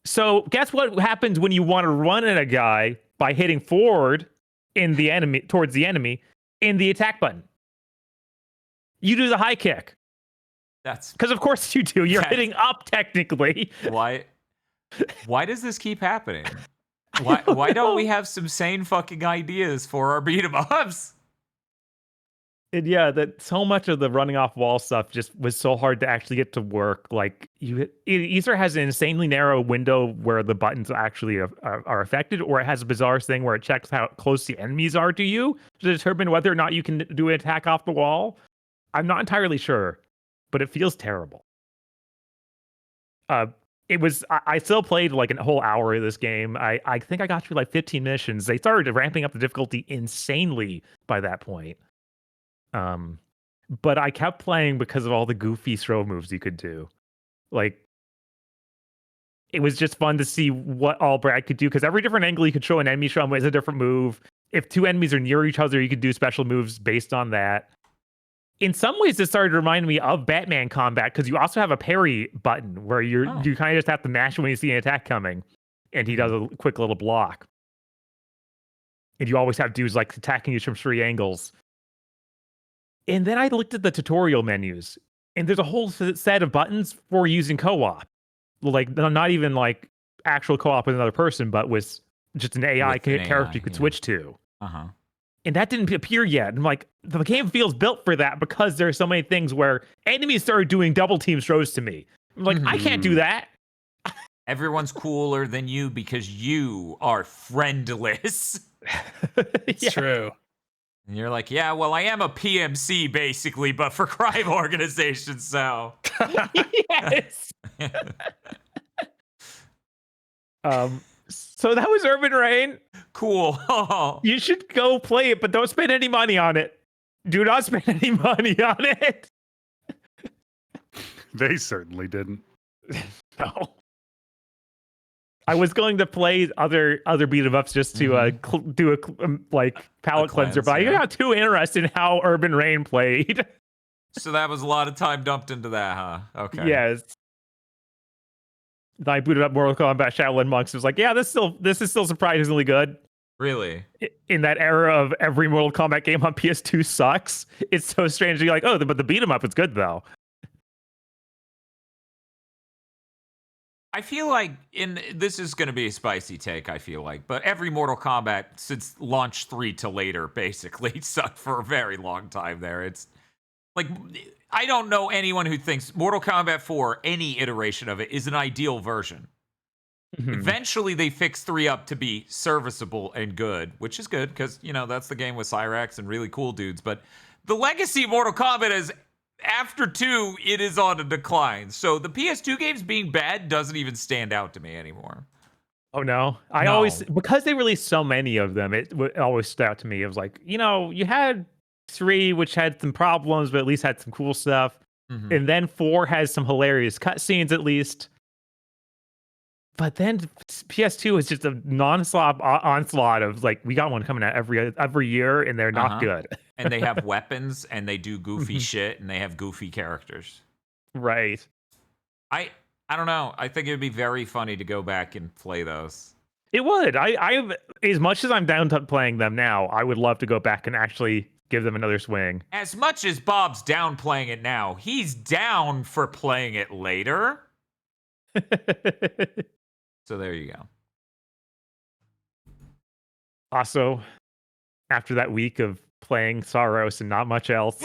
So guess what happens when you want to run at a guy by hitting forward in the enemy towards the enemy in the attack button? You do the high kick. That's Because of course you do. You're hitting up technically. why does this keep happening? Why don't we have some sane fucking ideas for our beat 'em ups? And yeah, that so much of the running off wall stuff just was so hard to actually get to work. Like it either has an insanely narrow window where the buttons actually are affected, or it has a bizarre thing where it checks how close the enemies are to you to determine whether or not you can do an attack off the wall. I'm not entirely sure, but it feels terrible. I still played like a whole hour of this game. I think I got through like 15 missions. They started ramping up the difficulty insanely by that point. But I kept playing because of all the goofy throw moves you could do. Like, it was just fun to see what all Brad could do, because every different angle you could show an enemy from is a different move. If two enemies are near each other, you could do special moves based on that. In some ways, this started to remind me of Batman combat, because you also have a parry button where you kind of just have to mash when you see an attack coming, and he does a quick little block. And you always have dudes like attacking you from 3 angles. And then I looked at the tutorial menus, and there's a whole set of buttons for using co-op. Like, not even like actual co-op with another person, but with just an AI character you could switch to. Uh-huh. And that didn't appear yet. I'm like, the game feels built for that, because there are so many things where enemies started doing double team throws to me. I'm like, I can't do that. Everyone's cooler than you because you are friendless. It's true. And you're like, yeah, well, I am a PMC basically, but for crime organizations, so. Yes. So that was Urban Rain. Cool. You should go play it, but don't spend any money on it. Do not spend any money on it. They certainly didn't. No. I was going to play other beat 'em ups just to do a palate cleanser, but I got too interested in how Urban Rain played. So that was a lot of time dumped into that, huh? Okay. Yes. Then I booted up Mortal Kombat Shaolin Monks. It was like, yeah, this is still surprisingly good. Really? In that era of every Mortal Kombat game on PS2 sucks, it's so strange to be like, oh, but the beat 'em up is good though. I feel like this is going to be a spicy take, I feel like, but every Mortal Kombat since launch 3 to later basically sucked for a very long time there. It's like, I don't know anyone who thinks Mortal Kombat 4, any iteration of it, is an ideal version. Mm-hmm. Eventually they fix 3 up to be serviceable and good, which is good because, you know, that's the game with Cyrax and really cool dudes. But the legacy of Mortal Kombat is, after 2, it is on a decline. So the PS2 games being bad doesn't even stand out to me anymore. Oh, no. I always, because they released so many of them, it always stood out to me. It was like, you know, you had 3, which had some problems, but at least had some cool stuff. Mm-hmm. And then 4 has some hilarious cutscenes, at least. But then PS2 is just a non-stop onslaught of like, we got one coming out every year, and they're not good. And they have weapons, and they do goofy shit, and they have goofy characters. Right. I don't know. I think it would be very funny to go back and play those. It would. I as much as I'm down to playing them now, I would love to go back and actually give them another swing. As much as Bob's down playing it now, he's down for playing it later. So there you go. Also, after that week of playing Saros and not much else,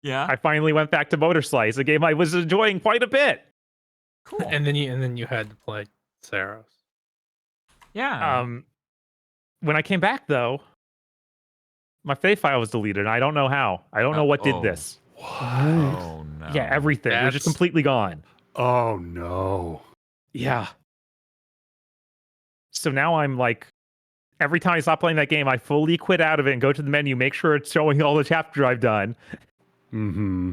yeah, I finally went back to Motor Slice, a game I was enjoying quite a bit. Cool. And then you had to play Saros. Yeah. When I came back though, my save file was deleted. And I don't know how. I don't know what did this. What? Oh no. Yeah, everything. It was just completely gone. Oh no. Yeah. So now I'm like every time I stop playing that game, I fully quit out of it and go to the menu, make sure it's showing all the chapters I've done. Mm-hmm.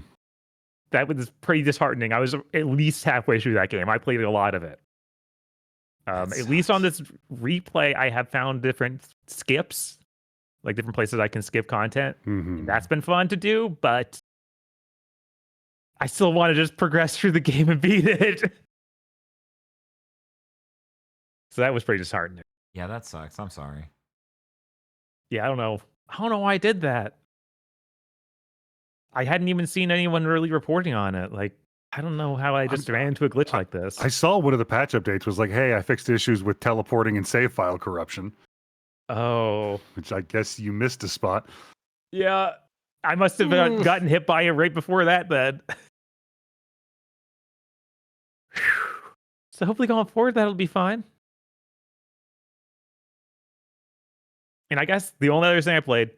That was pretty disheartening. I was at least halfway through that game. I played a lot of it. At least on this replay, I have found different skips, like different places I can skip content. Mm-hmm. That's been fun to do, but I still want to just progress through the game and beat it. So that was pretty disheartening. Yeah, that sucks. I'm sorry. Yeah, I don't know why I did that. I hadn't even seen anyone really reporting on it. Like, I don't know how I just ran into a glitch like this. I saw one of the patch updates was like, hey, I fixed issues with teleporting and save file corruption. Oh. Which I guess you missed a spot. Yeah. I must have gotten hit by it right before that then. So hopefully going forward, that'll be fine. And I guess the only other thing I played,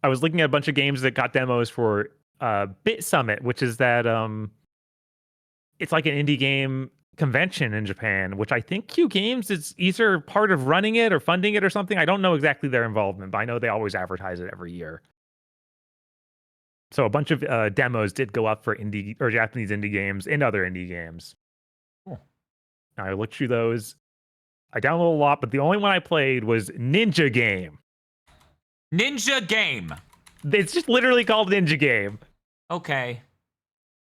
I was looking at a bunch of games that got demos for Bit Summit, which is that it's like an indie game convention in Japan, which I think Q Games is either part of running it or funding it or something. I don't know exactly their involvement, but I know they always advertise it every year. So a bunch of demos did go up for indie or Japanese indie games and other indie games. Cool. I looked through those. I downloaded a lot, but the only one I played was Ninja Game. Ninja Game. It's just literally called Ninja Game. Okay.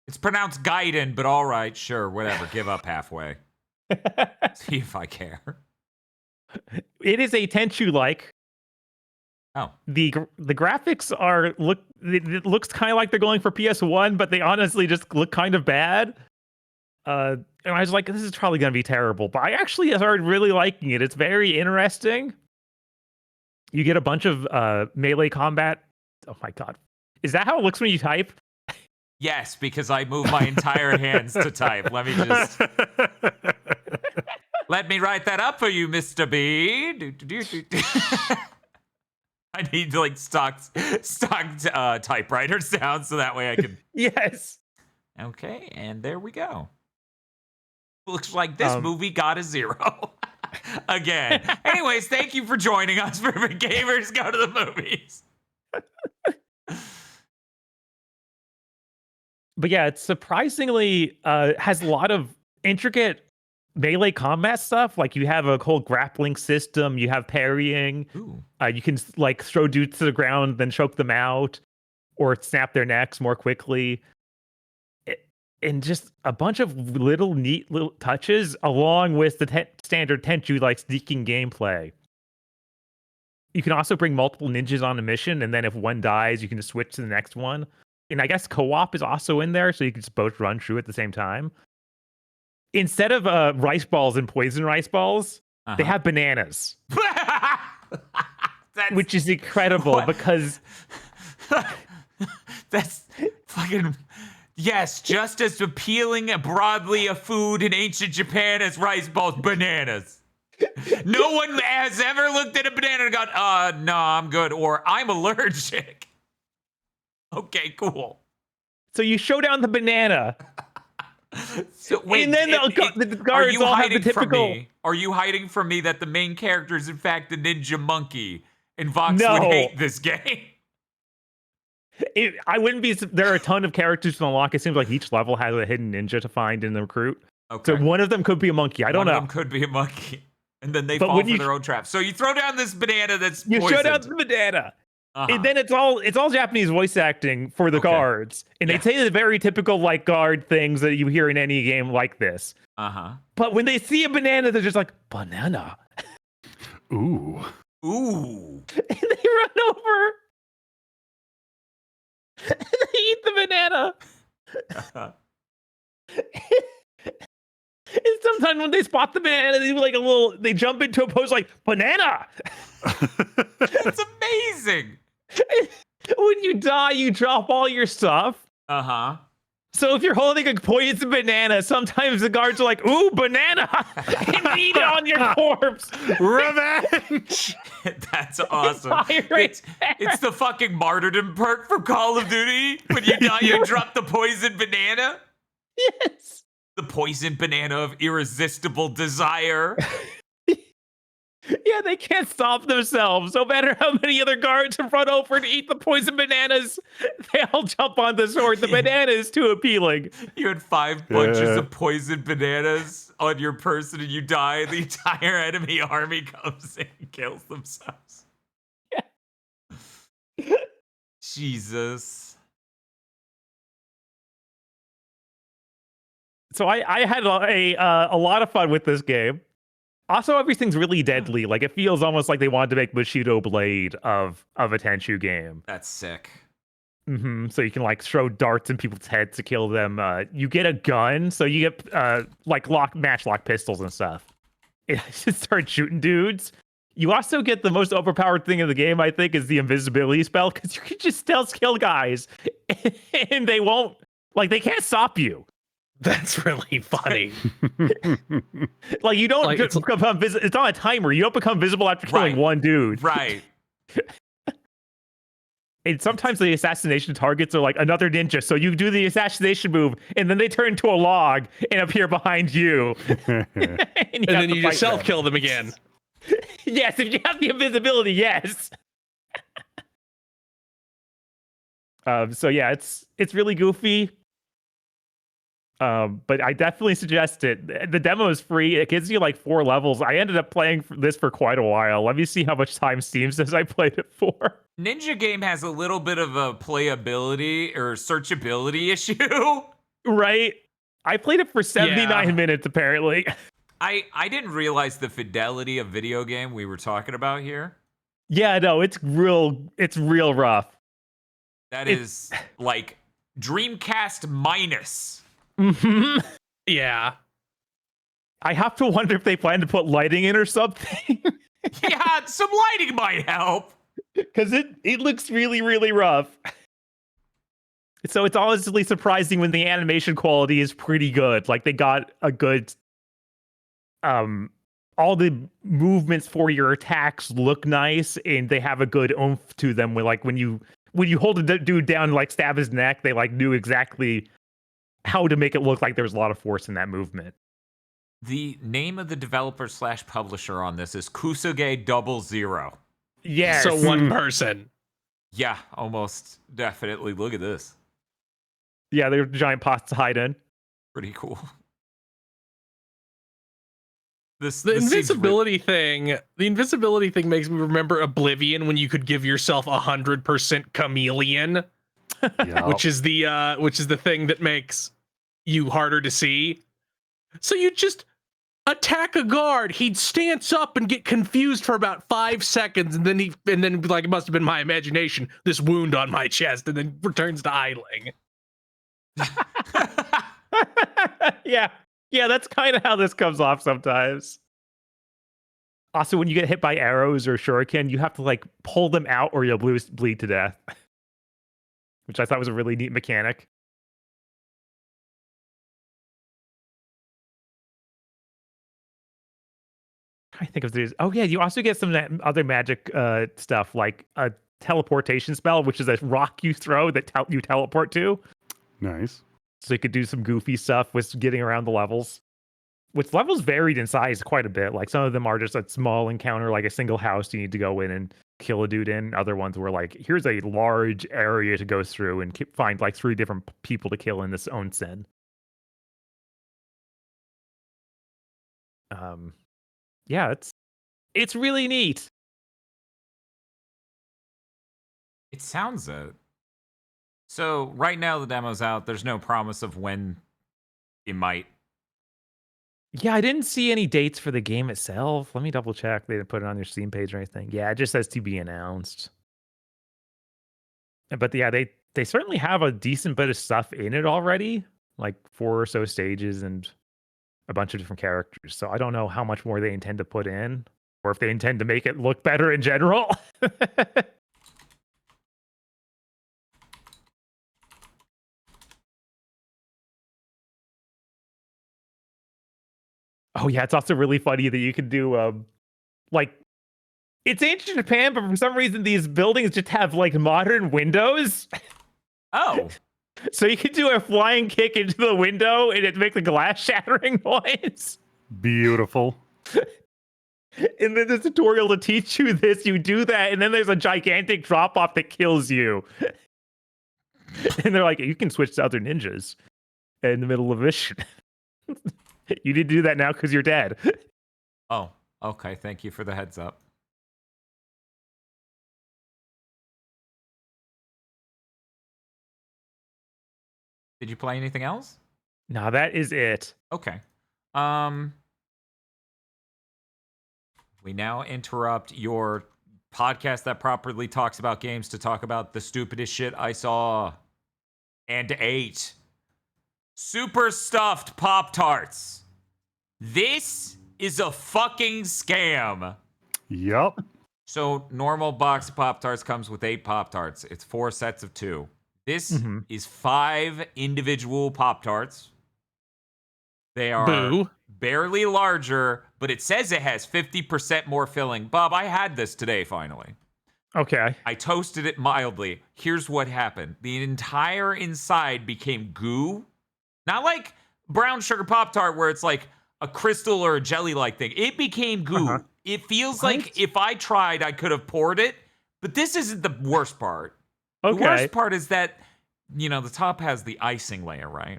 It's pronounced Gaiden, but all right, sure, whatever. Give up halfway. See if I care. It is a Tenchu-like. Oh. The graphics are it looks kind of like they're going for PS1, but they honestly just look kind of bad. And I was like, this is probably going to be terrible. But I actually started really liking it. It's very interesting. You get a bunch of melee combat. Oh my god. Is that how it looks when you type? Yes, because I move my entire hands to type. Let me write that up for you, Mr. B. I need like stock typewriter sound so that way I can. Yes. Okay, and there we go. Looks like this movie got a 0 again. Anyways, thank you for joining us for Gamers Go to the Movies. But yeah, it surprisingly has a lot of intricate melee combat stuff. Like you have a whole grappling system, you have parrying. You can like throw dudes to the ground, then choke them out, or snap their necks more quickly. And just a bunch of neat little touches, along with the standard Tenchu like sneaking gameplay. You can also bring multiple ninjas on a mission, and then if one dies, you can just switch to the next one. And I guess co-op is also in there, so you can just both run through at the same time. Instead of rice balls and poison rice balls, they have bananas. Which is incredible because... That's fucking... Yes, just as appealing broadly a food in ancient Japan as rice balls, bananas. No one has ever looked at a banana and gone, no, I'm good, or I'm allergic. Okay, cool. So you show down the banana. So wait, and then the guards all have the typical... Are you hiding from me that the main character is in fact the ninja monkey and Vox would hate this game? I wouldn't be... There are a ton of characters to unlock. It seems like each level has a hidden ninja to find and recruit. Okay. So one of them could be a monkey. I don't know. One of them could be a monkey. And then they fall for their own trap. So you throw down this banana that's poisoned. You show down the banana. And then it's all Japanese voice acting for the guards. And they say the very typical like guard things that you hear in any game like this. But when they see a banana, they're just like, banana. Ooh. And they run over. And they eat the banana. And sometimes when they spot the banana, they do like they jump into a pose like, banana. That's amazing. When you die, you drop all your stuff. So if you're holding a poison banana, sometimes the guards are like, ooh, banana, and eat it on your corpse. Revenge. That's awesome. It's the fucking martyrdom perk from Call of Duty. When you die, you drop the poison banana. Yes. The poison banana of irresistible desire. Yeah, they can't stop themselves. No matter how many other guards run over to eat the poison bananas, they all jump on the sword. The banana is too appealing. You had 5 bunches of poisoned bananas on your person and you die. The entire enemy army comes in and kills themselves. Yeah. Jesus. So I had a lot of fun with this game. Also, everything's really deadly. Like, it feels almost like they wanted to make Bushido Blade of a Tenchu game. That's sick. So you can like throw darts in people's heads to kill them. You get a gun, so you get like matchlock pistols and stuff. It just starts shooting dudes. You also get the most overpowered thing in the game, I think, is the invisibility spell, because you can just stealth kill guys, and they won't, like, they can't stop you. That's really funny. Like, you don't Like, become visible. It's on a timer. You don't become visible after killing one dude. Right. And sometimes the assassination targets are like another ninja. So you do the assassination move, and then they turn into a log and appear behind you. and then you just self-kill them again. Yes, if you have the invisibility, yes. So yeah, it's really goofy. But I definitely suggest it. The demo is free. It gives you like 4 levels. I ended up playing this for quite a while. Let me see how much time Steam says I played it for. Ninja Game has a little bit of a playability or searchability issue. Right? I played it for 79 minutes, apparently. I didn't realize the fidelity of video game we were talking about here. Yeah, no, it's real rough. That is like Dreamcast minus. Mm-hmm. Yeah. I have to wonder if they plan to put lighting in or something. Yeah, some lighting might help. Because it looks really, really rough. So it's honestly surprising when the animation quality is pretty good. Like, they got a good all the movements for your attacks look nice, and they have a good oomph to them. When you hold a dude down and like stab his neck, they like knew exactly how to make it look like there's a lot of force in that movement. The name of the developer / publisher on this is Kusuge 00. Yeah. So one person. Yeah, almost definitely. Look at this. Yeah, they're giant pots to hide in. Pretty cool. The invisibility thing makes me remember Oblivion, when you could give yourself 100% chameleon, which is the thing that makes you harder to see. So you just attack a guard, he'd stance up and get confused for about 5 seconds, and then like, it must have been my imagination, this wound on my chest, and then returns to idling. Yeah, that's kind of how this comes off sometimes. Also, when you get hit by arrows or shuriken, you have to like pull them out or you'll bleed to death. Which I thought was a really neat mechanic. I think of these. Oh yeah, you also get some other magic stuff, like a teleportation spell, which is a rock you throw that you teleport to. Nice. So you could do some goofy stuff with getting around the levels. Which levels varied in size quite a bit. Like, some of them are just a small encounter, like a single house you need to go in and kill a dude in. Other ones were like, here's a large area to go through and find like 3 different people to kill in this onsen. Yeah, it's really neat. It sounds it. So right now the demo's out. There's no promise of when it might. Yeah, I didn't see any dates for the game itself. Let me double check. They didn't put it on their Steam page or anything. Yeah, it just says to be announced. But yeah, they certainly have a decent bit of stuff in it already. Like 4 or so stages and a bunch of different characters. So I don't know how much more they intend to put in, or if they intend to make it look better in general. Oh yeah, it's also really funny that you can do like, it's ancient Japan, but for some reason these buildings just have like modern windows. Oh. So you can do a flying kick into the window and it makes a glass shattering noise. Beautiful. And then the tutorial to teach you this, you do that, and then there's a gigantic drop off that kills you. And they're like, you can switch to other ninjas in the middle of a mission. You need to do that now because you're dead. Oh, okay. Thank you for the heads up. Did you play anything else? No, that is it. Okay. We now interrupt your podcast that properly talks about games to talk about the stupidest shit I saw and ate. Super stuffed Pop-Tarts. This is a fucking scam. Yup. So normal box of Pop-Tarts comes with 8 Pop-Tarts. It's 4 sets of 2. This is 5 individual Pop-Tarts. They are barely larger, but it says it has 50% more filling. Bob, I had this today, finally. Okay. I toasted it mildly. Here's what happened. The entire inside became goo. Not like brown sugar Pop-Tart where it's like a crystal or a jelly-like thing. It became goo. It feels like if I tried, I could have poured it. But this isn't the worst part. Okay. The worst part is that, you know, the top has the icing layer, right?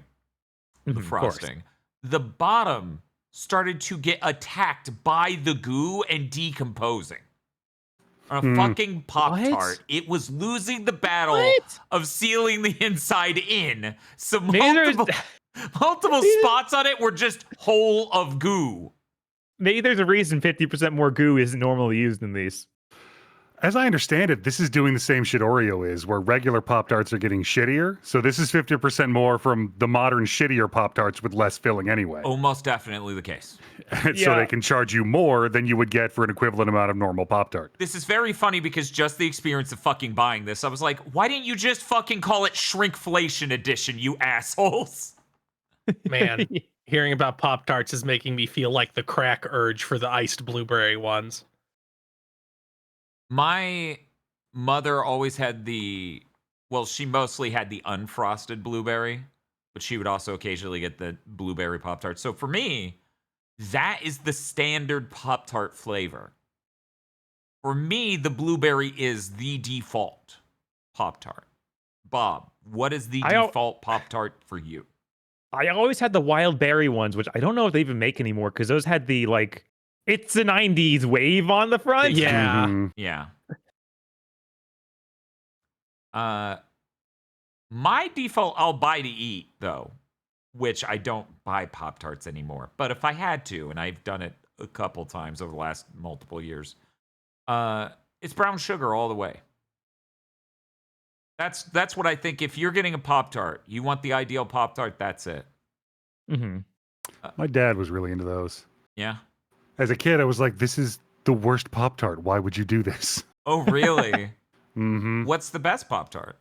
The frosting. The bottom started to get attacked by the goo and decomposing. On a fucking Pop-Tart, it was losing the battle of sealing the inside in. So multiple spots on it were just whole of goo. Maybe there's a reason 50% more goo isn't normally used in these. As I understand it, this is doing the same shit Oreo is, where regular Pop-Tarts are getting shittier. So this is 50% more from the modern shittier Pop-Tarts with less filling anyway. Almost definitely the case. So they can charge you more than you would get for an equivalent amount of normal Pop-Tart. This is very funny because just the experience of fucking buying this, I was like, why didn't you just fucking call it Shrinkflation Edition, you assholes? Man, hearing about Pop-Tarts is making me feel like the crack urge for the iced blueberry ones. My mother always had she mostly had the unfrosted blueberry, but she would also occasionally get the blueberry Pop-Tart. So for me, that is the standard Pop-Tart flavor. For me, the blueberry is the default Pop-Tart. Bob, what is the default Pop-Tart for you? I always had the wild berry ones, which I don't know if they even make anymore because those had the like, it's the 90s wave on the front. Yeah. Yeah. My default, I'll buy to eat, though, which I don't buy Pop-Tarts anymore. But if I had to, and I've done it a couple times over the last multiple years, it's brown sugar all the way. That's what I think. If you're getting a Pop-Tart, you want the ideal Pop-Tart, that's it. My dad was really into those. Yeah. As a kid, I was like, this is the worst Pop-Tart. Why would you do this? Oh, really? What's the best Pop-Tart?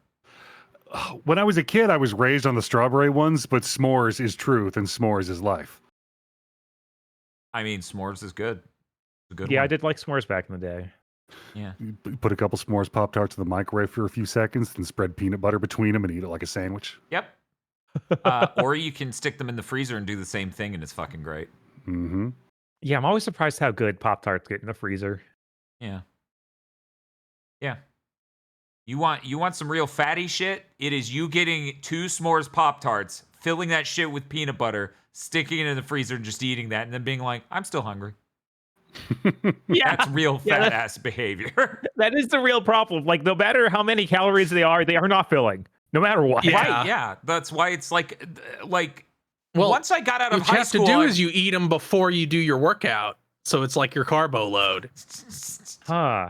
When I was a kid, I was raised on the strawberry ones, but s'mores is truth and s'mores is life. I mean, s'mores is good. It's a good Yeah, one. I did like s'mores back in the day. Yeah. You put a couple s'mores Pop-Tarts in the microwave for a few seconds, then spread peanut butter between them and eat it like a sandwich. Yep. Or you can stick them in the freezer and do the same thing, and it's fucking great. Yeah, I'm always surprised how good Pop-Tarts get in the freezer. Yeah. Yeah. You want some real fatty shit? It is you getting 2 s'mores Pop-Tarts, filling that shit with peanut butter, sticking it in the freezer and just eating that, and then being like, I'm still hungry. That's real fat ass behavior. That is the real problem. Like, no matter how many calories they are not filling. No matter what. Yeah. Right, yeah. That's why it's like well, once I got out of high school, what you have to do is you eat them before you do your workout. So it's like your carbo load. Huh.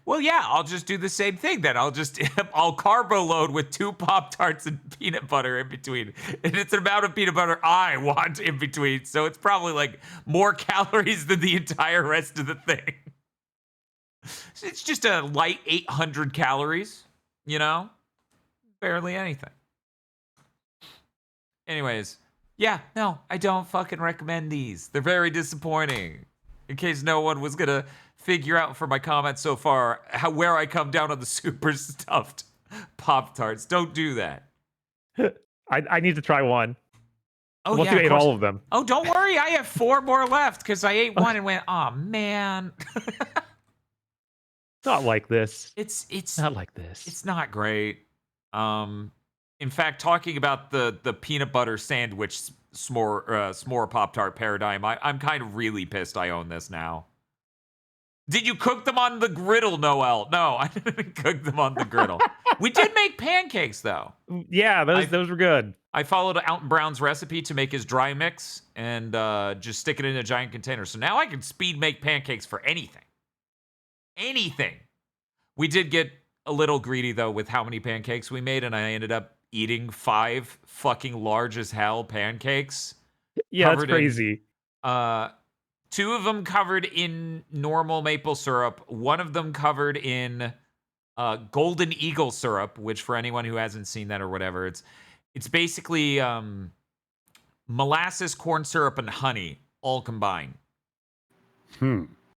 Well, yeah, I'll just do the same thing then. I'll carbo load with 2 Pop-Tarts and peanut butter in between. And it's an amount of peanut butter I want in between. So it's probably like more calories than the entire rest of the thing. It's just a light 800 calories, you know? Barely anything. Anyways, yeah, no, I don't fucking recommend these. They're very disappointing. In case no one was gonna figure out from my comments so far where I come down on the super stuffed Pop-Tarts. Don't do that. I need to try one. Oh, Once yeah, you of ate course. all of them. Oh, don't worry. I have 4 more left because I ate one and went, oh, man. Not like this. It's Not like this. It's not great. In fact, talking about the peanut butter sandwich s'more Pop-Tart paradigm, I'm kind of really pissed I own this now. Did you cook them on the griddle, Noel? No, I didn't cook them on the griddle. We did make pancakes, though. Yeah, those were good. I followed Alton Brown's recipe to make his dry mix and just stick it in a giant container. So now I can speed make pancakes for anything. Anything. We did get a little greedy, though, with how many pancakes we made, and I ended up eating 5 fucking large as hell pancakes. Yeah, that's crazy. 2 of them covered in normal maple syrup. 1 of them covered in Golden Eagle syrup, which for anyone who hasn't seen that or whatever, it's basically molasses, corn syrup, and honey all combined.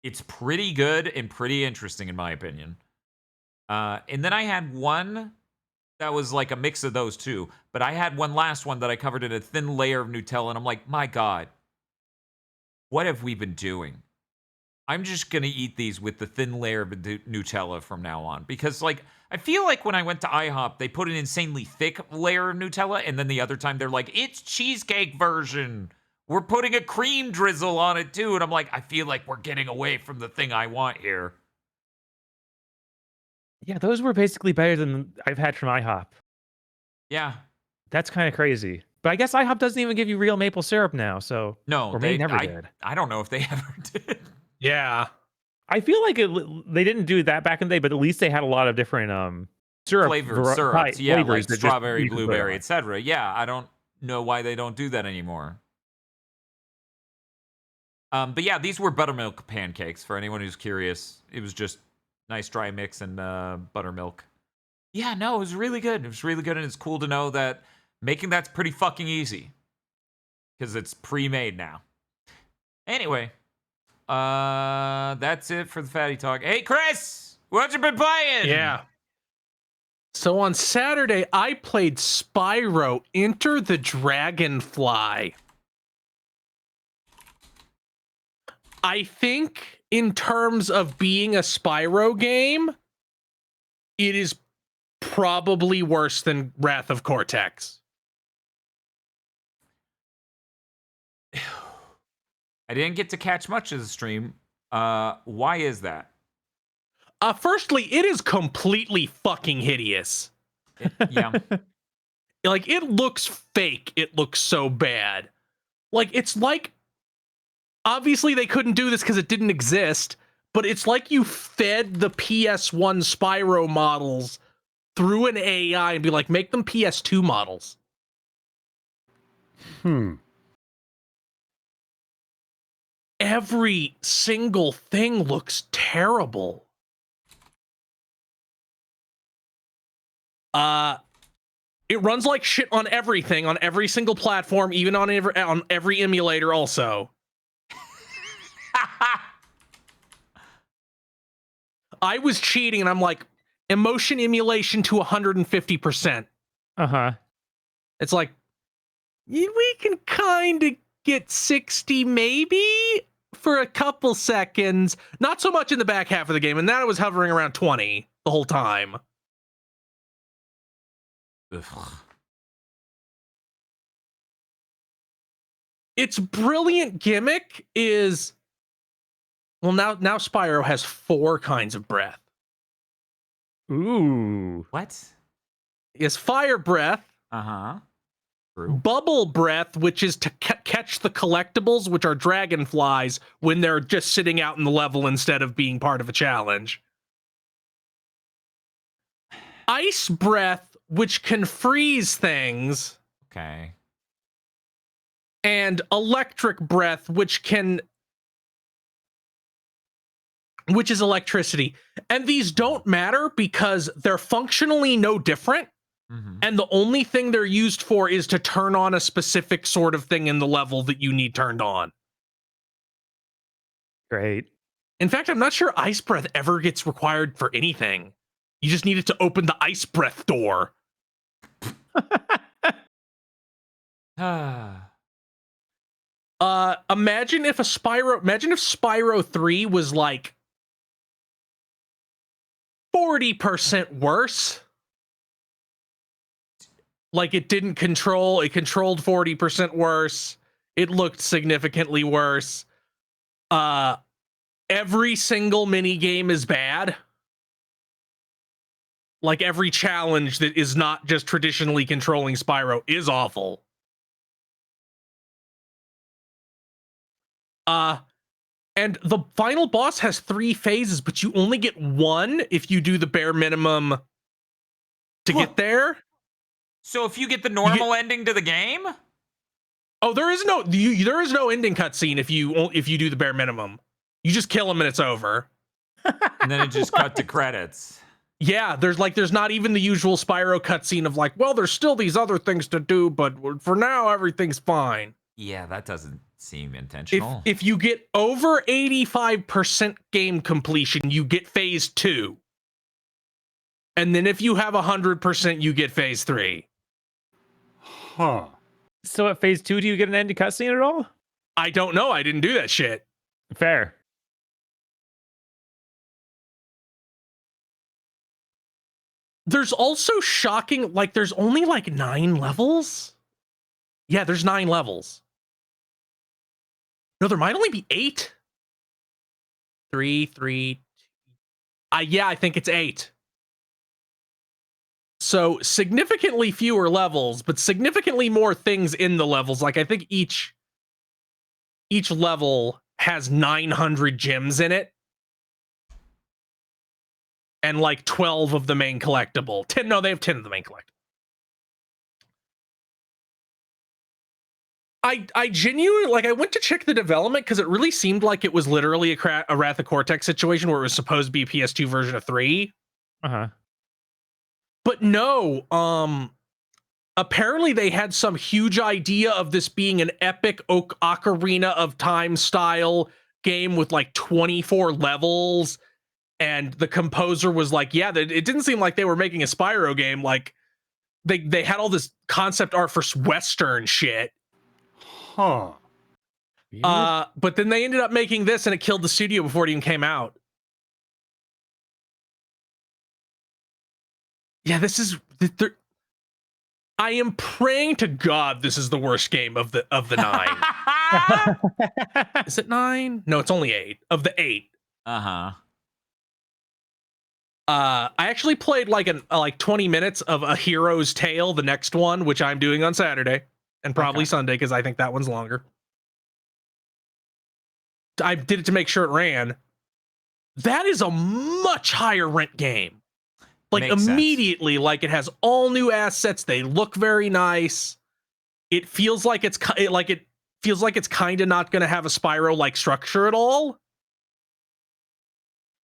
It's pretty good and pretty interesting, in my opinion. And then I had one that was like a mix of those two. But I had one last one that I covered in a thin layer of Nutella, and I'm like, my God, what have we been doing? I'm just going to eat these with the thin layer of Nutella from now on. Because, like, I feel like when I went to IHOP, they put an insanely thick layer of Nutella, and then the other time they're like, it's cheesecake version. We're putting a cream drizzle on it, too. And I'm like, I feel like we're getting away from the thing I want here. Yeah, those were basically better than I've had from IHOP. Yeah. That's kind of crazy. But I guess IHOP doesn't even give you real maple syrup now, so... No, or they never did. I don't know if they ever did. Yeah. I feel like they didn't do that back in the day, but at least they had a lot of different syrup syrups. Yeah, flavors like strawberry, blueberry, etc. Yeah, I don't know why they don't do that anymore. But yeah, these were buttermilk pancakes for anyone who's curious. It was just nice dry mix and buttermilk. Yeah, no, it was really good. It was really good, and it's cool to know that making that's pretty fucking easy. Because it's pre-made now. Anyway, that's it for the Fatty Talk. Hey, Chris, what you been playing? Yeah. So on Saturday, I played Spyro Enter the Dragonfly. I think in terms of being a Spyro game, it is probably worse than Wrath of Cortex. I didn't get to catch much of the stream. Why is that? Firstly, it is completely fucking hideous. Yeah. Like, it looks fake. It looks so bad. Like, it's like, obviously they couldn't do this because it didn't exist, but it's like you fed the PS1 Spyro models through an AI and be like, make them PS2 models. Every single thing looks terrible. It runs like shit on everything, on every single platform, even on every emulator also. I was cheating and I'm like, emotion emulation to 150%. Uh-huh. It's like, we can kind of get 60 maybe for a couple seconds. Not so much in the back half of the game, and that it was hovering around 20 the whole time. Ugh. Its brilliant gimmick is, well, now Spyro has 4 kinds of breath. Ooh. What? He has fire breath, Uh-huh. True. bubble breath, which is to catch the collectibles, which are dragonflies, when they're just sitting out in the level instead of being part of a challenge. Ice breath, which can freeze things. Okay. And electric breath, which is electricity. And these don't matter because they're functionally no different. Mm-hmm. And the only thing they're used for is to turn on a specific sort of thing in the level that you need turned on. Great. In fact, I'm not sure ice breath ever gets required for anything. You just needed to open the ice breath door. Imagine if Spyro 3 was like 40% worse. Like it controlled 40% worse. It looked significantly worse. Every single mini game is bad. Like every challenge that is not just traditionally controlling Spyro is awful. And the final boss has 3 phases, but you only get 1 if you do the bare minimum to get there. So if you get the normal ending to the game? Oh, there is no ending cutscene if you do the bare minimum. You just kill him and it's over. And then it just cut to credits. Yeah, there's not even the usual Spyro cutscene of like, well, there's still these other things to do, but for now everything's fine. Yeah, that doesn't seem intentional. If you get over 85% game completion, you get phase 2. And then if you have 100%, you get phase 3. Huh. So at phase 2, do you get an ending cutscene at all? I don't know. I didn't do that shit. Fair. There's also shocking, like there's only like 9 levels. Yeah, there's 9 levels. No, there might only be 8. 3. Yeah, I think it's 8. So significantly fewer levels, but significantly more things in the levels. Like I think each level has 900 gems in it. And like 12 of the main collectible. 10, no, they have 10 of the main collectible. I genuinely, like, I went to check the development because it really seemed like it was literally a Wrath of Cortex situation where it was supposed to be a PS2 version of 3. Uh-huh. But no, apparently they had some huge idea of this being an epic Ocarina of Time style game with like 24 levels. And the composer was like, yeah, it didn't seem like they were making a Spyro game. Like they had all this concept art for Western shit. Huh. But then they ended up making this and it killed the studio before it even came out. Yeah, this is I am praying to God this is the worst game of the 9. Is it 9? No, it's only 8. Of the 8. Uh-huh. I actually played like 20 minutes of A Hero's Tale, the next one, which I'm doing on Saturday and probably Sunday because I think that one's longer. I did it to make sure it ran. That is a much higher rent game. Like Makes immediately, sense. Like it has all new assets. They look very nice. It feels like it's kind of not going to have a Spyro like structure at all.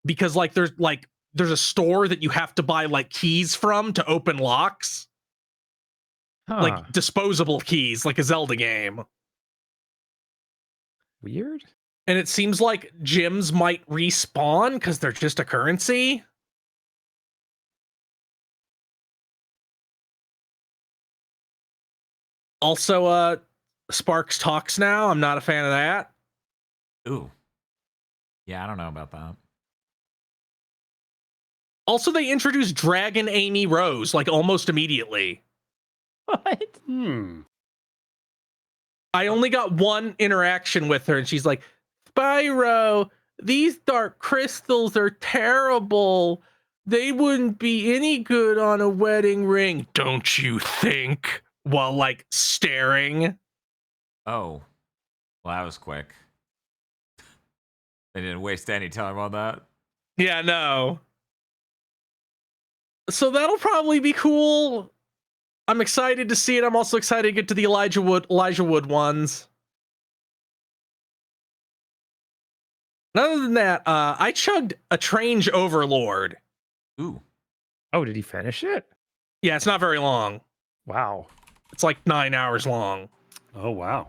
Because like there's a store that you have to buy like keys from to open locks. Huh. Like disposable keys, like a Zelda game. Weird. And it seems like gems might respawn because they're just a currency. Also, Sparks talks now. I'm not a fan of that. Ooh. Yeah, I don't know about that. Also, they introduced Dragon Amy Rose, like, almost immediately. What? I only got one interaction with her, and she's like, Spyro, these dark crystals are terrible. They wouldn't be any good on a wedding ring, don't you think? While, like, staring. Oh. Well, that was quick. They didn't waste any time on that. Yeah, no. So that'll probably be cool. I'm excited to see it. I'm also excited to get to the Elijah Wood ones. And other than that, I chugged a Trange Overlord. Ooh. Oh, did he finish it? Yeah, it's not very long. Wow. It's like 9 hours long. Oh, wow.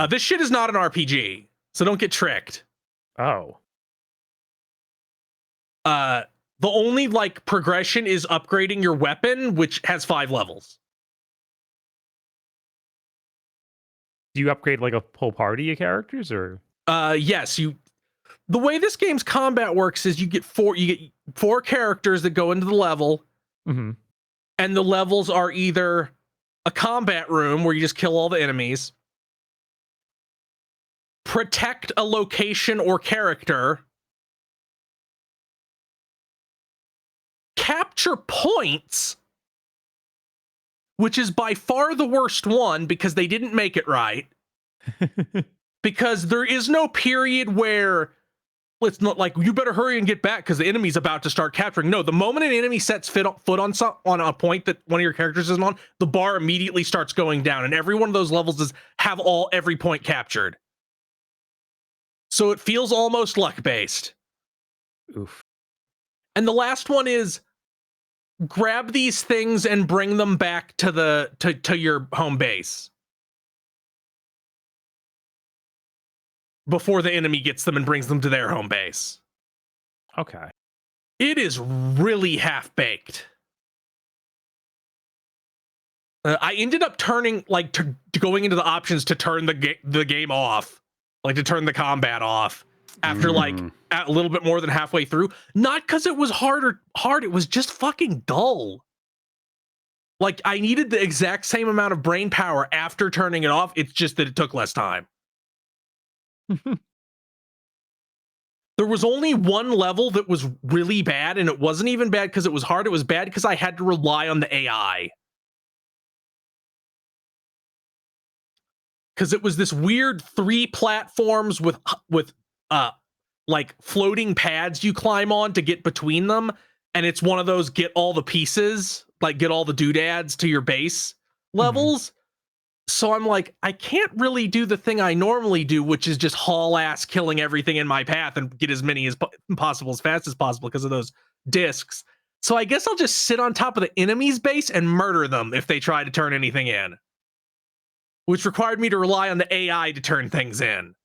This shit is not an RPG, so don't get tricked. Oh. The only like progression is upgrading your weapon, which has 5 levels. Do you upgrade like a whole party of characters, or? Yes, the way this game's combat works is you get four characters that go into the level, Mm-hmm. and the levels are either a combat room where you just kill all the enemies, protect a location or character, capture points, which is by far the worst one because they didn't make it right. Because there is no period where it's not like you better hurry and get back because the enemy's about to start capturing. No, the moment an enemy sets foot on a point that one of your characters isn't on, the bar immediately starts going down, and every one of those levels is have every point captured. So it feels almost luck based. Oof. And the last one is grab these things and bring them back to to your home base before the enemy gets them and brings them to their home base. Okay. It is really half-baked. I ended up turning, like, going into the options to turn the game off, like to turn the combat off after like a little bit more than halfway through. Not because it was hard, it was just fucking dull. Like, I needed the exact same amount of brain power after turning it off. It's just that it took less time. There was only one level that was really bad, and it wasn't even bad because it was hard. It was bad because I had to rely on the AI. Because it was this weird 3 platforms with like floating pads you climb on to get between them, and it's one of those get all the pieces, like get all the doodads to your base levels. So I'm like, I can't really do the thing I normally do, which is just haul ass killing everything in my path and get as many as possible as fast as possible because of those discs. So I guess I'll just sit on top of the enemy's base and murder them if they try to turn anything in, which required me to rely on the AI to turn things in.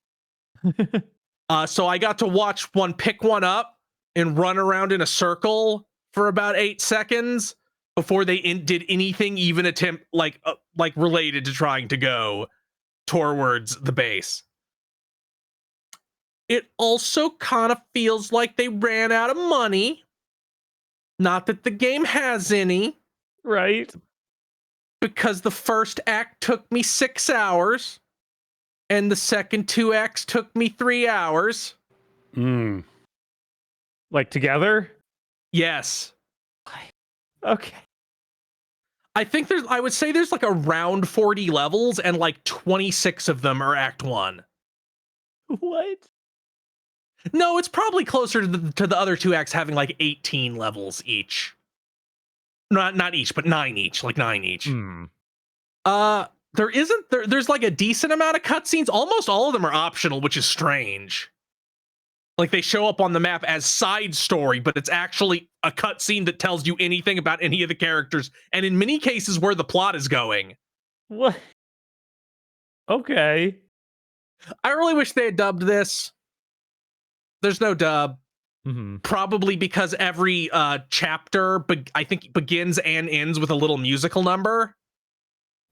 So I got to watch one pick one up and run around in a circle for about 8 seconds before they did anything even attempt like related to trying to go towards the base. It also kind of feels like they ran out of money. Not that the game has any. Right. Because the first act took me 6 hours and the second 2 acts took me 3 hours. Like together? Yes. Okay. I would say there's like around 40 levels and like 26 of them are act 1. What? No, it's probably closer to the other 2 acts having like 18 levels each. Not each, but 9 each, like 9 each. There's like a decent amount of cutscenes. Almost all of them are optional, which is strange. Like they show up on the map as side story, but it's actually a cutscene that tells you anything about any of the characters, and in many cases where the plot is going. What? Okay. I really wish they had dubbed this. There's no dub. Probably because every chapter, I think, begins and ends with a little musical number.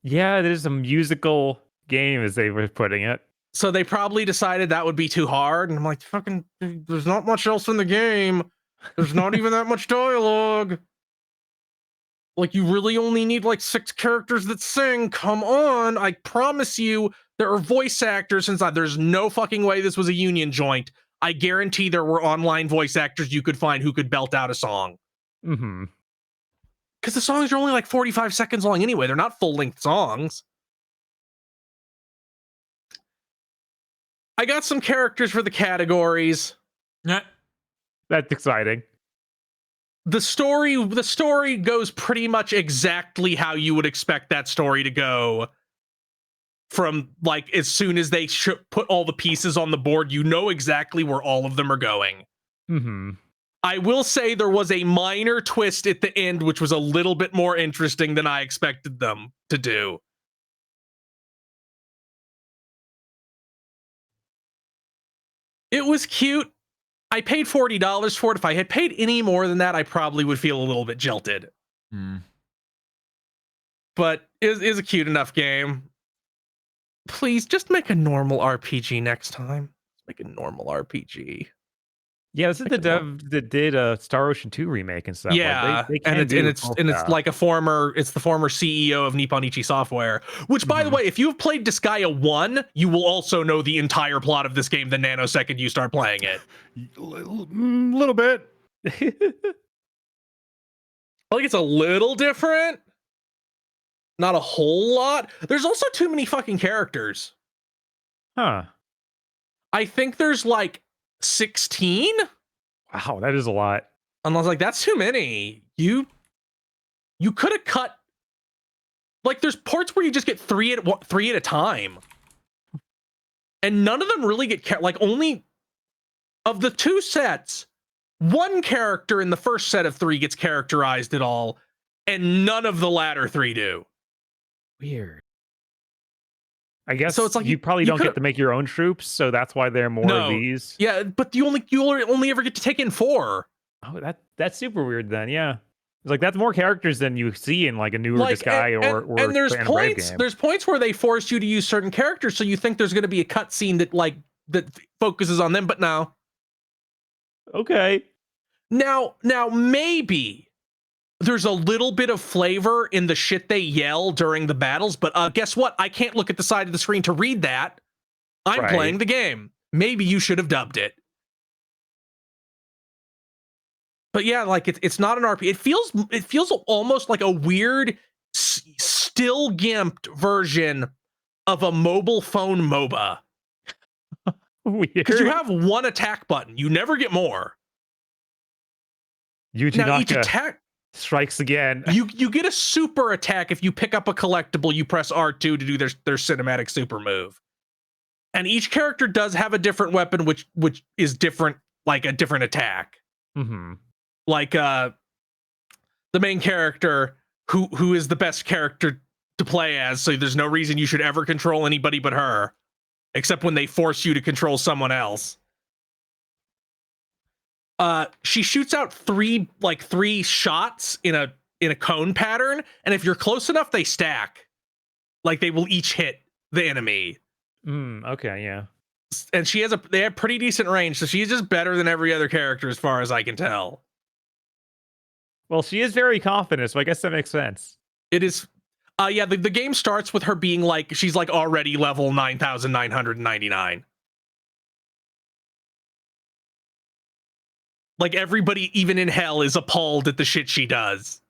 Yeah, there's a musical game, as they were putting it. So they probably decided that would be too hard. And I'm like, fucking, there's not much else in the game. There's not even that much dialogue. Like, you really only need like 6 characters that sing. Come on. I promise you, there are voice actors inside. There's no fucking way this was a union joint. I guarantee there were online voice actors you could find who could belt out a song. Because the songs are only like 45 seconds long anyway. They're not full-length songs. I got some characters for the categories. Yeah. That's exciting. The story goes pretty much exactly how you would expect that story to go. From like as soon as they put all the pieces on the board, you know exactly where all of them are going. I will say there was a minor twist at the end, which was a little bit more interesting than I expected them to do. It was cute. I paid $40 for it. If I had paid any more than that, I probably would feel a little bit jilted. But it is a cute enough game. Please just make a normal RPG next time. Make a normal RPG. Yeah, this is the dev that did Star Ocean 2 remake and stuff. Yeah, like, they and can do it's cool it's stuff. like the former CEO of Nippon Ichi Software. Which, by the way, if you've played Disgaea 1, you will also know the entire plot of this game the nanosecond you start playing it. Little bit. I think it's a little different. Not a whole lot. There's also too many fucking characters. Huh. I think there's like 16. Wow, that is a lot. And I was like, that's too many. You could have cut. Like, there's parts where you just get three at a time, and none of them really get like, only of the two sets, one character in the first set of 3 gets characterized at all, and none of the latter 3 do. Weird. I guess So it's like you probably don't could've- get to make your own troops, so that's why there are more of these. Yeah, but you only ever get to take in 4. Oh, that's super weird then. Yeah, it's like that's more characters than you see in like a newer Like, Disgaea or and there's Phantom Brave points game. there's points where they force you to use certain characters, so you think there's going to be a cutscene that focuses on them, but no. Okay. Now maybe there's a little bit of flavor in the shit they yell during the battles, but guess what? I can't look at the side of the screen to read that. I'm Right. playing the game. Maybe you should have dubbed it. But yeah, like it's not an RP. It feels almost like a weird still gimped version of a mobile phone MOBA. Weird. Because you have one attack button. You never get more. You do Now not each attack strikes again. you get a super attack if you pick up a collectible. You press R2 to do their cinematic super move. And each character does have a different weapon, which is different, like a different attack. Mm-hmm. Like the main character who is the best character to play as, so there's no reason you should ever control anybody but her, except when they force you to control someone else. She shoots out three shots in a cone pattern, and if you're close enough, they stack. Like they will each hit the enemy. Okay, yeah. And they have pretty decent range, so she's just better than every other character as far as I can tell. Well, she is very confident, so I guess that makes sense. It is yeah, the game starts with her being like, she's like already level 9,999. Like everybody, even in hell, is appalled at the shit she does.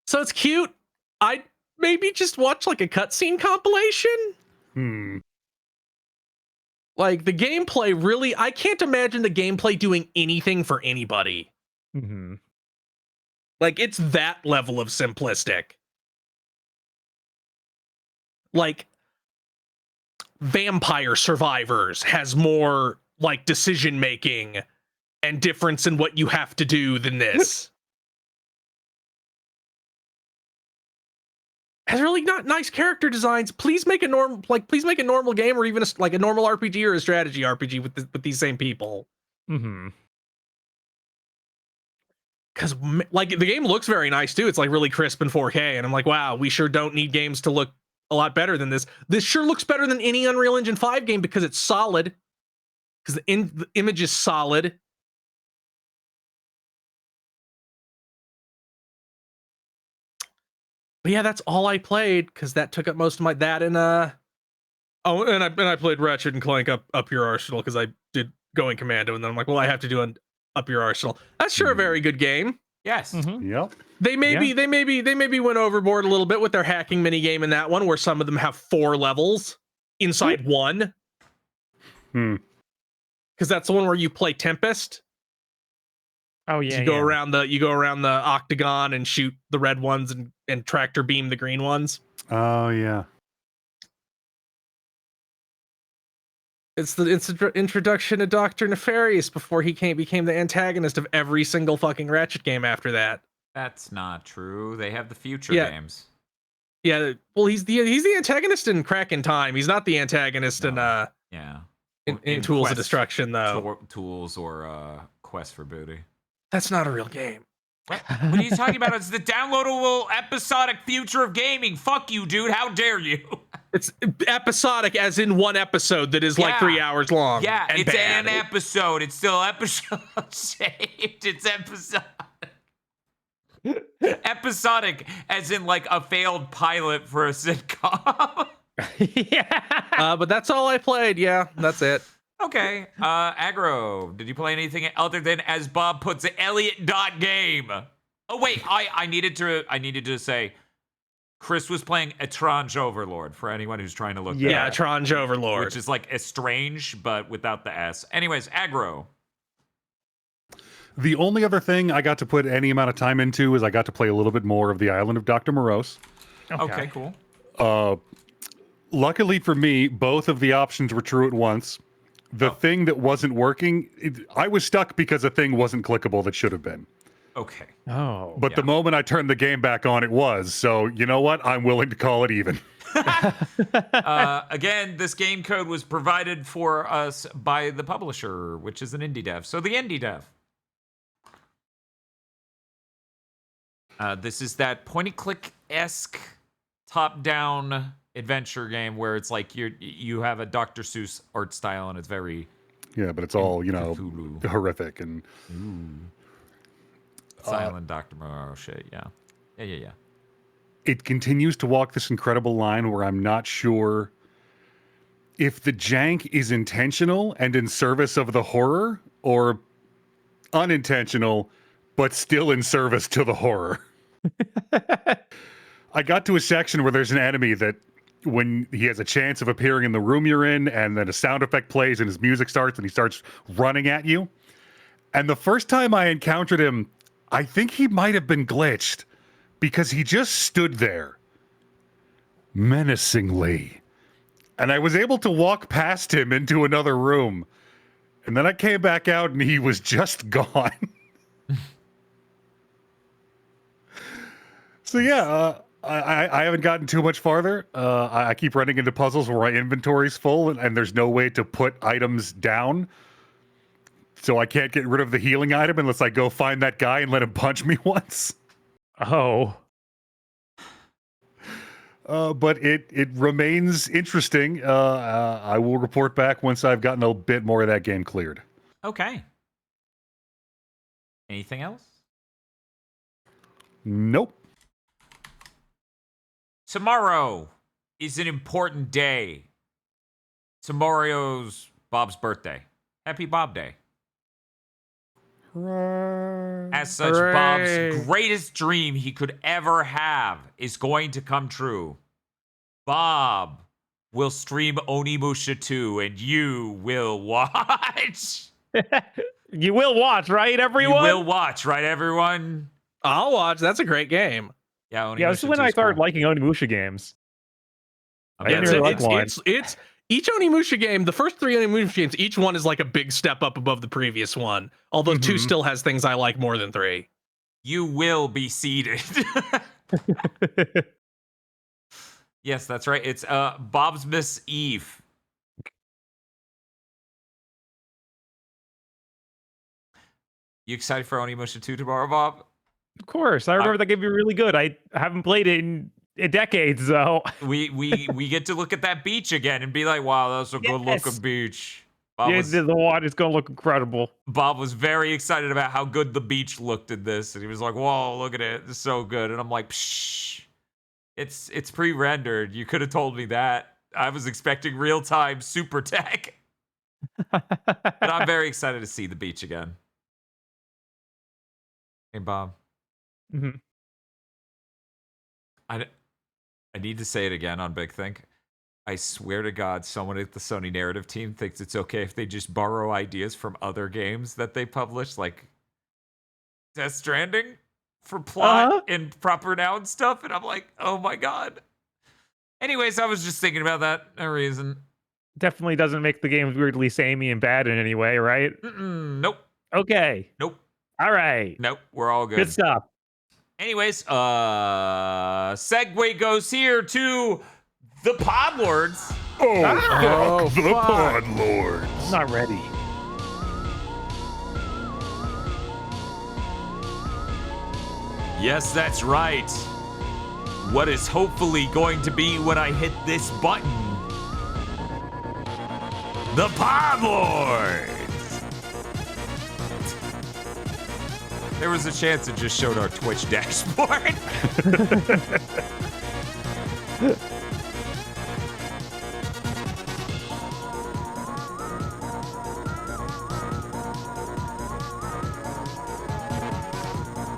So it's cute. I'd maybe just watch like a cutscene compilation. Like the gameplay really, I can't imagine the gameplay doing anything for anybody. Mm-hmm. Like it's that level of simplistic. Like Vampire Survivors has more like decision making and difference in what you have to do than this. Has really not nice character designs. Please make a normal game, or even a normal RPG or a strategy RPG with these same people. Mm-hmm. Because like the game looks very nice too. It's like really crisp in 4K, and I'm like, wow, we sure don't need games to look a lot better than this. This sure looks better than any Unreal Engine 5 game because it's solid. Because the image is solid. But yeah, that's all I played because that took up most of my and I played Ratchet and Clank up your arsenal because I did Going Commando, and then I'm like, well, I have to do an Up Your Arsenal. That's sure a very good game. Yes. Mm-hmm. Yep. They maybe went overboard a little bit with their hacking mini game in that one, where some of them have 4 levels inside one. Because that's the one where you play Tempest. Oh yeah. You go around the octagon and shoot the red ones and tractor beam the green ones. Oh yeah. It's the introduction to Dr. Nefarious before he became the antagonist of every single fucking Ratchet game after that. That's not true. They have the future games. Yeah, well, he's the antagonist in Crack in Time. He's not the antagonist in Tools of Destruction though. Tools or Quest for Booty. That's not a real game. What are you talking about? It's the downloadable episodic future of gaming. Fuck you, dude. How dare you? It's episodic, as in one episode that is like 3 hours long. Yeah, and it's bad. an episode. It's still episode shaped. It's episodic. Episodic, as in like a failed pilot for a sitcom. Yeah. But that's all I played. Yeah, that's it. Okay. Aggro, did you play anything other than, as Bob puts it, Elliot.game? Oh wait, I needed to say Chris was playing Etrange Overlord for anyone who's trying to look that Yeah, up, Etrange Overlord. which is like Estrange, but without the S. Anyways, Aggro. The only other thing I got to put any amount of time into is I got to play a little bit more of the Island of Dr. Morose. Okay, cool. Luckily for me, both of the options were true at once. The thing that wasn't working, I was stuck because a thing wasn't clickable that should have been. Okay. Oh. But the moment I turned the game back on, it was. So, you know what? I'm willing to call it even. Again, this game code was provided for us by the publisher, which is an indie dev. So the indie dev. This is that point-and-click-esque top-down adventure game where it's like you have a Dr. Seuss art style and it's very Yeah, but it's all, Cthulhu. horrific. And silent Dr. Moreau shit. Yeah. it continues to walk this incredible line where I'm not sure if the jank is intentional and in service of the horror or unintentional, but still in service to the horror. I got to a section where there's an enemy that when he has a chance of appearing in the room you're in, and then a sound effect plays and his music starts and he starts running at you. And the first time I encountered him, I think he might have been glitched because he just stood there menacingly. And I was able to walk past him into another room. And then I came back out and he was just gone. So yeah, I haven't gotten too much farther. I keep running into puzzles where my inventory's full and there's no way to put items down. So I can't get rid of the healing item unless I go find that guy and let him punch me once. Oh. But it remains interesting. I will report back once I've gotten a bit more of that game cleared. Okay. Anything else? Nope. Tomorrow is an important day. Tomorrow's Bob's birthday. Happy Bob Day. As such, Hooray. Bob's greatest dream he could ever have is going to come true. Bob will stream Onimusha 2 and you will watch. You will watch, right, everyone? You will watch, right, everyone? I'll watch. That's a great game. Yeah, Onimusha Yeah, this is when 2 I is started cool. liking Onimusha games. I'm I gonna didn't say really like it's- one. It's each Onimusha game. The first 3 Onimusha games, each one is like a big step up above the previous one. Although 2 still has things I like more than 3. You will be seated. Yes, that's right. It's Bob's Miss Eve. You excited for Onimusha 2 tomorrow, Bob? Of course, I remember that game being really good. I haven't played it in decades, so We get to look at that beach again and be like, wow, that's a good Yes. looking beach. yeah, the water is gonna look incredible. Bob was very excited about how good the beach looked in this, and he was like, whoa, look at it, it's so good. And I'm like, pshh, it's pre-rendered. You could have told me that. I was expecting real-time super tech. But I'm very excited to see the beach again. Hey, Bob. Mhm. I need to say it again on Big Think. I swear to God, someone at the Sony narrative team thinks it's okay if they just borrow ideas from other games that they publish, like Death Stranding, for plot and proper noun stuff. And I'm like, oh my God. Anyways, I was just thinking about that. No reason. Definitely doesn't make the games weirdly samey and bad in any way, right? Nope. Okay. Nope. All right. Nope. We're all good. Good stuff. Anyways, segue goes here to the Podlords. Oh, fuck the fuck. Pod Lords. I'm not ready. Yes, that's right. What is hopefully going to be when I hit this button? The Pod Lords! There was a chance it just showed our Twitch dashboard.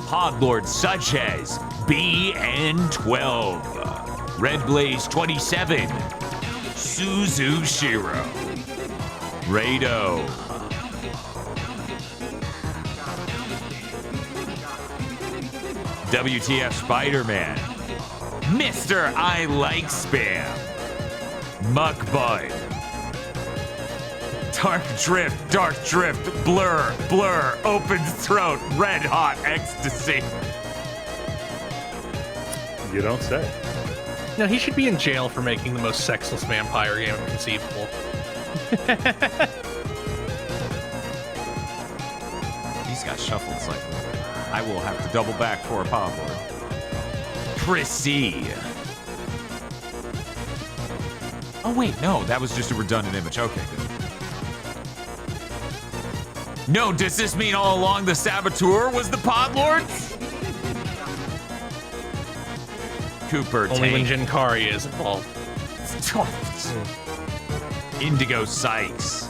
Pod Lords such as BN12, Red Blaze 27, Suzu Shiro, Rado, WTF Spider-Man, Mr. I Like Spam, Muck Bud, Dark Drift, Blur, Open Throat, Red Hot Ecstasy. You don't say. No, he should be in jail for making the most sexless vampire game conceivable. He's got shuffled cycle. I will have to double back for a Pod Lord. Prissy. Oh wait, no, that was just a redundant image. Okay, good. No, does this mean all along the Saboteur was the Pod Lords? Cooper Only when Tank. Jinkari is involved. Indigo Sykes.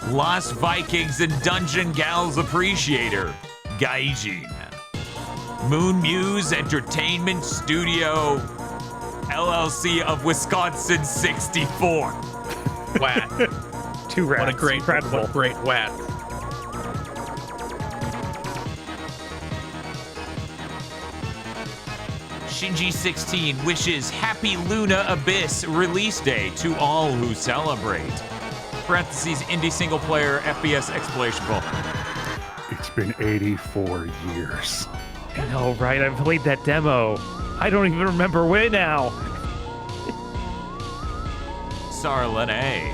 Lost Vikings and Dungeon Gals Appreciator. Gaijin. Moon Muse Entertainment Studio LLC of Wisconsin 64. Wat. Two rats. What a great, Incredible. what a great wat. Shinji 16 wishes Happy Luna Abyss release day to all who celebrate. Parentheses, indie single player FPS exploration ball. It's been 84 years. I know, right? I've played that demo. I don't even remember when now. Sarlin A.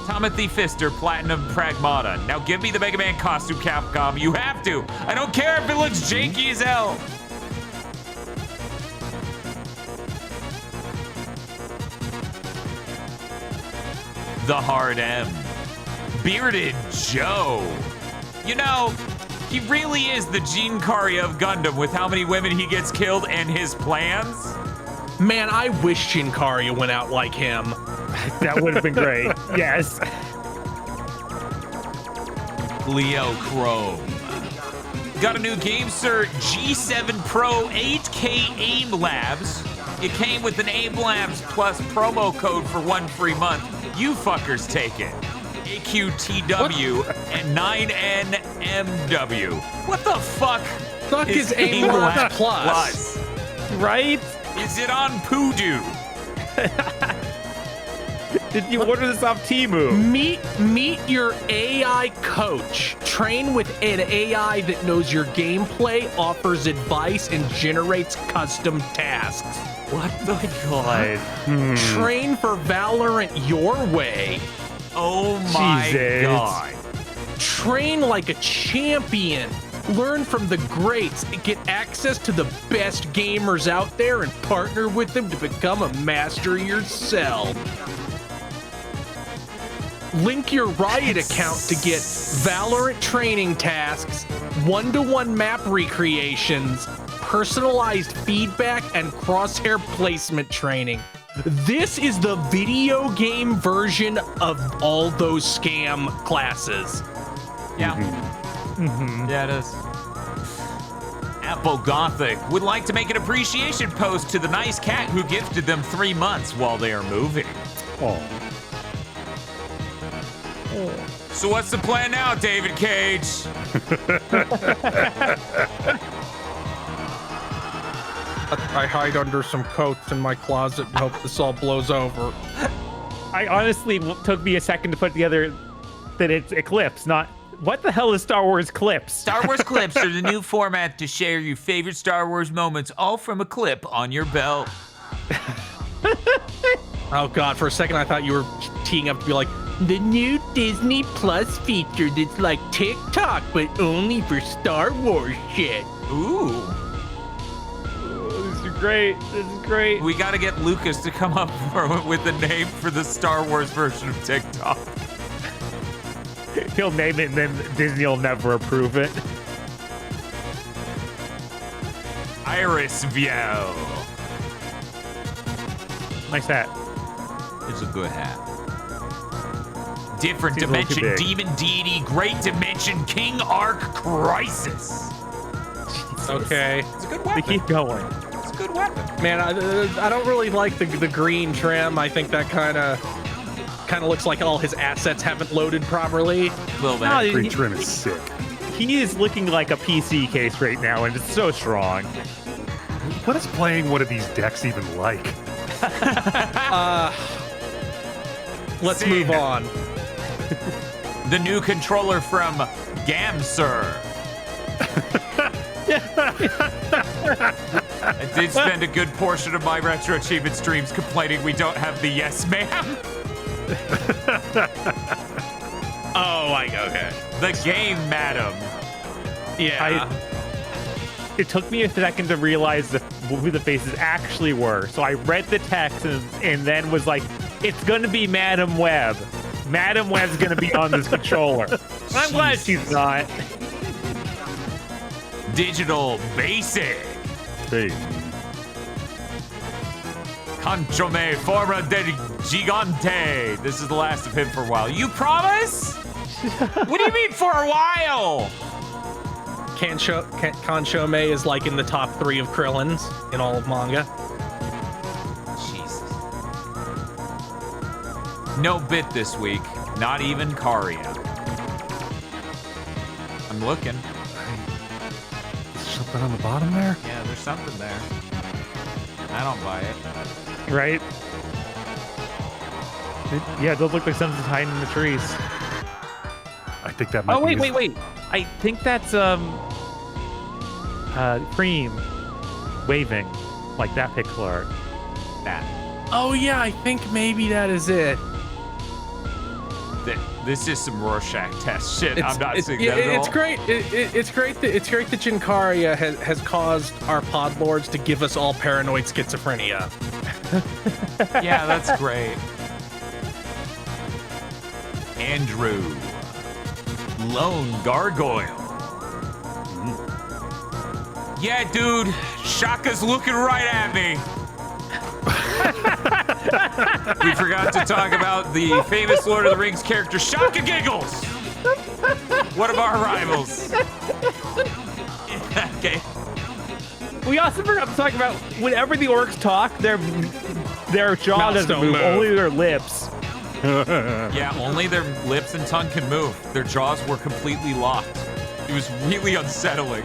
Timothy Pfister, Platinum Pragmata. Now give me the Mega Man costume, Capcom. You have to. I don't care if it looks janky as hell. The Hard M. Bearded Joe. You know, he really is the Gene Kari of Gundam with how many women he gets killed and his plans. Man, I wish Jinkari went out like him. That would have been great. Yes. Leo Chrome. Got a new game, sir. G7 Pro 8K AIM Labs. It came with an AIM Labs Plus promo code for 1 free month. You fuckers take it. AQTW and 9NMW. What the fuck? Fuck is AIM Labs Plus? Right? Is it on Poodoo? Did you order this off Temu? Meet your AI coach. Train with an AI that knows your gameplay, offers advice, and generates custom tasks. What the god? Train for Valorant your way. Oh my Jesus. god. Train like a champion. Learn from the greats. Get access to the best gamers out there and partner with them to become a master yourself. Link your Riot account to get Valorant training tasks, one-to-one map recreations, personalized feedback, and crosshair placement training. This is the video game version of all those scam classes. Yeah. Yeah, it is. Apple Gothic would like to make an appreciation post to the nice cat who gifted them 3 months while they are moving. Oh. So what's the plan now, David Cage? I hide under some coats in my closet and hope this all blows over. I honestly took me a second to put together that it's Eclipse, not what the hell is Star Wars Clips? Star Wars clips are the new format to share your favorite Star Wars moments, all from a clip on your belt. Oh god, for a second I thought you were teeing up to be like, the new Disney Plus feature that's like TikTok, but only for Star Wars shit. Ooh. This is great. This is great. We got to get Lucas to come up with the name for the Star Wars version of TikTok. He'll name it and then Disney will never approve it. Iris View. Nice hat. It's a good hat. Different Seems a little too dimension, big. demon deity, great dimension, King Arc Crisis. Okay. It's a good They weapon. keep going. It's a good weapon. Man, I don't really like the green trim. I think that kind of looks like all his assets haven't loaded properly. A little bit. No, Green trim is sick. He is looking like a PC case right now, and it's so strong. What is playing one of these decks even like? Let's Sid. move on. The new controller from Gamser. I did spend a good portion of my Retro Achievement streams complaining we don't have the yes ma'am. Oh, okay. The game, madam. Yeah. It took me a second to realize who the faces actually were. So I read the text and then was like, it's going to be Madam Web. Madam Web's going to be on this controller. I'm glad she's not. Digital Basic. Hey, Conchome Forma del Gigante. This is the last of him for a while. You promise? What do you mean for a while? Kanshome is like in the top 3 of Krillins in all of manga. Jesus. No bit this week. Not even Karia. I'm looking. is something on the bottom there? Yeah, there's something there. I don't buy it. Right? Yeah, it does look like something's hiding in the trees. I think that might Oh, be wait. I think that's Cream waving like that pixel art. That. Oh yeah, I think maybe that is it. This is some Rorschach test shit. I'm not seeing yeah, that at it's all. great. It's great that Jinkaria has caused our pod lords to give us all paranoid schizophrenia. Yeah, that's great. Andrew. Lone Gargoyle. Yeah, dude. Shaka's looking right at me. We forgot to talk about the famous Lord of the Rings character, Shaka Giggles. One of our rivals. Okay. We also forgot to talk about whenever the orcs talk, their jaw Mouths doesn't don't move, move. only their lips. Yeah, only their lips and tongue can move. Their jaws were completely locked. It was really unsettling.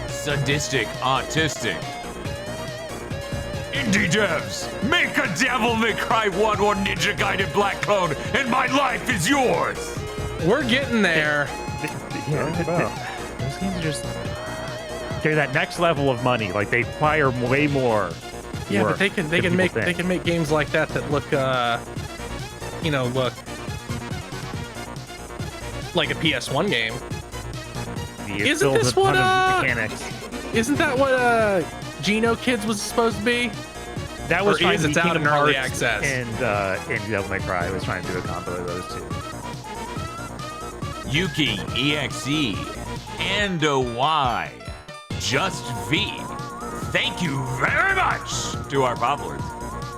Sadistic, autistic. Indie devs, make a Devil May Cry 1 or Ninja Gaiden Black Clone, and my life is yours! We're getting there. Those games are just they're that next level of money. Like they require way more. Yeah, work but they can than make people think. games like that look look like a PS1 game. It's Isn't filled this with a what, ton of mechanics. Isn't that what Geno Kids was supposed to be? That was or trying is to be it's out Kingdom in early Hearts access? and Devil May Cry. I was trying to do a combo of those two. Yuki, EXE, and a Y, Just V. Thank you very much to our poplars.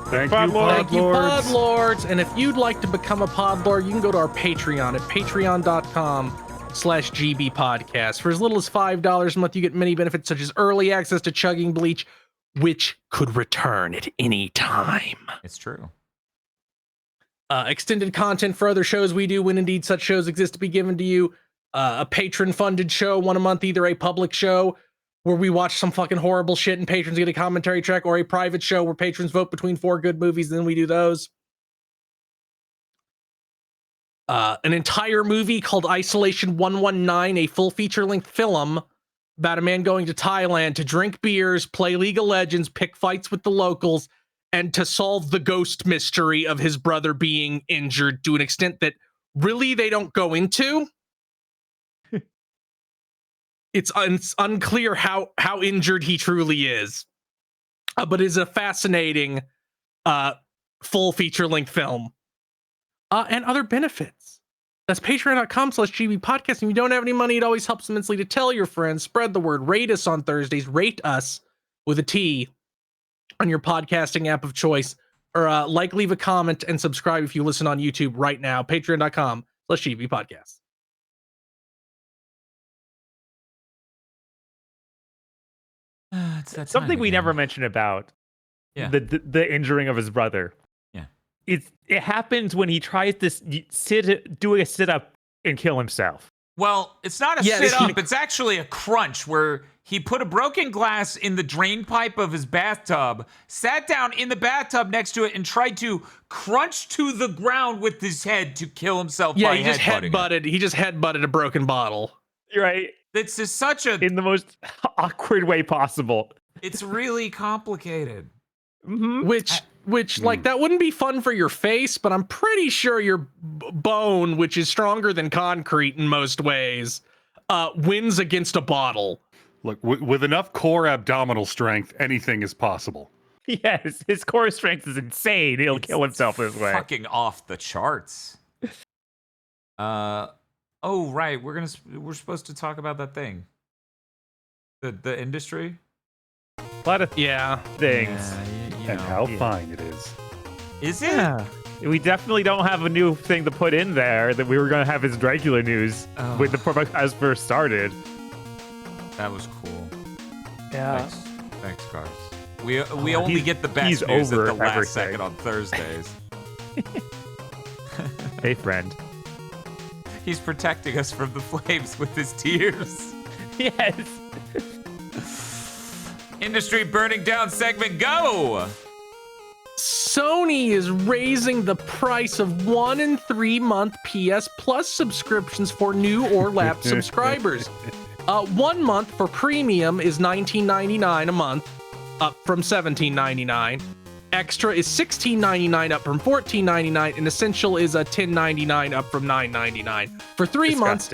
Thank you, Thank you, Podlords. Podlords. And if you'd like to become a Podlord, you can go to our Patreon at patreon.com/GB Podcast. For as little as $5 a month, you get many benefits such as early access to Chugging Bleach, which could return at any time. It's true. Extended content for other shows we do when indeed such shows exist to be given to you. A patron-funded show, one a month, either a public show where we watch some fucking horrible shit and patrons get a commentary track, or a private show where patrons vote between 4 good movies, and then we do those. An entire movie called Isolation 119, a full feature-length film about a man going to Thailand to drink beers, play League of Legends, pick fights with the locals, and to solve the ghost mystery of his brother being injured to an extent that really they don't go into. It's unclear how injured he truly is, but it's a fascinating full feature-length film and other benefits. That's patreon.com/GB podcast. If you don't have any money, it always helps immensely to tell your friends, spread the word, rate us on Thursdays, rate us with a T on your podcasting app of choice, or leave a comment and subscribe if you listen on YouTube right now. Patreon.com/GB podcast. Something we never mentioned about the injuring of his brother. Yeah. It happens when he tries to do a sit-up and kill himself. Well, it's not a sit-up. It's actually a crunch where he put a broken glass in the drain pipe of his bathtub, sat down in the bathtub next to it, and tried to crunch to the ground with his head to kill himself by headbutting. He just headbutted a broken bottle. Right. It's just such a... in the most awkward way possible. It's really complicated. Mm-hmm. Which like, that wouldn't be fun for your face, but I'm pretty sure your bone, which is stronger than concrete in most ways, wins against a bottle. Look, with enough core abdominal strength, anything is possible. Yes, his core strength is insane. He'll kill himself this way. Fucking off the charts. Oh right, we're supposed to talk about that thing. The industry. A lot of things. Yeah, And how fine it is. Is it? Yeah. We definitely don't have a new thing to put in there that we were going to have as regular news when the product as first started. That was cool. Yeah. Thanks, Cars. We only get the best news at the last second on Thursdays. Hey, friend. He's protecting us from the flames with his tears. Yes. Industry burning down segment, go! Sony is raising the price of 1 and 3 month PS Plus subscriptions for new or lapsed subscribers. 1 month for premium is $19.99 a month, up from $17.99. Extra is $16.99, up from $14.99, and Essential is a $10.99, up from $9.99. For 3 months,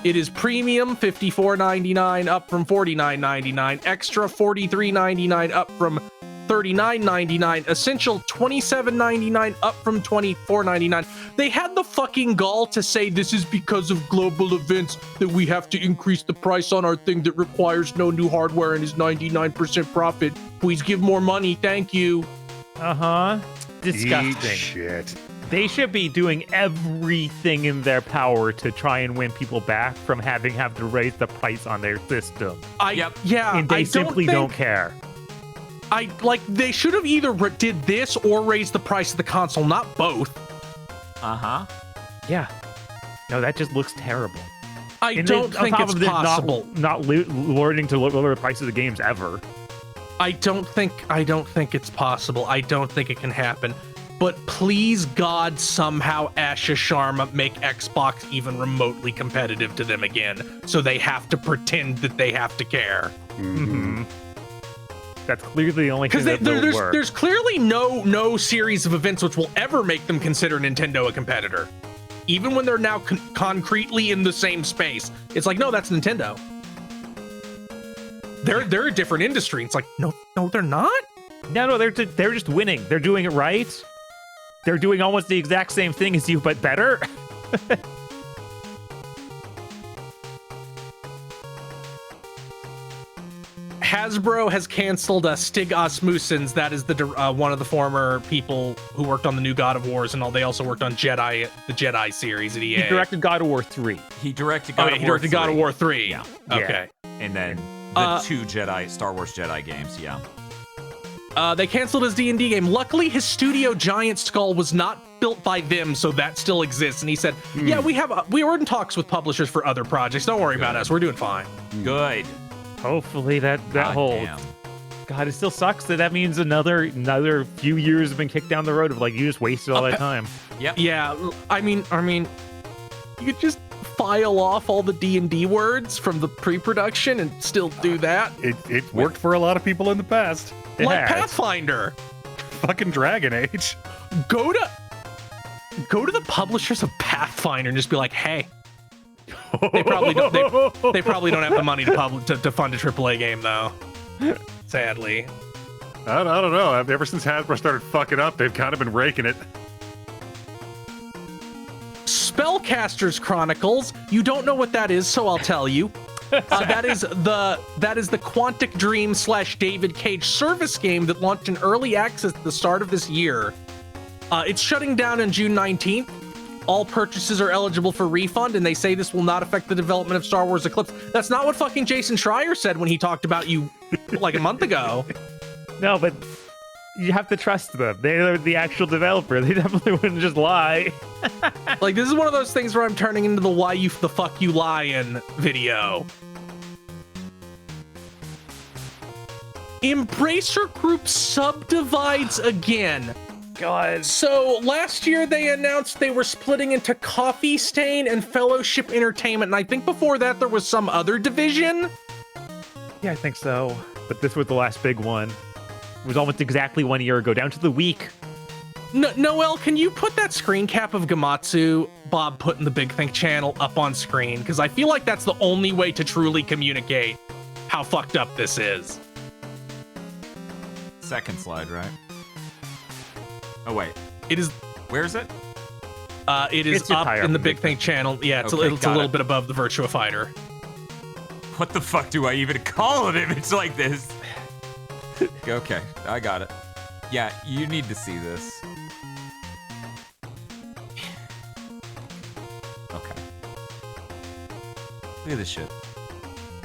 it is premium $54.99, up from $49.99. Extra $43.99, up from $39.99. Essential $27.99, up from $24.99. They had the fucking gall to say this is because of global events that we have to increase the price on our thing that requires no new hardware and is 99% profit. Please give more money, thank you. Disgusting. Eat shit. They should be doing everything in their power to try and win people back from having to raise the price on their system. And they simply don't care. They should have either did this or raised the price of the console, not both. Yeah. No, that just looks terrible. I don't think it's possible. Not learning to lower the price of the games ever. I don't think it's possible. I don't think it can happen. But please, God, somehow Asha Sharma make Xbox even remotely competitive to them again, so they have to pretend that they have to care. Mm-hmm. That's clearly the only thing that will work. There's clearly no series of events which will ever make them consider Nintendo a competitor, even when they're now concretely in the same space. It's like, no, that's Nintendo. They're a different industry. It's like, no, they're not. No, they're just winning. They're doing it right. They're doing almost the exact same thing as you, but better. Hasbro has canceled Stig Asmussen's. That is the one of the former people who worked on the new God of Wars and all. They also worked on the Jedi series at EA. He directed God of War 3. He directed God of War 3. He directed God of War 3. Yeah. Okay. And then the 2 Star Wars Jedi games, yeah. They canceled his D&D game. Luckily, his studio Giant Skull was not built by them, so that still exists. And he said, yeah, we were in talks with publishers for other projects. Don't worry about us. We're doing fine. Good. Hopefully that holds. Damn. God, it still sucks that means another few years have been kicked down the road of you just wasted all that time. Yep. Yeah, I mean, you could just file off all the D&D words from the pre-production and still do that. It worked for a lot of people in the past. Like Pathfinder. Fucking Dragon Age. Go to the publishers of Pathfinder and just be like, hey, They probably don't. They probably don't have the money to fund a AAA game, though. Sadly. I don't know. Ever since Hasbro started fucking up, they've kind of been raking it. Spellcasters Chronicles. You don't know what that is, so I'll tell you. That is the Quantic Dream / David Cage service game that launched in early access at the start of this year. It's shutting down on June 19th. All purchases are eligible for refund, and they say this will not affect the development of Star Wars Eclipse. That's not what fucking Jason Schreier said when he talked about you like a month ago. No, but you have to trust them. They're the actual developer. They definitely wouldn't just lie. Like, this is one of those things where I'm turning into the why the fuck you lying video. Embracer Group subdivides again. God. So last year they announced they were splitting into Coffee Stain and Fellowship Entertainment, and I think before that there was some other division. Yeah, I think so. But this was the last big one. It was almost exactly 1 year ago, down to the week. Noel, can you put that screen cap of Gamatsu Bob put in the Big Think channel up on screen? Because I feel like that's the only way to truly communicate how fucked up this is. Second slide, right? Oh, wait. It is. Where is it? It is up in the Big Think channel. Yeah, it's Okay, a little bit above the Virtua Fighter. What the fuck do I even call an image like this? Okay, I got it. Yeah, you need to see this. Okay. Look at this shit.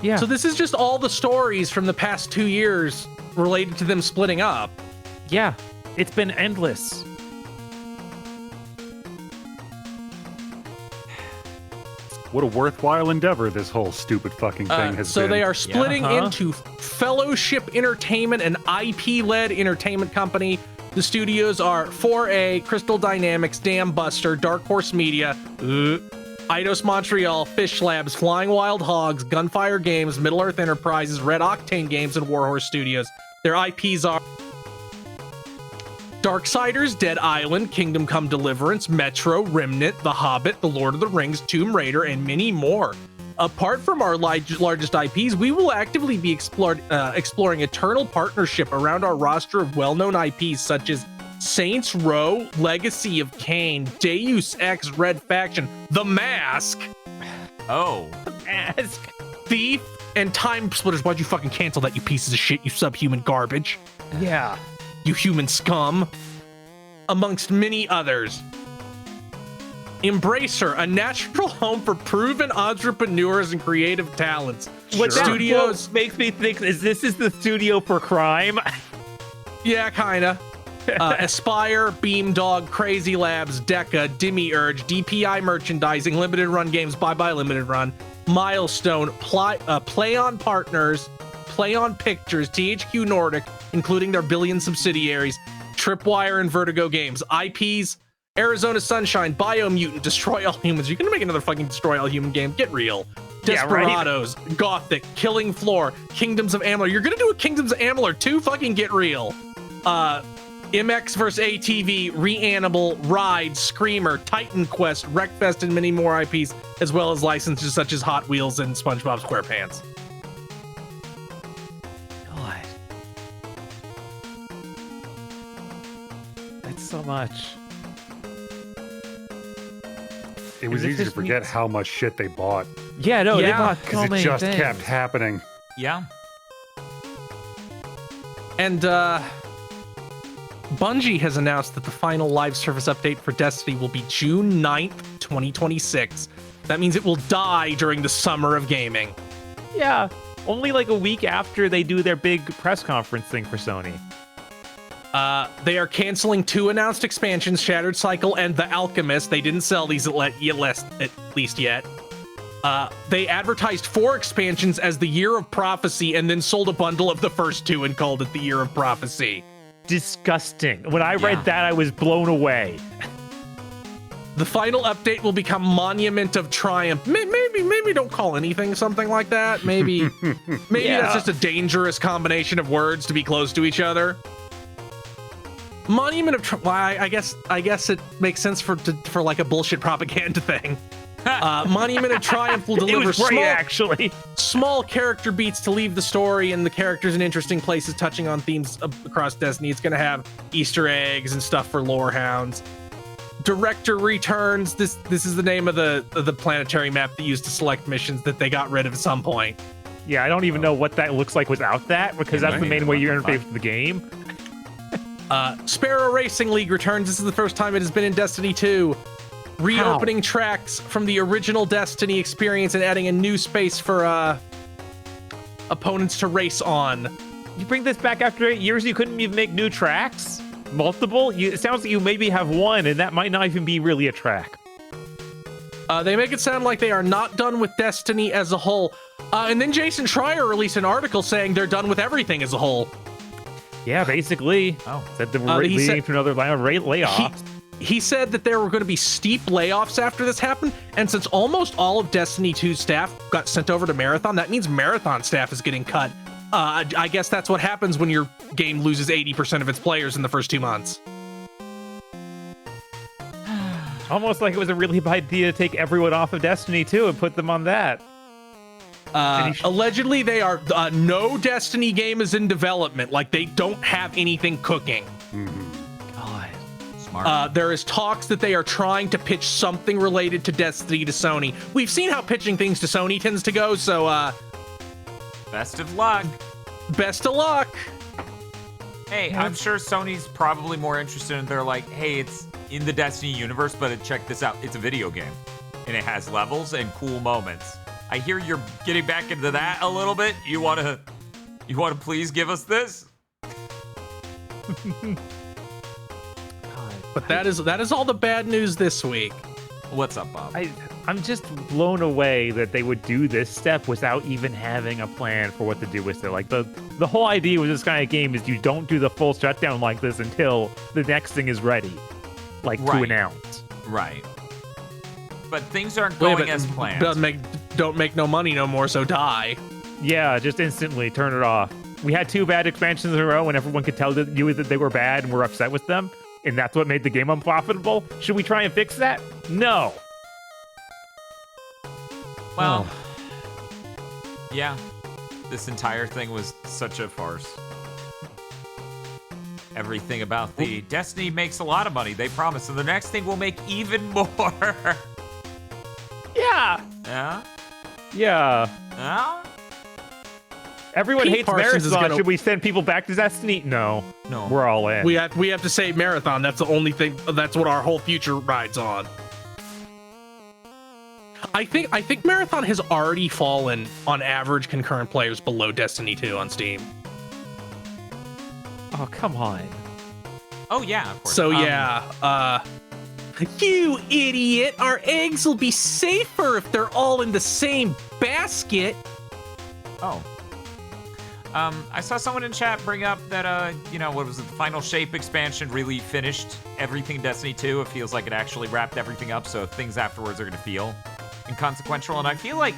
Yeah. So this is just all the stories from the past 2 years related to them splitting up. Yeah. It's been endless. What a worthwhile endeavor this whole stupid fucking thing has so been. they are splitting into Fellowship Entertainment, an IP-led entertainment company. The studios are 4A, Crystal Dynamics, Dam Buster, Dark Horse Media, Eidos Montreal, Fish Labs, Flying Wild Hogs, Gunfire Games, Middle-earth Enterprises, Red Octane Games, and Warhorse Studios. Their IPs are Darksiders, Dead Island, Kingdom Come Deliverance, Metro, Remnant, The Hobbit, The Lord of the Rings, Tomb Raider, and many more. Apart from our largest IPs, we will actively be exploring eternal partnership around our roster of well-known IPs such as Saints Row, Legacy of Kain, Deus Ex Red Faction, The Mask, Thief, and Time Splitters. Why'd you fucking cancel that, you pieces of shit, you subhuman garbage? Yeah. You human scum, amongst many others. Embracer, a natural home for proven entrepreneurs and creative talents. What that studios makes me think is this is the studio for crime. Yeah, kinda. Aspire, Beamdog, Crazy Labs, Deca, Demiurge, DPI Merchandising, Limited Run Games, Bye Bye Limited Run, Milestone, Play On Partners, Play On Pictures, THQ Nordic, including their billion subsidiaries, Tripwire and Vertigo Games. IPs, Arizona Sunshine, Biomutant, Destroy All Humans. You're gonna make another fucking Destroy All Human game. Get real. Desperados, yeah, right? Gothic, Killing Floor, Kingdoms of Amalur. You're gonna do a Kingdoms of Amalur too? Fucking get real. MX vs. ATV, Reanimal, Ride, Screamer, Titan Quest, Wreckfest, and many more IPs, as well as licenses such as Hot Wheels and SpongeBob SquarePants. God. That's so much. It was easy to forget how much shit they bought. Yeah, no, they bought because it just kept happening. Yeah. And Bungie has announced that the final live service update for Destiny will be June 9th, 2026. That means it will die during the summer of gaming. Yeah, only like a week after they do their big press conference thing for Sony. They are canceling 2 announced expansions, Shattered Cycle and The Alchemist. They didn't sell these at least yet. They advertised 4 expansions as the Year of Prophecy and then sold a bundle of the first 2 and called it the Year of Prophecy. Disgusting. When I read that, I was blown away. The final update will become Monument of Triumph. Maybe don't call anything something like that. Maybe that's just a dangerous combination of words to be close to each other. Monument of Triumph. Well, I guess it makes sense for like a bullshit propaganda thing. Monument of Triumph will It deliver was great, actually. small character beats to leave the story and the characters in interesting places, touching on themes across Destiny. It's going to have Easter eggs and stuff for lore hounds. Director returns. This is the name of the planetary map that used to select missions that they got rid of at some point. Yeah, I don't even know what that looks like without that, because that's the main way you interface with the game. Sparrow Racing League returns. This is the first time it has been in Destiny 2. Reopening tracks from the original Destiny experience and adding a new space for opponents to race on. You bring this back after 8 years, you couldn't even make new tracks? Multiple? It sounds like you maybe have one, and that might not even be really a track. They make it sound like they are not done with Destiny as a whole. And then Jason Schreier released an article saying they're done with everything as a whole. Yeah, basically. Oh. Said they were leading to another round of layoffs. He said that there were going to be steep layoffs after this happened, and since almost all of Destiny 2 staff got sent over to Marathon, that means Marathon staff is getting cut. I guess that's what happens when your game loses 80% of its players in the first 2 months. Almost like it was a really bad idea to take everyone off of Destiny 2 and put them on that. Allegedly, they are no Destiny game is in development. Like, they don't have anything cooking. God, smart. There is talks that they are trying to pitch something related to Destiny to Sony. We've seen how pitching things to Sony tends to go, so Best of luck. best of luck. Hey, I'm sure Sony's probably more interested in. They're like, hey, it's in the Destiny universe, but check this out. It's a video game, and it has levels and cool moments. I hear you're getting back into that a little bit. You wanna please give us this? But that is all the bad news this week. What's up, Bob? I'm just blown away that they would do this step without even having a plan for what to do with it. Like the whole idea with this kind of game is you don't do the full shutdown like this until the next thing is ready, like to Right. announce. Right. But things aren't going as planned. Don't make no money no more, so die. Yeah, just instantly turn it off. We had 2 bad expansions in a row, and everyone could tell you that they were bad and were upset with them, and that's what made the game unprofitable. Should we try and fix that? No. Well, yeah, this entire thing was such a farce. Everything about the Destiny makes a lot of money, they promise, and the next thing will make even more. Yeah. Yeah? Yeah. Yeah? Everyone Pete hates Parsons is Marathon. gonna- Should we send people back to Destiny? No. No. We're all in. We have to save Marathon. That's the only thing. That's what our whole future rides on. I think Marathon has already fallen on average concurrent players below Destiny 2 on Steam. Oh, come on. Oh, yeah, of course. So yeah, you idiot! Our eggs will be safer if they're all in the same basket. Oh. I saw someone in chat bring up that, what was it, the Final Shape expansion really finished everything in Destiny 2. It feels like it actually wrapped everything up, so things afterwards are going to feel inconsequential. And I feel like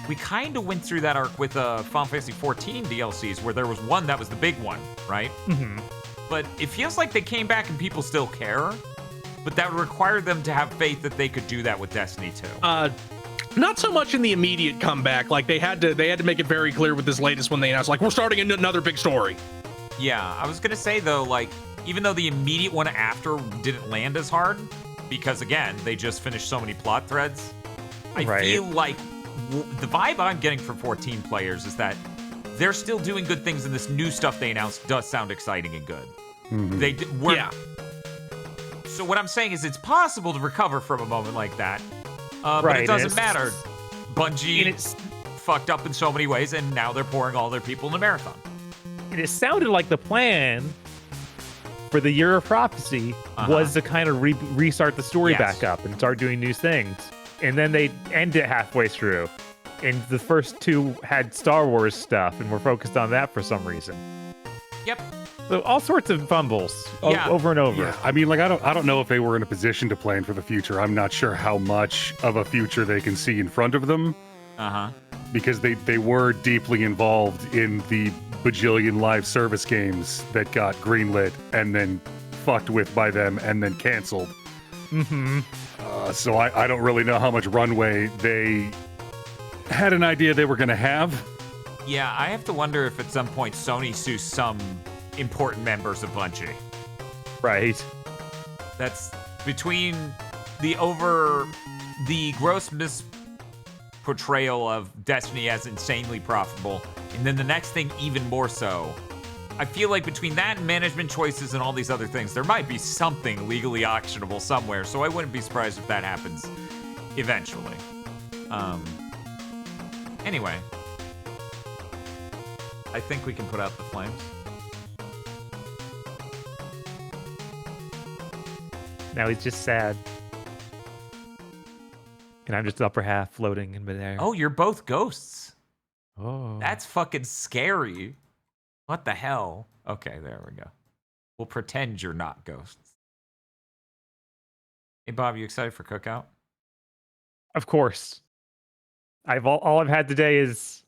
we kind of went through that arc with Final Fantasy 14 DLCs, where there was one that was the big one, right? Mm-hmm. But it feels like they came back and people still care, but that would require them to have faith that they could do that with Destiny 2. Not so much in the immediate comeback. Like they had to make it very clear with this latest one they announced, like, we're starting another big story. Yeah, I was gonna say though, like, even though the immediate one after didn't land as hard, because again, they just finished so many plot threads, I feel like the vibe I'm getting from 14 players is that they're still doing good things, and this new stuff they announced does sound exciting and good. Mm-hmm. Yeah. So what I'm saying is it's possible to recover from a moment like that. But Right, it doesn't and matter. Bungie it's- fucked up in so many ways, and now they're pouring all their people in the Marathon. And it sounded like the plan for the Year of Prophecy was to kind of restart the story Yes. back up and start doing new things. And then they end it halfway through. And the first 2 had Star Wars stuff, and we're focused on that for some reason. Yep. So all sorts of fumbles Yeah. over and over. Yeah, I mean, like, I don't know if they were in a position to plan for the future. I'm not sure how much of a future they can see in front of them, because they were deeply involved in the bajillion live service games that got greenlit and then fucked with by them and then canceled. Mm-hmm. So I don't really know how much runway they had an idea they were going to have. Yeah, I have to wonder if at some point Sony sues some important members of Bungie. Right. That's between the gross misportrayal of Destiny as insanely profitable, and then the next thing even more so. I feel like between that and management choices and all these other things, there might be something legally actionable somewhere, so I wouldn't be surprised if that happens eventually. Anyway. I think we can put out the flames. Now he's just sad. And I'm just upper half floating in midair. Oh, you're both ghosts. Oh. That's fucking scary. What the hell? Okay, there we go. We'll pretend you're not ghosts. Hey, Bob, you excited for Cookout? Of course. All I've had today is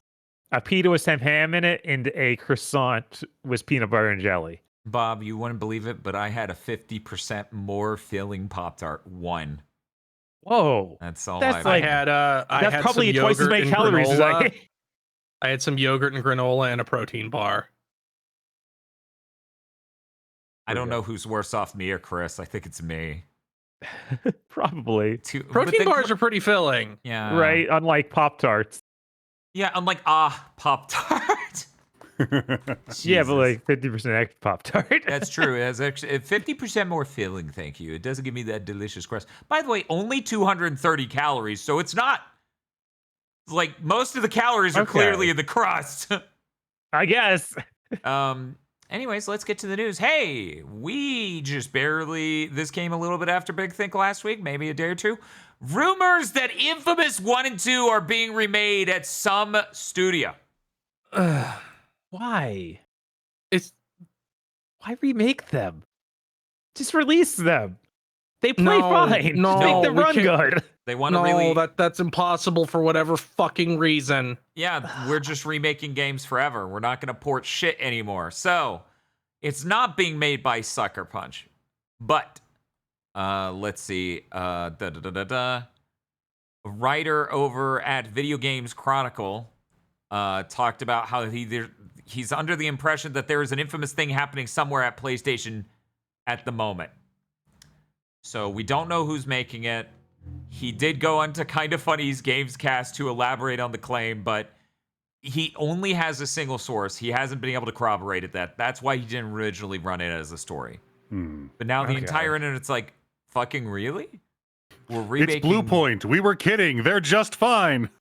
a pita with some ham in it and a croissant with peanut butter and jelly. Bob, you wouldn't believe it, but I had a 50% more filling Pop-Tart. One. Whoa. That's all That's I like- had. I That's had probably some twice as yogurt many and calories as granola. I I had some yogurt and granola and a protein bar. I don't know who's worse off, me or Chris. I think it's me. Probably. Protein bars are pretty filling. Yeah. Right, unlike Pop-Tarts. Yeah, I'm like, Pop-Tart. Yeah, but like 50% extra Pop-Tart. That's true. It has actually 50% more filling, thank you. It doesn't give me that delicious crust. By the way, only 230 calories, so it's not like most of the calories are Okay. clearly in the crust. I guess. Anyways, let's get to the news. Hey, we just this came a little bit after Big Think last week, maybe a day or two. Rumors that Infamous 1 and 2 are being remade at some studio. Why? It's Why remake them? Just release them. They play No, fine. no, Make them we run can't- good. They want to no, really... that's impossible for whatever fucking reason. Yeah, we're just remaking games forever. We're not going to port shit anymore. So, it's not being made by Sucker Punch. But, let's see. A writer over at Video Games Chronicle talked about how he's under the impression that there is an infamous thing happening somewhere at PlayStation at the moment. So, we don't know who's making it. He did go onto Kinda Funny's Gamescast to elaborate on the claim, but he only has a single source. He hasn't been able to corroborate it. That's why he didn't originally run it as a story. But now the Okay. entire internet's like, fucking really? We're remaking... It's Blue Point. We were kidding. They're just fine.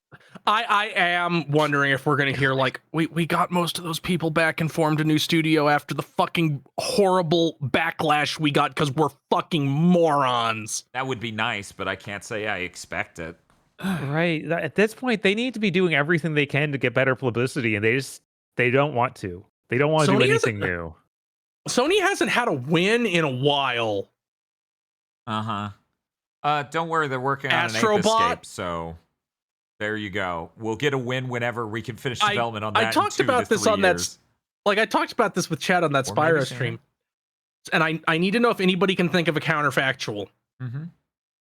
I am wondering if we're gonna hear like we got most of those people back and formed a new studio after the fucking horrible backlash we got because we're fucking morons. That would be nice, but I can't say I expect it. Right. At this point, they need to be doing everything they can to get better publicity, and they don't want to. They don't want to do Sony anything isn't- new. Sony hasn't had a win in a while. Don't worry, they're working on an Ape Astrobot? Escape, so there you go. We'll get a win whenever we can finish I- development on I that. talked in 2 to about this 3 on that years. Like I talked about this with Chad on that Or maybe Spyro sooner. stream. And I need to know if anybody can think of a counterfactual. Mm-hmm.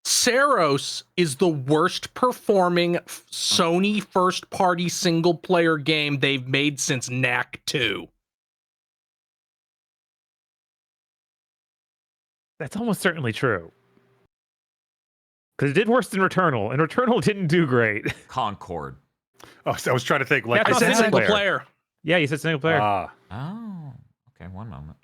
Saros is the worst performing Sony first party single player game they've made since Knack 2. That's almost certainly true. Because it did worse than Returnal, and Returnal didn't do great. Concord. Oh, so I was trying to think. Like, That's I not said single single player. player. Yeah, you said single player. Oh, okay. One moment.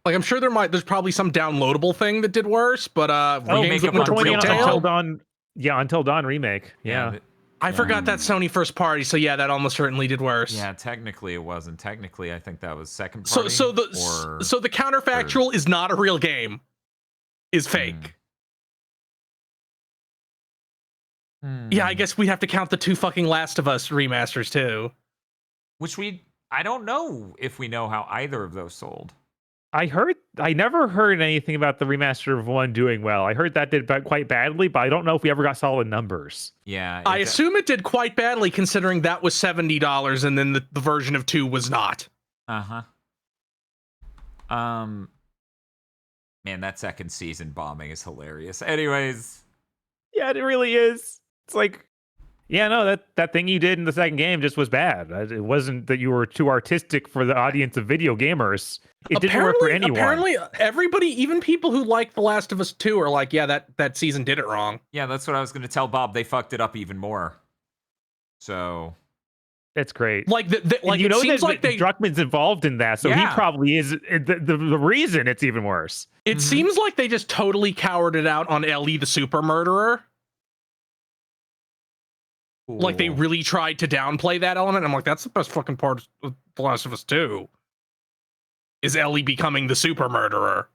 Like I'm sure there's probably some downloadable thing that did worse, but for Oh, games make that up went on to Until retail, Until Dawn. Yeah, Until Dawn remake. Yeah. I forgot that Sony first party, so yeah, that almost certainly did worse. Yeah, technically it wasn't. Technically, I think that was second So party. so the counterfactual is not a real game. Is fake. Yeah, I guess we'd have to count the 2 fucking Last of Us remasters too. Which I don't know if we know how either of those sold. I never heard anything about the remaster of 1 doing well. I heard that did quite badly, but I don't know if we ever got solid numbers. Yeah. I assume it did quite badly considering that was $70 and then the version of 2 was not. Uh-huh. Man, that second season bombing is hilarious. Anyways. Yeah, it really is. It's like, yeah, no, that thing you did in the second game just was bad. It wasn't that you were too artistic for the audience of video gamers. It didn't work for anyone. Apparently, everybody, even people who like The Last of Us 2, are like, yeah, that season did it wrong. Yeah, that's what I was going to tell Bob. They fucked it up even more. So that's great. Like, like you it know seems that like Druckmann's involved in that, so he probably is the reason it's even worse. It seems like they just totally cowered it out on Ellie the super murderer. cool. Like they really tried to downplay that element. I'm like, that's the best fucking part of The Last of Us 2. Is Ellie becoming the super murderer?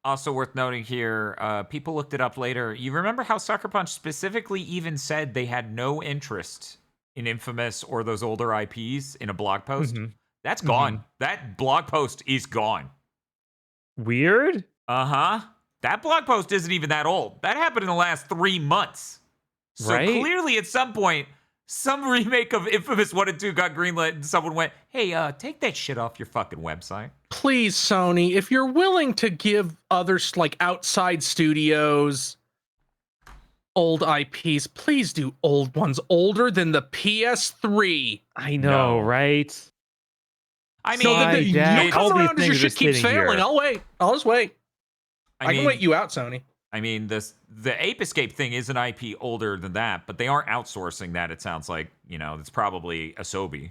Also worth noting here, people looked it up later. You remember how Sucker Punch specifically even said they had no interest in Infamous or those older IPs in a blog post? That's gone. That blog post is gone. Weird? Uh-huh. That blog post isn't even that old. That happened in the last 3 months. So clearly at some point, some remake of Infamous 1 and 2 got greenlit and someone went, hey, take that shit off your fucking website. Please, Sony, if you're willing to give others, like outside studios, old IPs, please do old ones older than the PS3. I know, right? I mean, so you'll come all these around as your things shit are keeps sitting failing. here. I'll wait. I'll just wait. I mean, can wait you out, Sony. I mean, the Ape Escape thing is an IP older than that, but they aren't outsourcing that. It sounds like, you know, it's probably Asobi.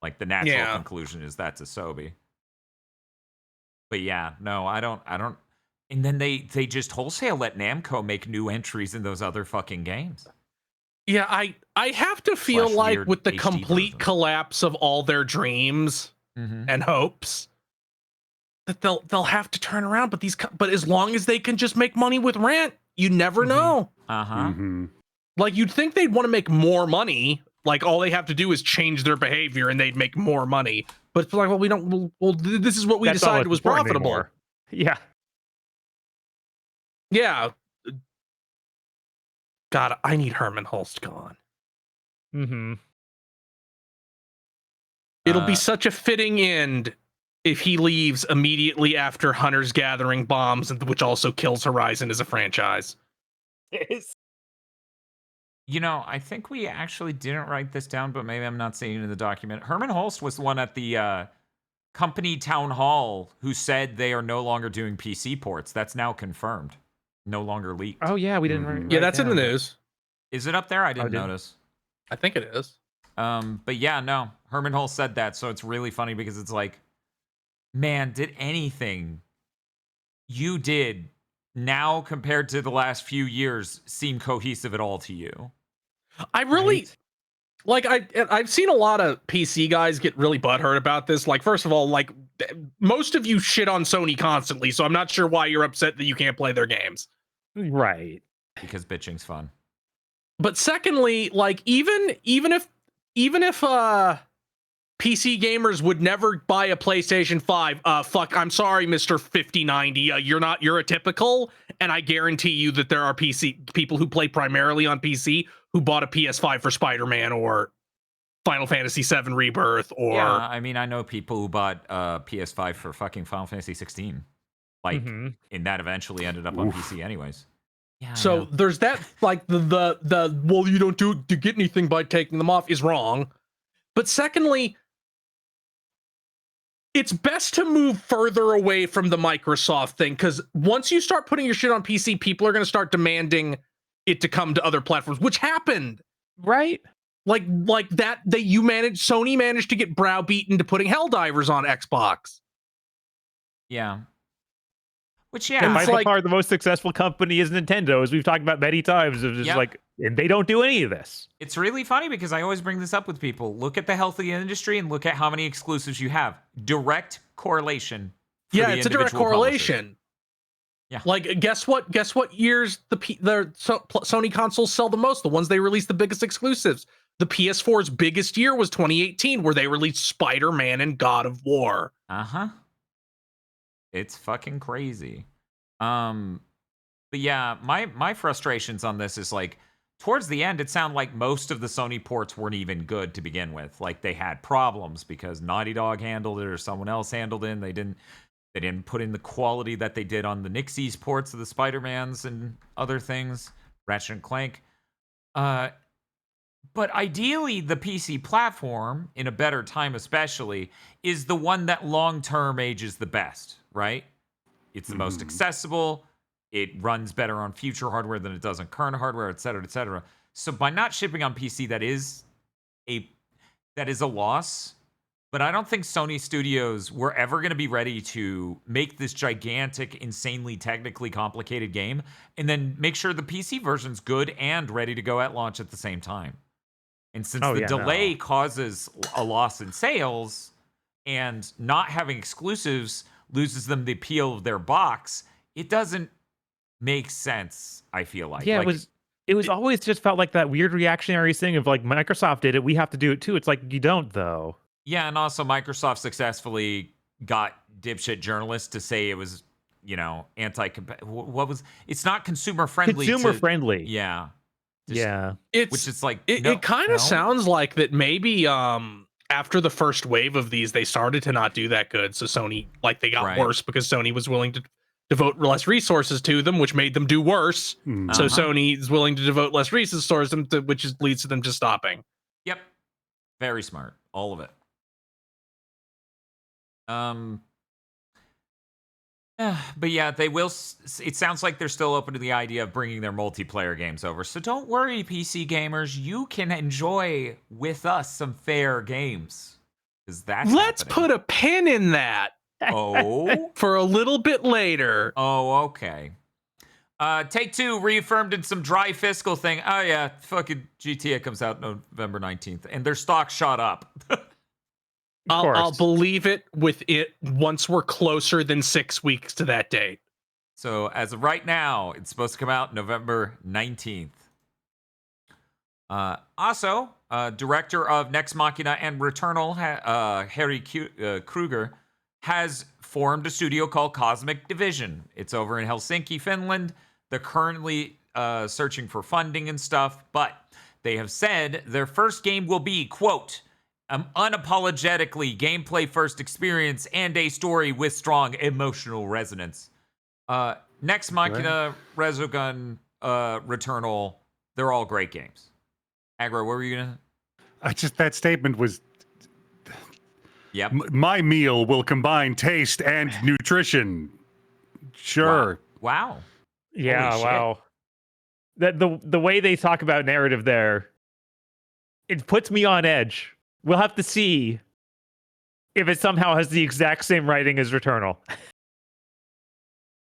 Like the natural conclusion is that's Asobi. But yeah, no, I don't. And then they just wholesale let Namco make new entries in those other fucking games. Yeah, I have to feel like with the complete collapse of all their dreams and hopes, that they'll have to turn around. But as long as they can just make money with rent, you never know. Like you'd think they'd want to make more money. Like all they have to do is change their behavior and they'd make more money. But it's like, well, we don't. Well, this is what we decided was profitable. Anymore. Yeah. Yeah. God, I need Herman Hulst gone. It'll be such a fitting end if he leaves immediately after Hunter's Gathering bombs, which also kills Horizon as a franchise. You know, I think we actually didn't write this down, but maybe I'm not seeing it in the document. Herman Holst was the one at the company town hall who said they are no longer doing PC ports. That's now confirmed. No longer leaked. Oh, yeah, we didn't write Yeah, that's in the news. Is it up there? I didn't notice. I think it is. But yeah, no. Herman Holst said that, so it's really funny because it's like, man, did anything you did now compared to the last few years seem cohesive at all to you? I really like I've seen a lot of PC guys get really butthurt about this. Like, first of all, like most of you shit on Sony constantly, so I'm not sure why you're upset that you can't play their games. Right. Because bitching's fun. But secondly, like even if PC gamers would never buy a PlayStation 5, fuck, I'm sorry, Mr. 5090, you're a typical, and I guarantee you that there are PC people who play primarily on PC who bought a PS5 for Spider-Man or Final Fantasy VII Rebirth or... Yeah, I mean, I know people who bought PS5 for fucking Final Fantasy 16. Like, and that eventually ended up on PC anyways. Yeah. So there's that, like, the well, you don't do to get anything by taking them off is wrong. But secondly, it's best to move further away from the Microsoft thing, because once you start putting your shit on PC, people are going to start demanding it to come to other platforms, which happened. Right. Like that Sony managed to get browbeaten to putting Helldivers on Xbox. Yeah. Which, and by far the most successful company is Nintendo, as we've talked about many times. Of just like, and they don't do any of this. It's really funny because I always bring this up with people. Look at the health of the industry and look at how many exclusives you have. Direct correlation. Yeah, it's a direct correlation. Publishers. Yeah. Like, guess what years the Sony consoles sell the most? The ones they release the biggest exclusives. The PS4's biggest year was 2018, where they released Spider-Man and God of War. It's fucking crazy. But yeah, my frustrations on this is like, towards the end, it sounded like most of the Sony ports weren't even good to begin with. Like they had problems because Naughty Dog handled it or someone else handled it and they didn't. They didn't put in the quality that they did on the Nixie's ports of the Spider-Mans and other things, Ratchet and Clank. But ideally, the PC platform, in a better time especially, is the one that long-term ages the best, right? It's the most accessible. It runs better on future hardware than it does on current hardware, et cetera, et cetera. So by not shipping on PC, that is a loss. But I don't think Sony Studios were ever going to be ready to make this gigantic, insanely technically complicated game and then make sure the PC version's good and ready to go at launch at the same time. And since the delay causes a loss in sales and not having exclusives loses them the appeal of their box, it doesn't make sense, I feel like. Yeah, it was always just felt like that weird reactionary thing of like, Microsoft did it, we have to do it too. It's like, you don't though. Yeah, and also Microsoft successfully got dipshit journalists to say it was, it's not consumer friendly. Consumer friendly. Yeah. Which is like, it kind of sounds like that maybe after the first wave of these, they started to not do that good. So Sony, they got worse because Sony was willing to devote less resources to them, which made them do worse. So Sony is willing to devote less resources to them, which leads to them just stopping. Yep. Very smart. All of it. But yeah, they will. It sounds like they're still open to the idea of bringing their multiplayer games over. So don't worry, PC gamers. You can enjoy with us some fair games. Let's put a pin in that. Oh, for a little bit later. Oh, okay. Take-Two reaffirmed in some dry fiscal thing. Oh yeah, fucking GTA comes out November 19th, and their stock shot up. I'll believe it once we're closer than 6 weeks to that date. So as of right now, it's supposed to come out November 19th. Also, director of Nex Machina and Returnal, Harry Kruger, has formed a studio called Cosmic Division. It's over in Helsinki, Finland. They're currently searching for funding and stuff, but they have said their first game will be, quote, unapologetically gameplay first experience and a story with strong emotional resonance. Nex Machina, Resogun, Returnal, they're all great games. Aggro, what were you gonna? That statement was. Yep. My meal will combine taste and nutrition. Sure. Wow. Yeah. Wow. That the way they talk about narrative there, it puts me on edge. We'll have to see if it somehow has the exact same writing as Returnal.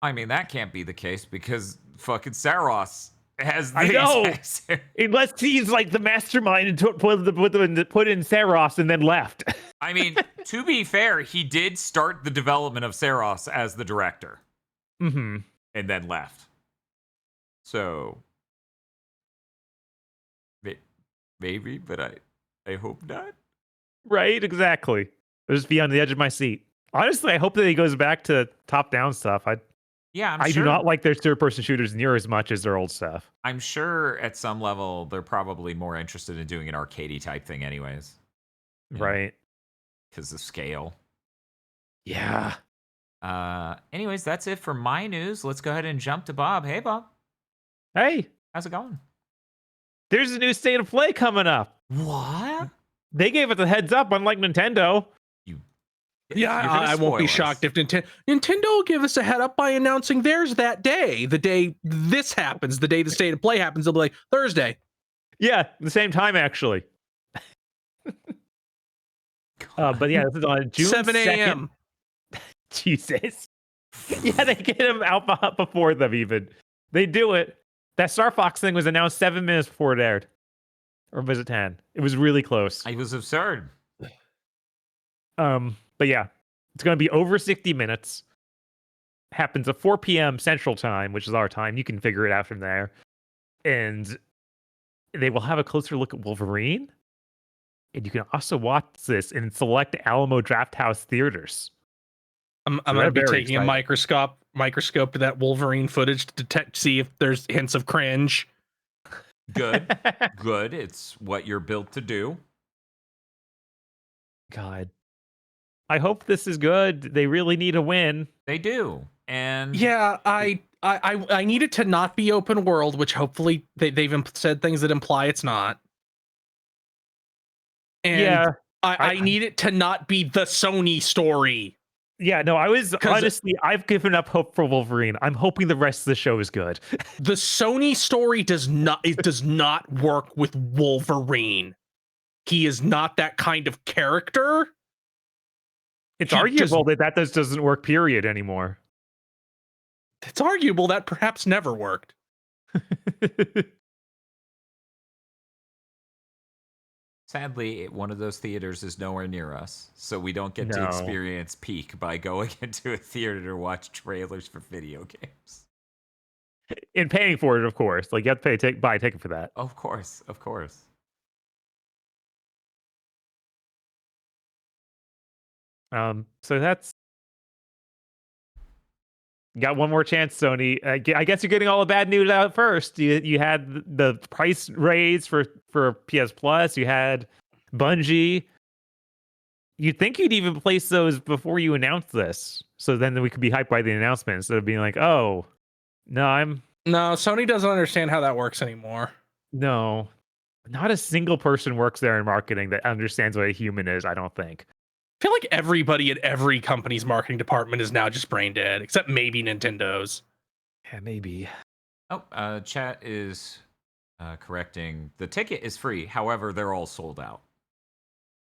I mean, that can't be the case because fucking Saros has the I know. exact Unless he's like the mastermind and put in Saros and then left. I mean, to be fair, he did start the development of Saros as the director. Mm-hmm. And then left. So maybe, but I hope not. Right, exactly. I'll just be on the edge of my seat. Honestly, I hope that he goes back to top-down stuff. I do not like their third-person shooters near as much as their old stuff. I'm sure at some level they're probably more interested in doing an arcadey type thing anyways. Right. Because of scale. Yeah. Anyways, that's it for my news. Let's go ahead and jump to Bob. Hey, Bob. Hey. How's it going? There's a new State of Play coming up. What? They gave it the heads up, unlike Nintendo. I won't be shocked if Nintendo will give us a head up by announcing theirs that day. The day this happens, the day the State of Play happens, they'll be like, Thursday. Yeah, the same time, actually. But yeah, this is on June 7 a.m. Jesus. Yeah, they get them out before them even. They do it. That Star Fox thing was announced 7 minutes before it aired. Or was it 10? It was really close. It was absurd. But yeah, it's going to be over 60 minutes. Happens at 4 p.m. Central Time, which is our time. You can figure it out from there. And they will have a closer look at Wolverine. And you can also watch this in select Alamo Drafthouse theaters. I'm going to be taking a microscope to that Wolverine footage to see if there's hints of cringe. Good. Good. It's what you're built to do. God. I hope this is good. They really need a win. They do. And yeah, I need it to not be open world, which hopefully they've said things that imply it's not. And yeah, I need it to not be the Sony story. Yeah, no, I was honestly, I've given up hope for Wolverine. I'm hoping the rest of the show is good. The Sony story does not work with Wolverine. He is not that kind of character. It's arguable that doesn't work, period, anymore. It's arguable that perhaps never worked. Sadly, one of those theaters is nowhere near us, so we don't get to experience peak by going into a theater to watch trailers for video games. And paying for it, of course. Like, you have to buy a ticket for that. Of course, of course. So that's... You got one more chance, Sony. I guess you're getting all the bad news out first. You had the price raise for PS Plus. You had Bungie. You'd think you'd even place those before you announced this, so then we could be hyped by the announcement instead of being like, "Oh, no, Sony doesn't understand how that works anymore." No, not a single person works there in marketing that understands what a human is. I don't think. I feel like everybody at every company's marketing department is now just brain dead, except maybe Nintendo's. Yeah, maybe. Oh, chat is correcting. The ticket is free. However, they're all sold out.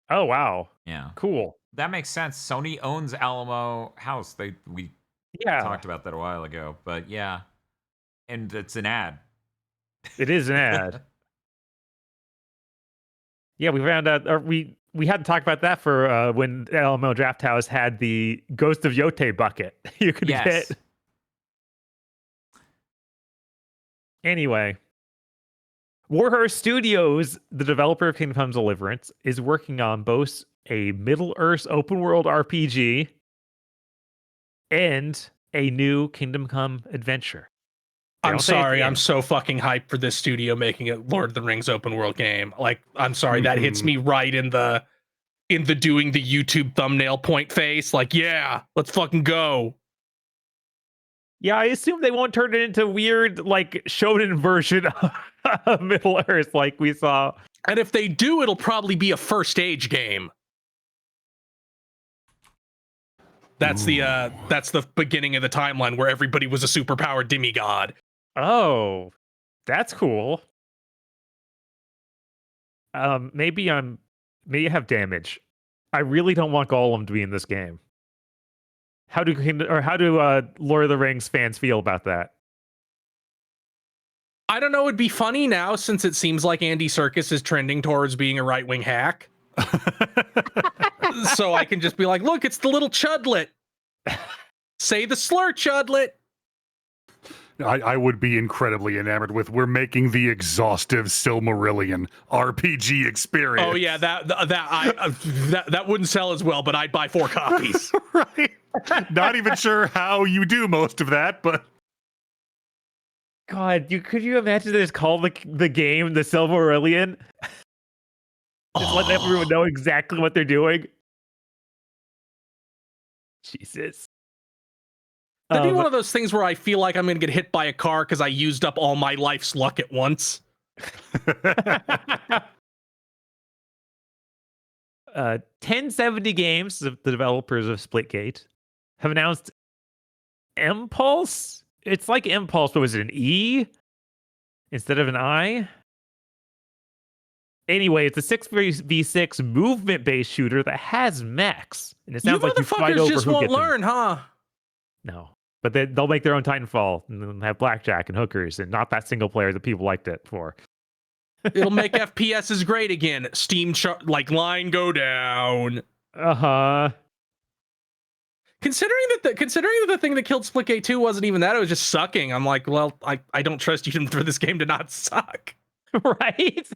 Oh, wow. Yeah. Cool. That makes sense. Sony owns Alamo House. We talked about that a while ago. But yeah. And it's an ad. It is an ad. Yeah, we found out, or we had to talk about that for when Alamo Draft House had the Ghost of Yote bucket you could get. Anyway, Warhurst Studios, the developer of Kingdom Come Deliverance, is working on both a Middle-earth open-world RPG and a new Kingdom Come adventure. I'm sorry, I'm so fucking hyped for this studio making a Lord of the Rings open world game. Like, I'm sorry, that hits me right in the doing the YouTube thumbnail point face. Like, yeah, let's fucking go. Yeah, I assume they won't turn it into weird, like, shonen version of Middle Earth like we saw. And if they do, it'll probably be a first age game. That's the beginning of the timeline where everybody was a superpowered demigod. Oh, that's cool. Maybe I have damage. I really don't want Gollum to be in this game. How do Lord of the Rings fans feel about that? I don't know. It'd be funny now since it seems like Andy Serkis is trending towards being a right-wing hack. So I can just be like, look, it's the little chudlet. Say the slur, chudlet. I would be incredibly enamored with, we're making the exhaustive Silmarillion RPG experience. Oh yeah, that wouldn't sell as well, but I'd buy 4 copies. Right. Not even sure how you do most of that, but God, could you imagine this call the game the Silmarillion? Just let everyone know exactly what they're doing. Jesus. That'd be one of those things where I feel like I'm going to get hit by a car because I used up all my life's luck at once. 1070 Games, the developers of Splitgate, have announced Impulse. It's like Impulse, but was it an E instead of an I? Anyway, it's a 6v6 movement-based shooter that has mechs, and it sounds like you fight over just who won't gets learn, huh? No, but they'll make their own Titanfall and have blackjack and hookers, and not that single player that people liked it for. It'll make FPSs great again. Steam line go down. Considering that the thing that killed Splitgate 2 wasn't even that, it was just sucking. I'm like, well, I don't trust you for this game to not suck. Right?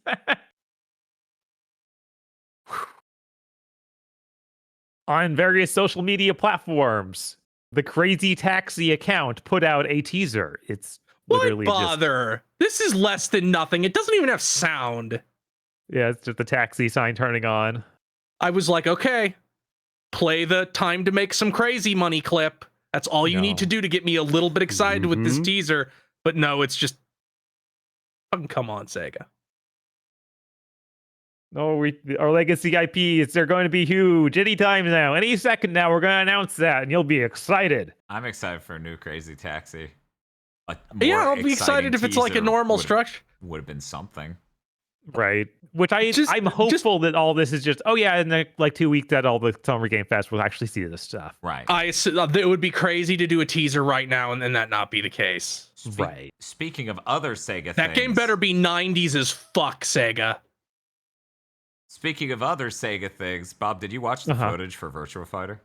On various social media platforms, the Crazy Taxi account put out a teaser. It's literally Why bother? This is less than nothing. It doesn't even have sound. Yeah, it's just the taxi sign turning on. I was like, okay, play the time to make some crazy money clip. That's all you need to do to get me a little bit excited with this teaser. But no, it's just fucking come on, Sega. No, our legacy IPs, they're going to be huge anytime now. Any second now, we're going to announce that, and you'll be excited. I'm excited for a new Crazy Taxi. Yeah, I'll be excited if it's like a normal structure. Would have been something. Right. Which I'm hopeful that all this is just, oh yeah, in the like 2 weeks at all the Summer Game Fest, we'll actually see this stuff. Right. It would be crazy to do a teaser right now and then that not be the case. Right. Speaking of other Sega things. That game better be 90s as fuck, Sega. Speaking of other Sega things, Bob, did you watch the footage for Virtua Fighter?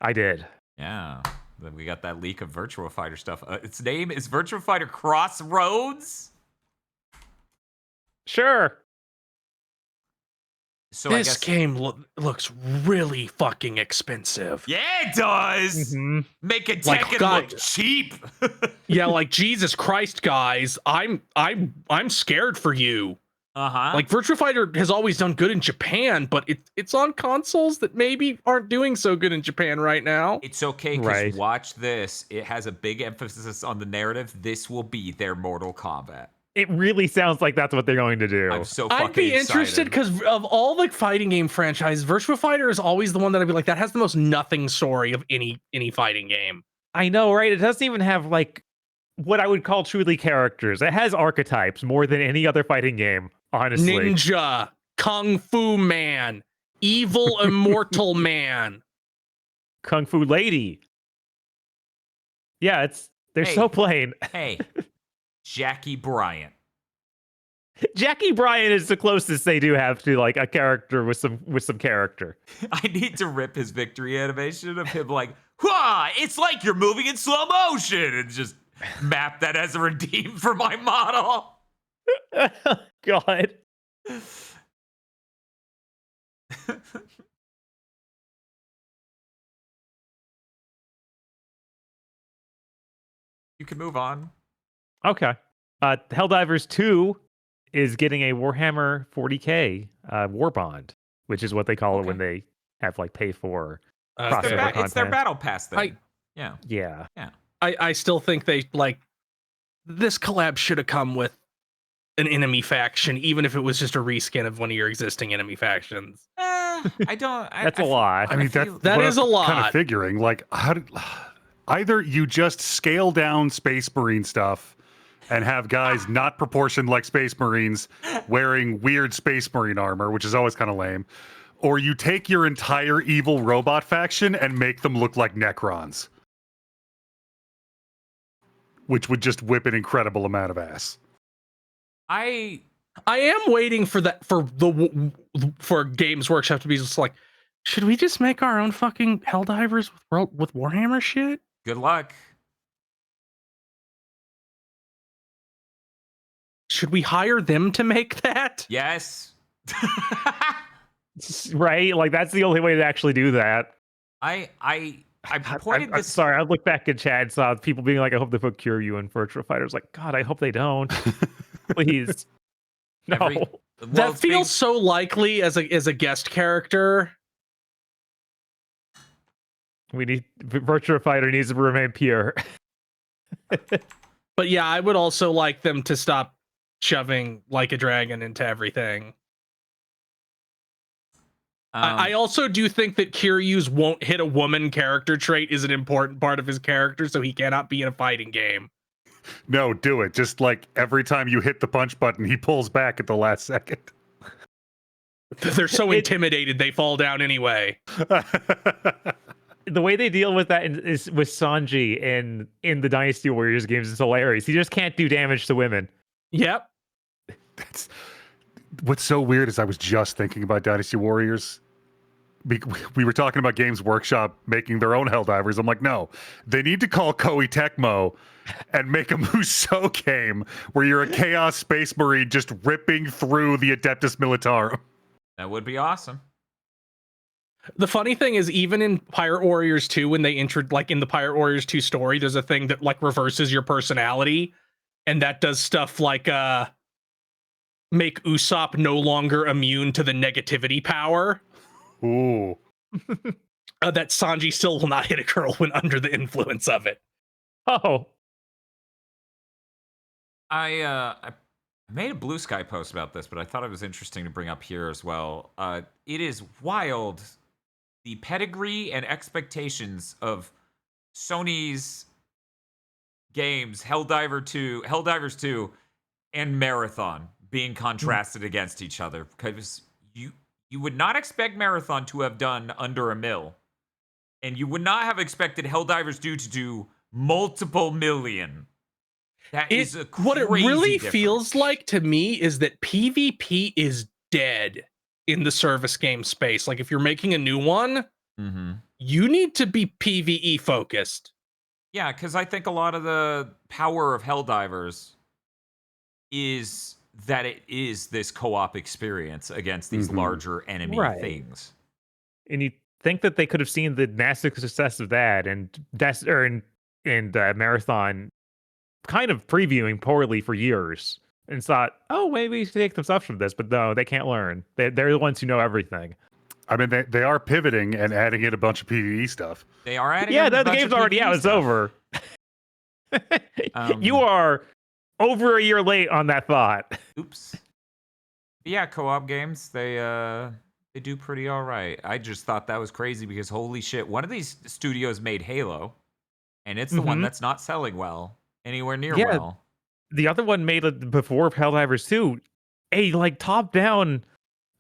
I did. Yeah. Then we got that leak of Virtua Fighter stuff. Its name is Virtua Fighter Crossroads? Sure. So this game looks really fucking expensive. Yeah, it does. Make Tekken look cheap. Yeah, like Jesus Christ, guys, I'm scared for you. Like Virtua Fighter has always done good in Japan, but it's on consoles that maybe aren't doing so good in Japan right now. It's okay, because watch this. It has a big emphasis on the narrative. This will be their Mortal Kombat. It really sounds like that's what they're going to do. I'm so fucking I'd be interested because of all the fighting game franchises, Virtua Fighter is always the one that I'd be like, that has the most nothing story of any fighting game. I know, right? It doesn't even have like what I would call truly characters. It has archetypes more than any other fighting game, honestly. Ninja, Kung Fu Man, Evil Immortal Man, Kung Fu Lady. Yeah, they're so plain. Hey. Jackie Bryant. Jackie Bryant is the closest they do have to like a character with some character. I need to rip his victory animation of him like, "Wah! It's like you're moving in slow motion," and just map that as a redeem for my model. God. You can move on. Okay. Helldivers 2 is getting a Warhammer 40K war bond, which is what they call it when they have like pay for crossover content. It's their battle pass thing. Yeah. I still think this collab should have come with an enemy faction, even if it was just a reskin of one of your existing enemy factions. I don't. That's a lot. I mean, that is a lot. Kind of figuring like either you just scale down Space Marine stuff and have guys not proportioned like Space Marines wearing weird Space Marine armor, which is always kind of lame, or you take your entire evil robot faction and make them look like Necrons, which would just whip an incredible amount of ass. I am waiting for that for Games Workshop to be just like, should we just make our own fucking Helldivers with Warhammer shit? Good luck. Should we hire them to make that? Yes. Right? Like that's the only way to actually do that. I'm sorry, I looked back in chat and saw people being like, I hope they put Kiryu in Virtua Fighter. Like, God, I hope they don't. Please. No. That feels so likely as a guest character. Virtua Fighter needs to remain pure. But yeah, I would also like them to stop shoving Like a Dragon into everything. I also do think that Kiryu's won't hit a woman character trait is an important part of his character, so he cannot be in a fighting game. No, do it. Just like every time you hit the punch button, he pulls back at the last second. They're so intimidated, they fall down anyway. The way they deal with that is with Sanji in the Dynasty Warriors games is hilarious. He just can't do damage to women. Yep. That's what's so weird is I was just thinking about Dynasty Warriors. We were talking about Games Workshop making their own Helldivers. I'm like, no, they need to call Koei Tecmo and make a Musou game where you're a Chaos Space Marine just ripping through the Adeptus Militarum. That would be awesome. The funny thing is, even in Pirate Warriors 2, when they entered, like in the Pirate Warriors 2 story, there's a thing that like reverses your personality, and that does stuff like make Usopp no longer immune to the negativity power. Ooh. that Sanji still will not hit a girl when under the influence of it. Oh, I made a Blue Sky post about this, but I thought it was interesting to bring up here as well. It is wild the pedigree and expectations of Sony's games, Helldivers 2, and Marathon being contrasted against each other, because you would not expect Marathon to have done under $1 million, and you would not have expected Helldivers 2 to do multiple million. That is a crazy what it really difference. feels like to me is that PvP is dead in the service game space. Like if you're making a new one, you need to be PvE focused. Yeah, because I think a lot of the power of Helldivers is that it is this co-op experience against these larger enemy things. And you think that they could have seen the massive success of that and Marathon kind of previewing poorly for years and thought, oh, maybe we should take some stuff from this, but no, they can't learn. They're the ones who know everything. I mean, they are pivoting and adding in a bunch of PvE stuff. They are adding the game's already out. It's over. You are over a year late on that thought. Oops. Yeah, co-op games, they do pretty all right. I just thought that was crazy because holy shit, one of these studios made Halo, and it's the one that's not selling well, anywhere near well. The other one made it before Helldivers 2, a like top-down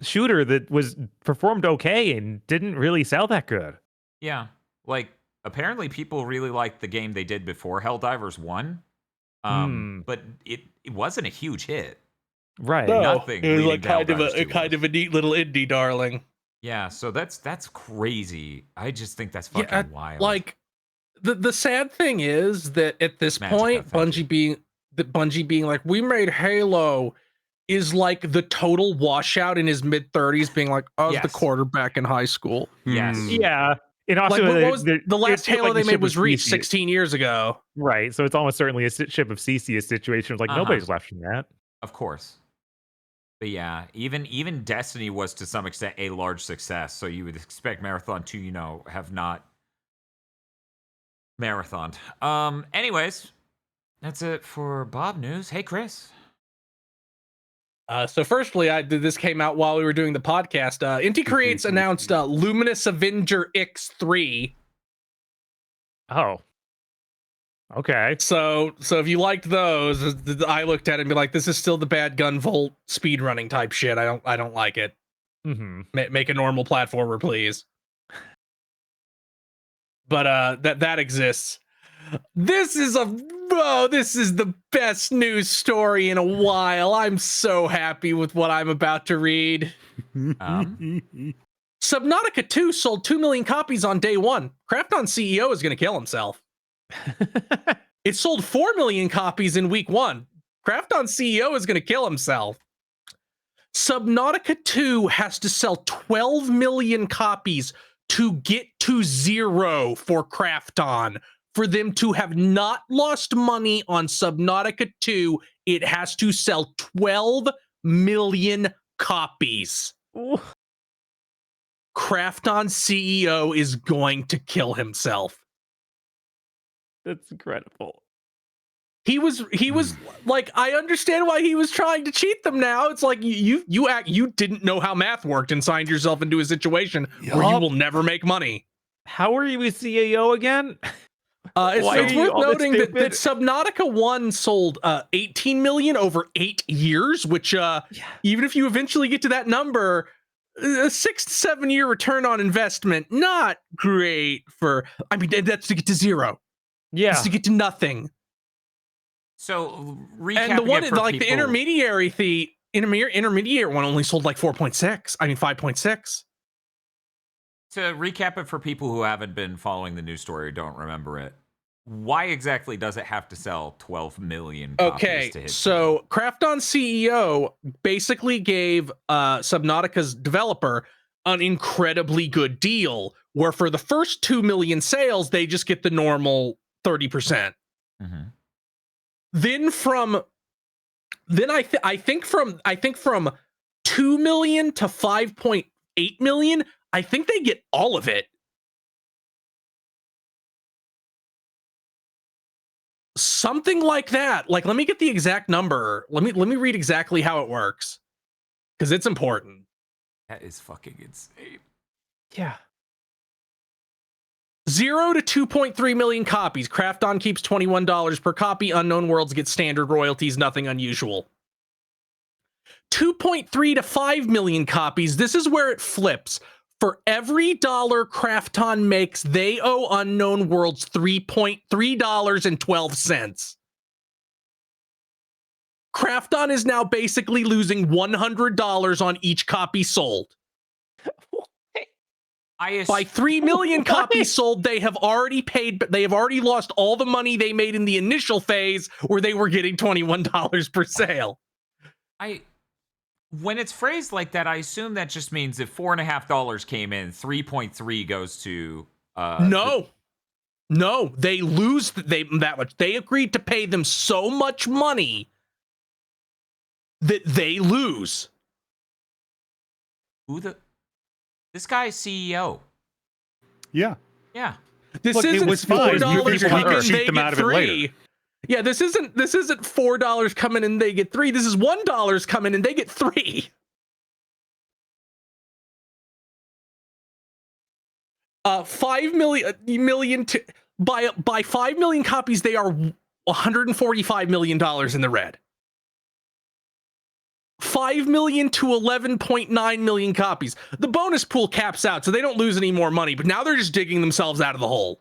shooter that was performed okay and didn't really sell that good. Yeah, like apparently people really liked the game they did before Helldivers 1, but it wasn't a huge hit. Right. No, Nothing. it was like kind of a a neat little indie darling. Yeah, so that's crazy. I just think that's fucking wild. Like the sad thing is that at this point, Bungie being like, we made Halo, is like the total washout in his mid-30s being like, I was the quarterback in high school. Yes. Yeah. And also, like, what was the last Halo they made was Reach 16 years ago. Right. So it's almost certainly a ship of CC situation. Like nobody's left from that. Of course. But yeah, even Destiny was to some extent a large success. So you would expect Marathon to, have not marathoned. Anyways, that's it for Bob News. Hey, Chris. So firstly, this came out while we were doing the podcast. Inti Creates announced Luminous Avenger X3. Oh. Okay. So if you liked those, I looked at it and be like, this is still the bad Gunvolt speedrunning type shit. I don't like it. Make a normal platformer, please. But that exists. This is the best news story in a while. I'm so happy with what I'm about to read. Subnautica 2 sold 2 million copies on day one. Krafton CEO is going to kill himself. It sold 4 million copies in week one. Krafton CEO is going to kill himself. Subnautica 2 has to sell 12 million copies to get to zero for Krafton. For them to have not lost money on Subnautica 2, it has to sell 12 million copies. Ooh. Krafton CEO is going to kill himself. That's incredible. He was like, I understand why he was trying to cheat them now. It's like you didn't know how math worked and signed yourself into a situation where you will never make money. How are you a CEO again? It's worth noting that Subnautica 1 sold 18 million over 8 years, which even if you eventually get to that number, a 6 to 7 year return on investment, not great for, that's to get to zero. Yeah. That's to get to nothing. So recapping and the one, like people, the intermediate one only sold like 5.6. To recap it for people who haven't been following the news story or don't remember it, why exactly does it have to sell 12 million copies to hit? So Krafton CEO basically gave Subnautica's developer an incredibly good deal, where for the first 2 million sales, they just get the normal 30%. Then I think from 2 million to 5.8 million, I think they get all of it. Something like that. Like, let me get the exact number. Let me read exactly how it works, because it's important. That is fucking insane. Yeah. 0 to 2.3 million copies. Craft On keeps $21 per copy. Unknown Worlds gets standard royalties, nothing unusual. 2.3 to 5 million copies. This is where it flips. For every dollar Craft On makes, they owe Unknown Worlds $3.12. Craft On is now basically losing $100 on each copy sold. By 3 million copies sold, they have already paid, but they have already lost all the money they made in the initial phase where they were getting $21 per sale. When it's phrased like that, I assume that just means if $4.50 came in, 3.3 goes to no, they lose that much. They agreed to pay them so much money that they lose. This guy's CEO. Yeah. Yeah. This Look, isn't it was fine. $4 You coming can in, cheat they them out get of it three. later. Yeah, this isn't $4 coming in, they get three. This is $1 coming in, they get three. By 5 million copies, they are $145 million in the red. 5 million to 11.9 million copies. The bonus pool caps out, so they don't lose any more money, but now they're just digging themselves out of the hole.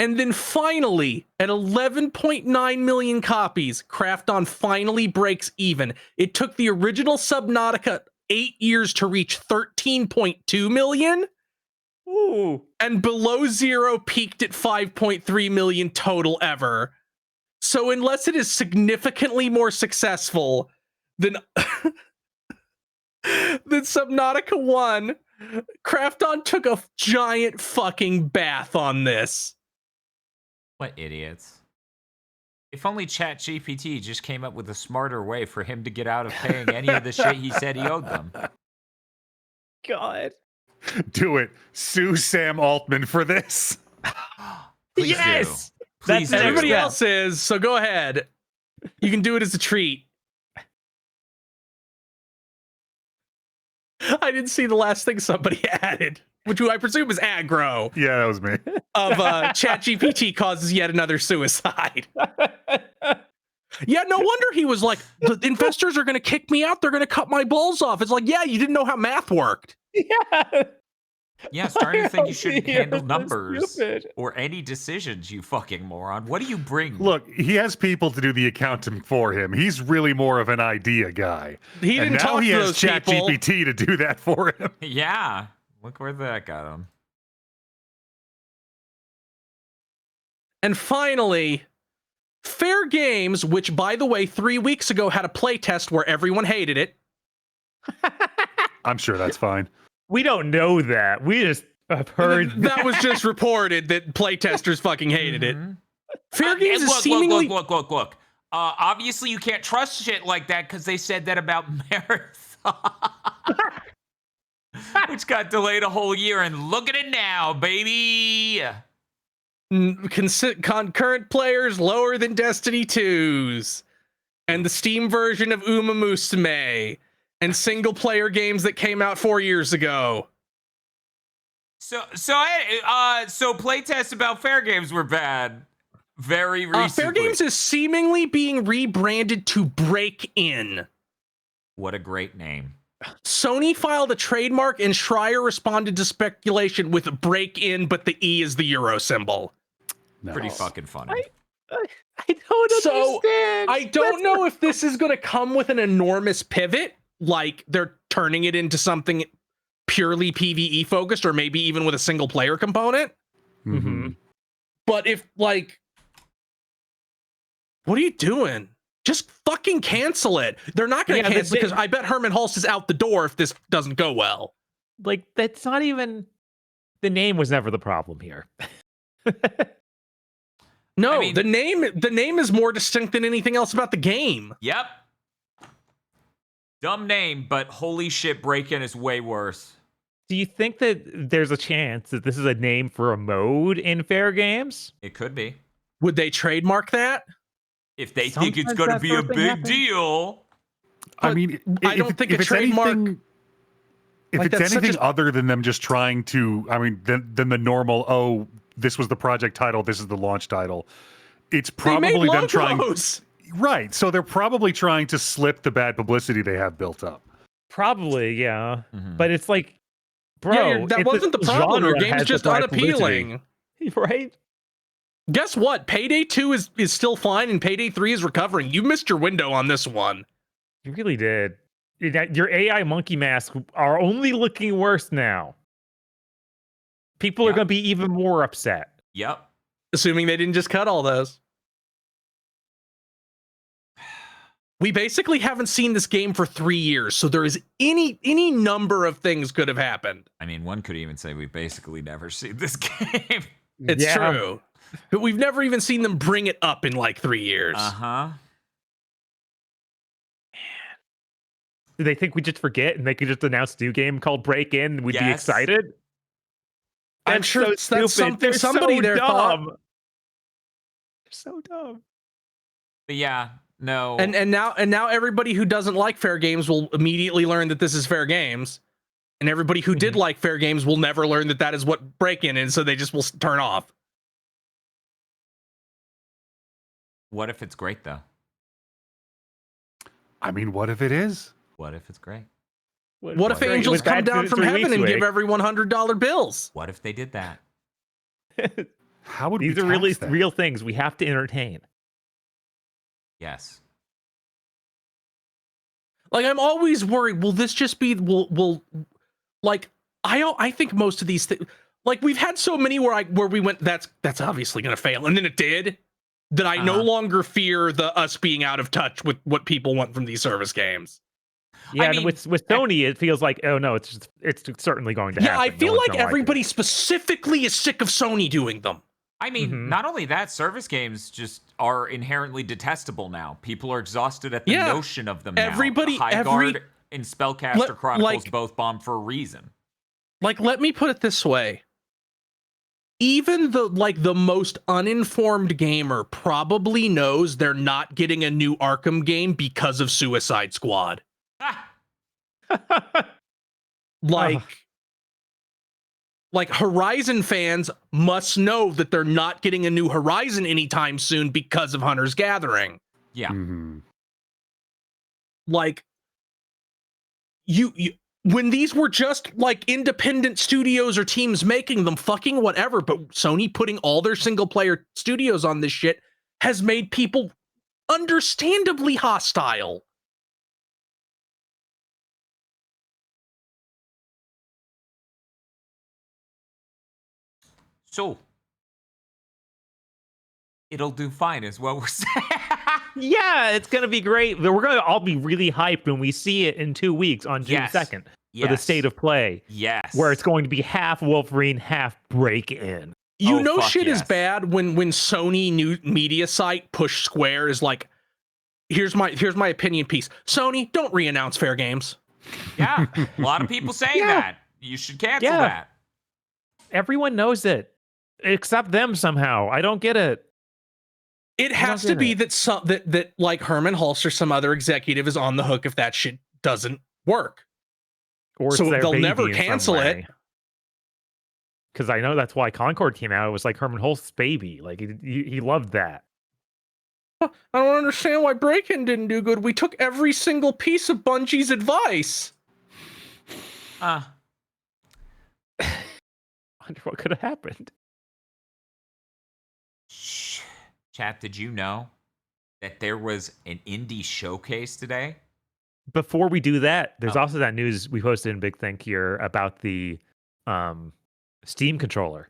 And then finally, at 11.9 million copies, Craft On finally breaks even. It took the original Subnautica 8 years to reach 13.2 million. Ooh. And Below Zero peaked at 5.3 million total ever. So unless it is significantly more successful than Subnautica 1, Craft On took a giant fucking bath on this. What idiots. If only ChatGPT just came up with a smarter way for him to get out of paying any of the shit he said he owed them. God. Do it. Sue Sam Altman for this. Please Yes! do. Please That's do. Everybody else is, so go ahead. You can do it as a treat. I didn't see the last thing somebody added, which I presume is aggro, Yeah, that was me. of ChatGPT causes yet another suicide. Yeah, no wonder he was like, the investors are going to kick me out. They're going to cut my balls off. It's like, yeah, you didn't know how math worked. Yeah. Yeah, starting to think you shouldn't You're handle so numbers stupid. or any decisions, you fucking moron. What do you bring? Look, he has people to do the accounting for him. He's really more of an idea guy. He And didn't now talk he to has those people. ChatGPT to do that for him. Yeah. Look where that got him. And finally, Fair Games, which, by the way, 3 weeks ago had a playtest where everyone hated it. I'm sure that's fine. We don't know that. We just have heard That was just reported that playtesters fucking hated it. Fair Games is Look, seemingly... look. Obviously, you can't trust shit like that because they said that about Marathon. Which got delayed a whole year, and look at it now, baby. Concurrent players lower than Destiny 2's. And the Steam version of Uma Musume. And single player games that came out 4 years ago. So playtests about Fair Games were bad. Very recently. Fair Games is seemingly being rebranded to Break In. What a great name. Sony filed a trademark and Schreier responded to speculation with Break In, but the E is the Euro symbol. No. Pretty fucking funny. I don't understand. I don't know if this is going to come with an enormous pivot, like they're turning it into something purely PvE focused, or maybe even with a single player component. Mm-hmm. But if, like, what are you doing? Just fucking cancel it. They're not going to cancel because I bet Herman Hulst is out the door if this doesn't go well. Like, that's not even... The name was never the problem here. No, I mean, the name is more distinct than anything else about the game. Yep. Dumb name, but holy shit, Break-In is way worse. Do you think that there's a chance that this is a name for a mode in Fair Games? It could be. Would they trademark that? If they think it's Sometimes going to that be sort a of thing big happens. deal. I mean, I don't think a it's trademark. anything, if like, it's that's such anything a- other than them just trying to, I mean, than the normal, oh, this was the project title, this is the launch title. It's They made probably them trying. logos. Right. So they're probably trying to slip the bad publicity they have built up. Probably, yeah. Mhm. But it's like, bro, Yeah, that it's wasn't a the problem. Your genre game's has just the bad publicity. unappealing. Right? Guess what? Payday 2 is still fine and Payday 3 is recovering. You missed your window on this one. You really did. Your AI monkey masks are only looking worse now. People are Yep. going to be even more upset. Yep. Assuming they didn't just cut all those. We basically haven't seen this game for 3 years, so there is any number of things could have happened. I mean, one could even say we basically never seen this game. It's Yeah. true. But we've never even seen them bring it up in like 3 years. Uh-huh. Do they think we just forget and they could just announce a new game called Break In and we'd be Yes. excited? I'm sure that's stupid. something They're somebody so there thought. dumb. They're so dumb. But yeah, no. And now everybody who doesn't like Fair Games will immediately learn that this is Fair Games. And everybody who did like Fair Games will never learn that that is what Break-In is, so they just will turn off. What if it's great, though? I mean, what if it is? What if it's great? What if Great. It angels was come bad down from 3 heaven weeks and give ago. everyone $100 bills? What if they did that? How would These we are really tax that? real things we have to entertain. Yes. Like, I'm always worried, will this just be will like I think most of these things, like, we've had so many where we went, that's obviously gonna fail, and then it did, that I no Uh-huh. longer fear us being out of touch with what people want from these service games. Yeah, mean, and with Sony, it feels like, oh no, it's certainly going to Yeah, happen. I No feel one's like gonna everybody it. specifically is sick of Sony doing them. I mean, Mhm. not only that, service games just are inherently detestable now. People are exhausted at the Yeah. notion of them now. Everybody- Highguard and Spellcaster Chronicles like- both bombed for a reason. Like, let me put it this way. Even the most uninformed gamer probably knows they're not getting a new Arkham game because of Suicide Squad. Ah! Like Horizon fans must know that they're not getting a new Horizon anytime soon because of Hunter's Gathering. Yeah. Mhm. Like, you when these were just like independent studios or teams making them, fucking whatever, but Sony putting all their single player studios on this shit has made people understandably hostile. So, it'll do fine is what we're saying. Yeah, it's gonna be great. We're gonna all be really hyped when we see it in 2 weeks on June Yes. 2nd for the Yes. state of play, Yes. where it's going to be half Wolverine, half Break-In. You Oh, know fuck shit is yes. bad when Sony new media site Push Square is like, here's my opinion piece. Sony, don't re-announce Fair Games. Yeah. A lot of people saying Yeah. that. You should cancel Yeah. that. Everyone knows it, except them somehow. I don't get it. It I has don't to be get that like Herman Hulst or some other executive is on the hook if that shit doesn't work. Or So it's their they'll baby never in some cancel it. way. Because I know that's why Concord came out. It was like Herman Holst's baby. Like he loved that. I don't understand why Break-In didn't do good. We took every single piece of Bungie's advice. Uh, Wonder what could have happened. Chat, did you know that there was an indie showcase today? Before we do that, there's Oh. also that news we posted in Big Think here about the Steam controller.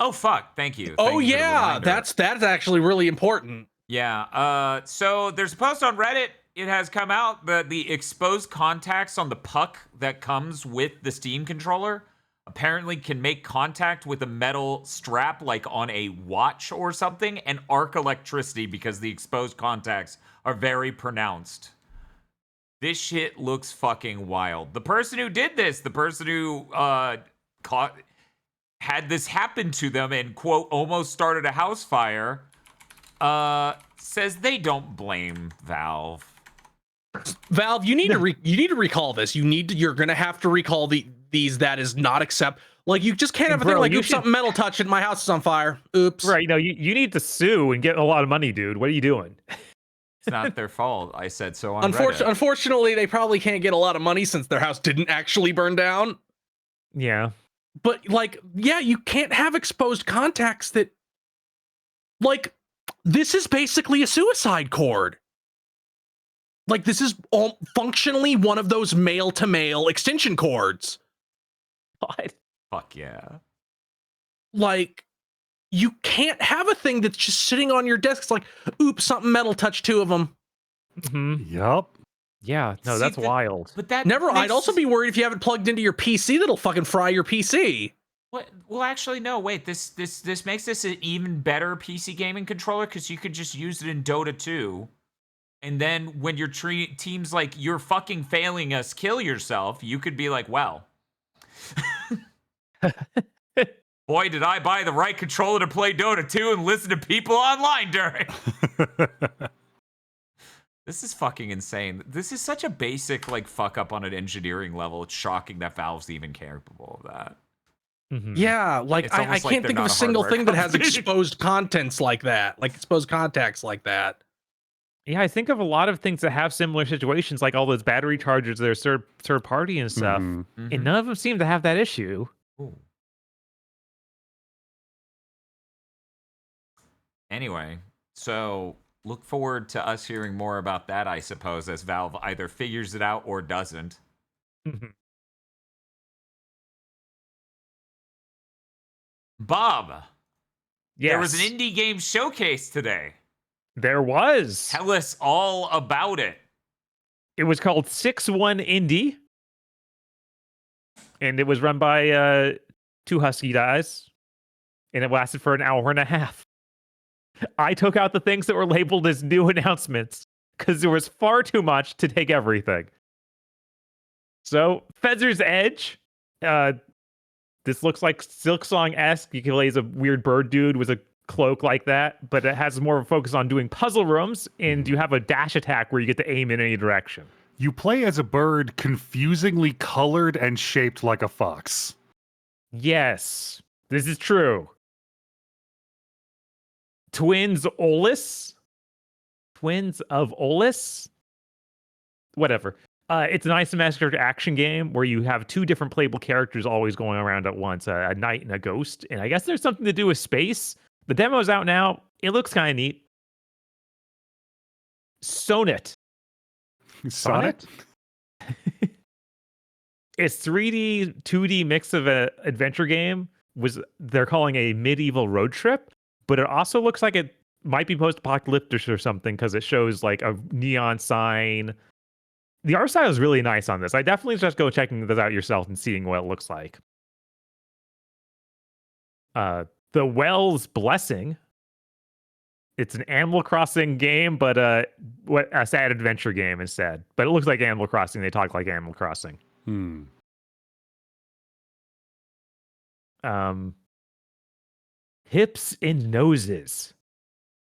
Oh, fuck. Thank you. Oh Thank you for the yeah, reminder. that's actually really important. Yeah. So there's a post on Reddit. It has come out that the exposed contacts on the puck that comes with the Steam controller apparently can make contact with a metal strap like on a watch or something and arc electricity because the exposed contacts are very pronounced. This shit looks fucking wild. The person who did this, the person who had this happen to them and, quote, almost started a house fire, says they don't blame Valve. Valve, you need to recall this. You're gonna have to recall these. That is not accept. Like, you just can't have a thing like, oops, something metal touched and my house is on fire. Oops. Right. No, you need to sue and get a lot of money, dude. What are you doing? It's not their fault. I said so on Reddit. Unfortunately, they probably can't get a lot of money since their house didn't actually burn down. Yeah. But, like, yeah, you can't have exposed contacts that, like, this is basically a suicide cord. Like, this is functionally one of those male-to-male extension cords. What? Fuck yeah. Like, you can't have a thing that's just sitting on your desk. It's like, oops, something metal touched two of them. Mm-hmm. Yup. Yeah, no, that's wild. But that I'd also be worried if you have it plugged into your PC that'll fucking fry your PC. What? Well, actually, no. Wait, this makes this an even better PC gaming controller because you could just use it in Dota 2. And then when your team's like, you're fucking failing us, kill yourself, you could be like, well, boy, did I buy the right controller to play Dota 2 and listen to people online during. This is fucking insane. This is such a basic, like, fuck up on an engineering level. It's shocking that Valve's even capable of that. Mm-hmm. Yeah, like, I can't think of a single thing that has exposed contents like that. Like, exposed contacts like that. Yeah, I think of a lot of things that have similar situations, like all those battery chargers that are third party and stuff, and none of them seem to have that issue. Ooh. Anyway, so look forward to us hearing more about that, I suppose, as Valve either figures it out or doesn't. Bob, Yes. there was an indie game showcase today. There was. Tell us all about it. It was called 6-1 Indie, and it was run by two husky guys, and it lasted for an hour and a half. I took out the things that were labeled as new announcements because there was far too much to take everything. So, Fezzer's Edge. This looks like Silksong-esque. You can play as a weird bird dude with a cloak like that, but it has more of a focus on doing puzzle rooms, and you have a dash attack where you get to aim in any direction. You play as a bird confusingly colored and shaped like a fox. Yes, this is true. Twins of Olus? Whatever. It's an isometric action game where you have two different playable characters always going around at once, a knight and a ghost. And I guess there's something to do with space. The demo's out now. It looks kind of neat. Sonnet. Sonnet? It's 3D, 2D mix of an adventure game. They're calling a medieval road trip, but it also looks like it might be post-apocalyptic or something because it shows like a neon sign. The art style is really nice on this. I definitely just go checking this out yourself and seeing what it looks like. The Well's Blessing. It's an Animal Crossing game, but a sad adventure game instead. But it looks like Animal Crossing. They talk like Animal Crossing. Hips and Noses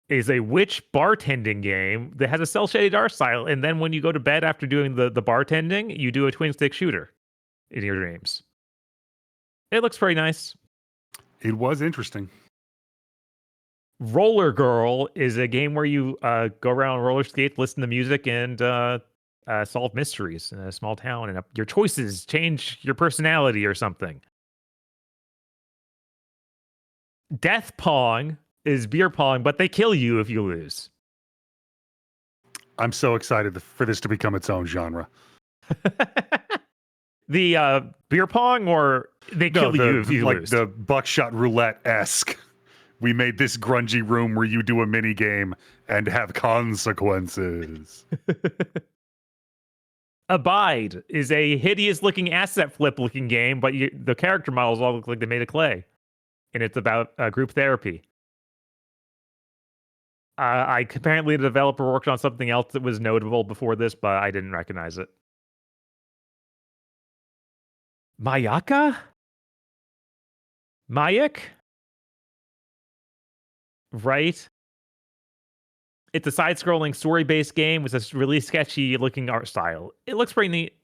is a witch bartending game that has a cel-shaded art style. And then when you go to bed after doing the bartending, you do a twin-stick shooter in your dreams. It looks pretty nice. It was interesting. Roller Girl is a game where you go around on roller skates, listen to music, and solve mysteries in a small town. And your choices change your personality or something. Death Pong is beer pong, but they kill you if you lose. I'm so excited for this to become its own genre. The beer pong, or they kill you if you lose? Like the buckshot roulette-esque. We made this grungy room where you do a mini game and have consequences. Abide is a hideous-looking asset flip-looking game, but the character models all look like they made of clay. And it's about group therapy. Apparently the developer worked on something else that was notable before this, but I didn't recognize it. Mayaka? Mayak? Right? It's a side-scrolling story-based game with this really sketchy-looking art style. It looks pretty neat.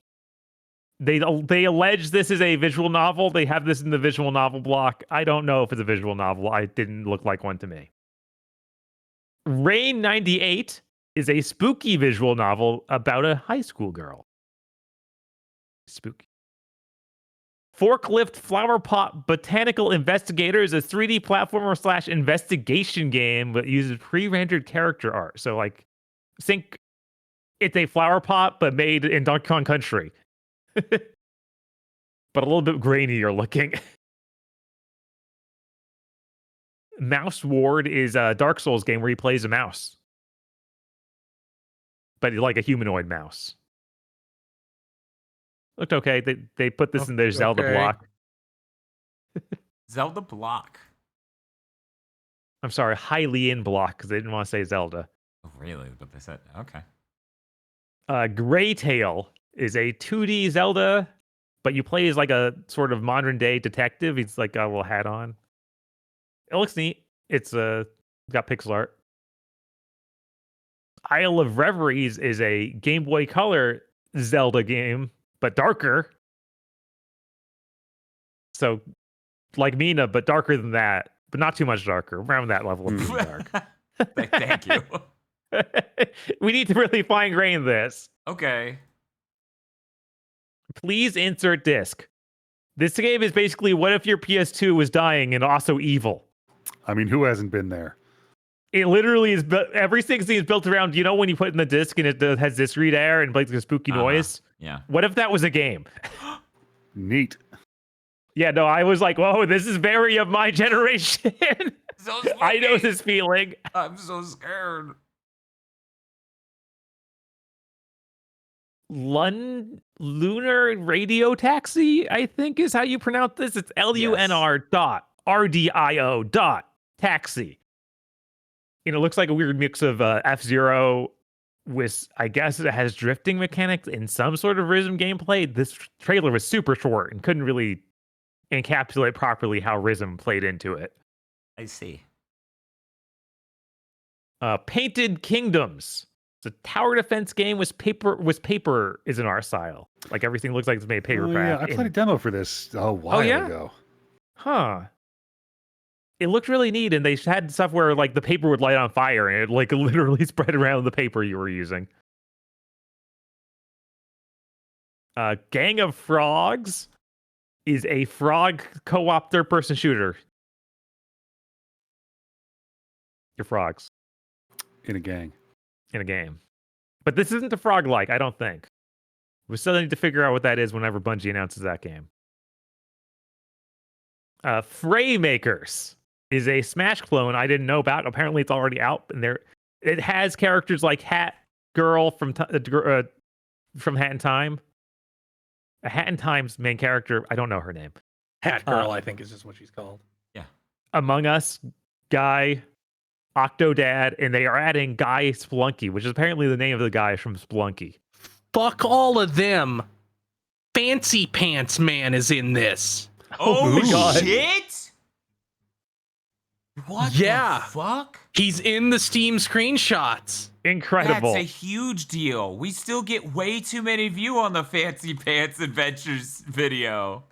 They allege this is a visual novel. They have this in the visual novel block. I don't know if it's a visual novel. It didn't look like one to me. Rain 98 is a spooky visual novel about a high school girl. Spooky. Forklift Flower Pot Botanical Investigator is a 3D platformer / investigation game that uses pre-rendered character art. So, like, think it's a flower pot, but made in Donkey Kong Country. But a little bit grainier looking. Mouse Ward is a Dark Souls game where he plays a mouse. But like a humanoid mouse. Looked okay. They put this in their Zelda block. Zelda block. I'm sorry, Hylian block, because they didn't want to say Zelda. Oh, really? But they said, okay. Grey Tail is a 2D Zelda, but you play as like a sort of modern day detective. He's like got a little hat on. It looks neat. It's got pixel art. Isle of Reveries is a Game Boy Color Zelda game, but darker. So, like Mina, but darker than that, but not too much darker. Around that level of being dark. Thank you. We need to really fine grain this. Okay. Please insert disc. This game is basically what if your PS2 was dying and also evil. I mean, who hasn't been there? It literally is. Every thing is built around. You know when you put in the disc and it has disc read air and like a spooky noise. Yeah. What if that was a game? Neat. Yeah. No, I was like, whoa, this is very of my generation. So I know this feeling. I'm so scared. Lunar Radio Taxi, I think is how you pronounce this. It's LUNR.RDIO.taxi. And it looks like a weird mix of F-Zero with, I guess it has drifting mechanics and some sort of rhythm gameplay. This trailer was super short and couldn't really encapsulate properly how rhythm played into it. I see. Painted Kingdoms. It's a tower defense game with paper is in our style. Like everything looks like it's made paper Yeah, I played a demo for this a while ago. Huh. It looked really neat, and they had stuff where like the paper would light on fire and it like literally spread around the paper you were using. Gang of Frogs is a frog co-op third-person shooter. You're frogs. In a gang. In a game. But this isn't a frog-like, I don't think. We still need to figure out what that is whenever Bungie announces that game. Fray Makers is a Smash clone I didn't know about. Apparently it's already out, and it has characters like Hat Girl from Hat in Time. A Hat in Time's main character, I don't know her name. Hat Girl, I think is just what she's called. Yeah. Among Us, Guy, Octodad, and they are adding Guy Spelunky, which is apparently the name of the guy from Spelunky. Fuck all of them. Fancy Pants Man is in this. Oh my God. shit! What the fuck? He's in the Steam screenshots. Incredible. That's a huge deal. We still get way too many views on the Fancy Pants Adventures video.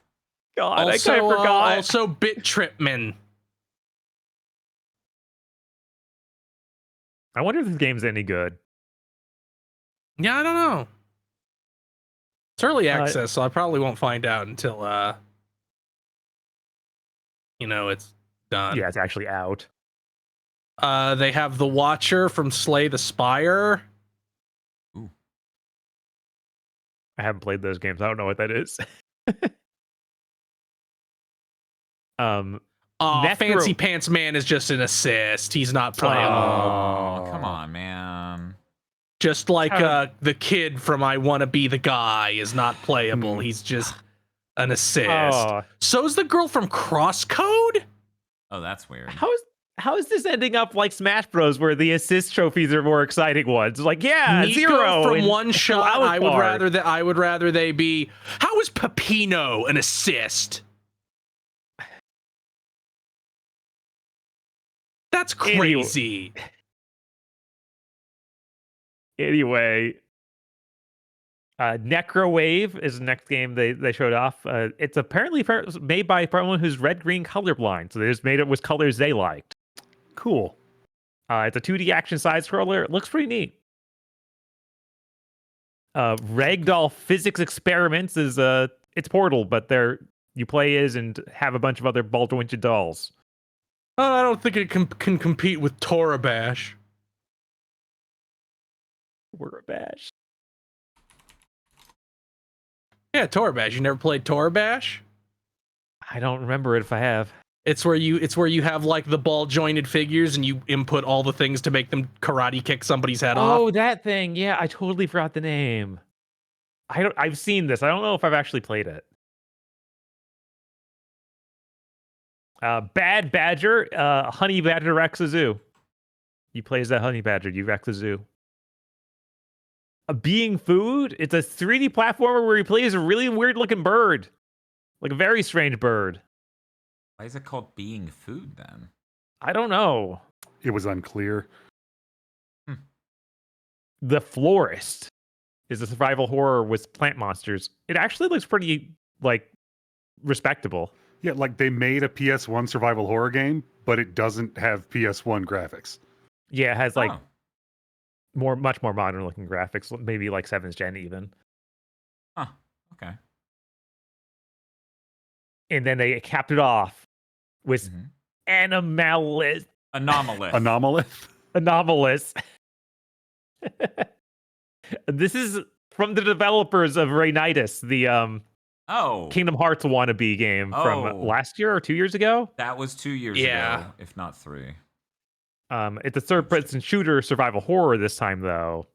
God, I kind of forgot. Also, Bit Tripman. I wonder if this game's any good. Yeah, I don't know. It's early access, so I probably won't find out until, it's done. Yeah, it's actually out. They have The Watcher from Slay the Spire. Ooh. I haven't played those games. I don't know what that is. Fancy Pants Man is just an assist. He's not playable. Oh, come on, man. Just like the kid from I Wanna Be the Guy is not playable. He's just an assist. So's the girl from Crosscode? Oh, that's weird. How is How is this ending up like Smash Bros, where the assist trophies are more exciting ones? Like, yeah, Nico 0 from in one shot. Wild I would Card. rather they be. How is Pepino an assist? That's crazy. Anyway, Necrowave is the next game they showed off. It's apparently made by someone who's red-green colorblind, so they just made it with colors they liked. Cool. It's a 2D action side scroller. It looks pretty neat. Ragdoll Physics Experiments is it's Portal, but you play as and have a bunch of other ball-jointed dolls. I don't think it can compete with Torabash. Torabash. Yeah, Torabash. You never played Torabash? I don't remember it if I have. It's where you have like the ball jointed figures and you input all the things to make them karate kick somebody's head off. Oh, that thing. Yeah, I totally forgot the name. I've seen this. I don't know if I've actually played it. Bad Badger, Honey Badger wrecks a zoo. You play as that Honey Badger, you wreck the zoo. Being Food, it's a 3D platformer where he plays a really weird looking bird. Like a very strange bird. Why is it called Being Food then? I don't know. It was unclear. The Florist is a survival horror with plant monsters. It actually looks pretty, like, respectable. Yeah, like they made a PS1 survival horror game, but it doesn't have PS1 graphics. Yeah, it has, like, Oh. much more modern looking graphics, maybe like 7th gen even. Huh. Okay. And then they capped it off with Anomalous. Anomalous. Anomalous. This is from the developers of Raynitis, the Kingdom Hearts wannabe game from last year or 2 years ago. That was 2 years ago, if not 3. It's a third-person shooter survival horror this time, though.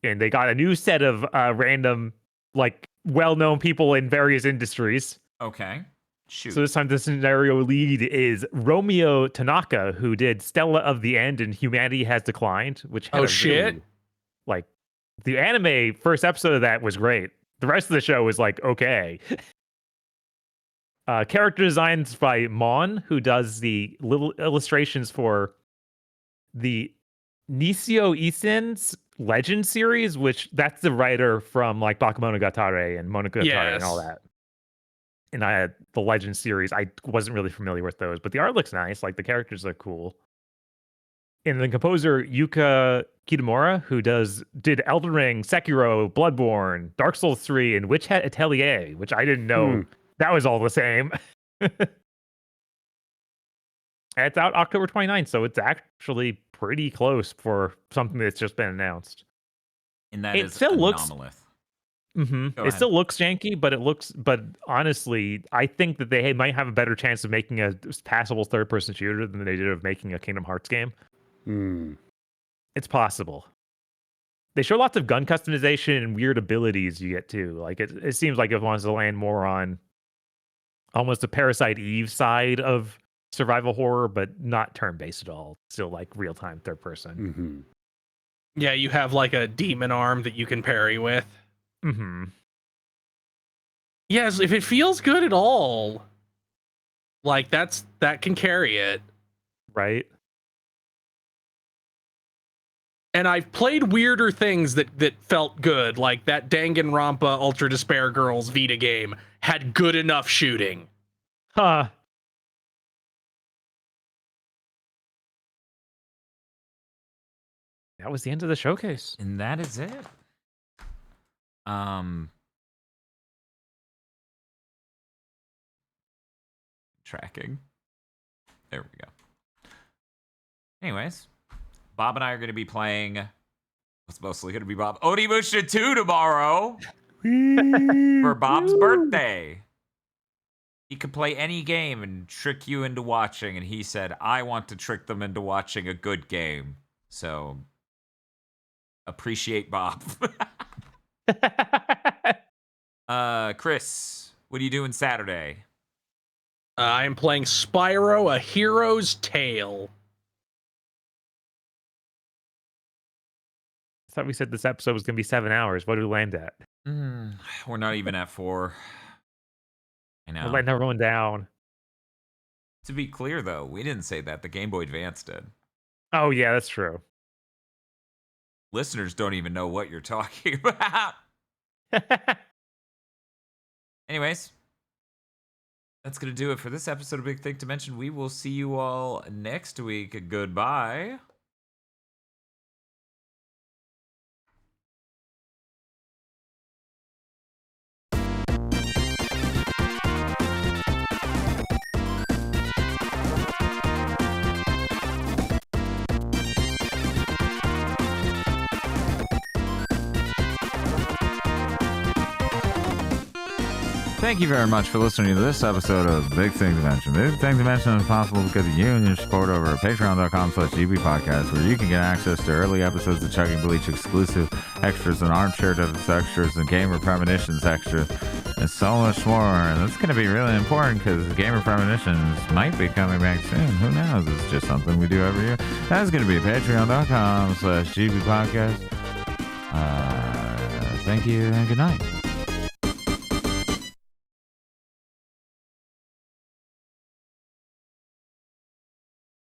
And they got a new set of random, like, well-known people in various industries. Okay. Shoot. So this time the scenario lead is Romeo Tanaka, who did Stella of the End and Humanity Has Declined, which had really, like, the anime first episode of that was great. The rest of the show was like, okay. Character designs by Mon, who does the little illustrations for the Nisio Isen's Legend series, which that's the writer from like Bakemonogatare and Monogatare and all that. And I had the Legend series. I wasn't really familiar with those, but the art looks nice. Like the characters look cool. And the composer Yuka Kitamura, who did Elden Ring, Sekiro, Bloodborne, Dark Souls 3, and Witch Hat Atelier, which I didn't know that was all the same. It's out October 29th, so it's actually pretty close for something that's just been announced. And that it is still anomalous. It still looks janky, but honestly, I think that they might have a better chance of making a passable third-person shooter than they did of making a Kingdom Hearts game. It's possible. They show lots of gun customization and weird abilities you get too. Like it seems like it wants to land more on almost a Parasite Eve side of survival horror, but not turn-based at all. Still like real-time third person. Yeah, you have like a demon arm that you can parry with. Yes, if it feels good at all, like that can carry it. Right. And I've played weirder things that felt good, like that Danganronpa Ultra Despair Girls Vita game had good enough shooting. Huh. That was the end of the showcase. And that is it. Tracking. There we go. Anyways, Bob and I are going to be playing. It's mostly going to be Bob. Onimusha 2 tomorrow for Bob's birthday. He could play any game and trick you into watching, and he said, I want to trick them into watching a good game. So, appreciate Bob. Chris, what are you doing Saturday? I am playing Spyro: A Hero's Tale. I thought we said this episode was going to be 7 hours. What did we land at? We're not even at 4. I know. We're letting everyone down. To be clear, though, we didn't say that. The Game Boy Advance did. Oh, yeah, that's true. Listeners don't even know what you're talking about. Anyways, that's going to do it for this episode of Big Thing to Mention. We will see you all next week. Goodbye. Thank you very much for listening to this episode of Big Thing to Mention. Big Thing to Mention is possible because of you and your support over at patreon.com/gbpodcast, where you can get access to early episodes of Chugging Bleach exclusive extras and Armchair Devils extras and Gamer Premonitions extras and so much more. And that's going to be really important because Gamer Premonitions might be coming back soon. Who knows? It's just something we do every year. That's going to be patreon.com/gbpodcast. Thank you and good night.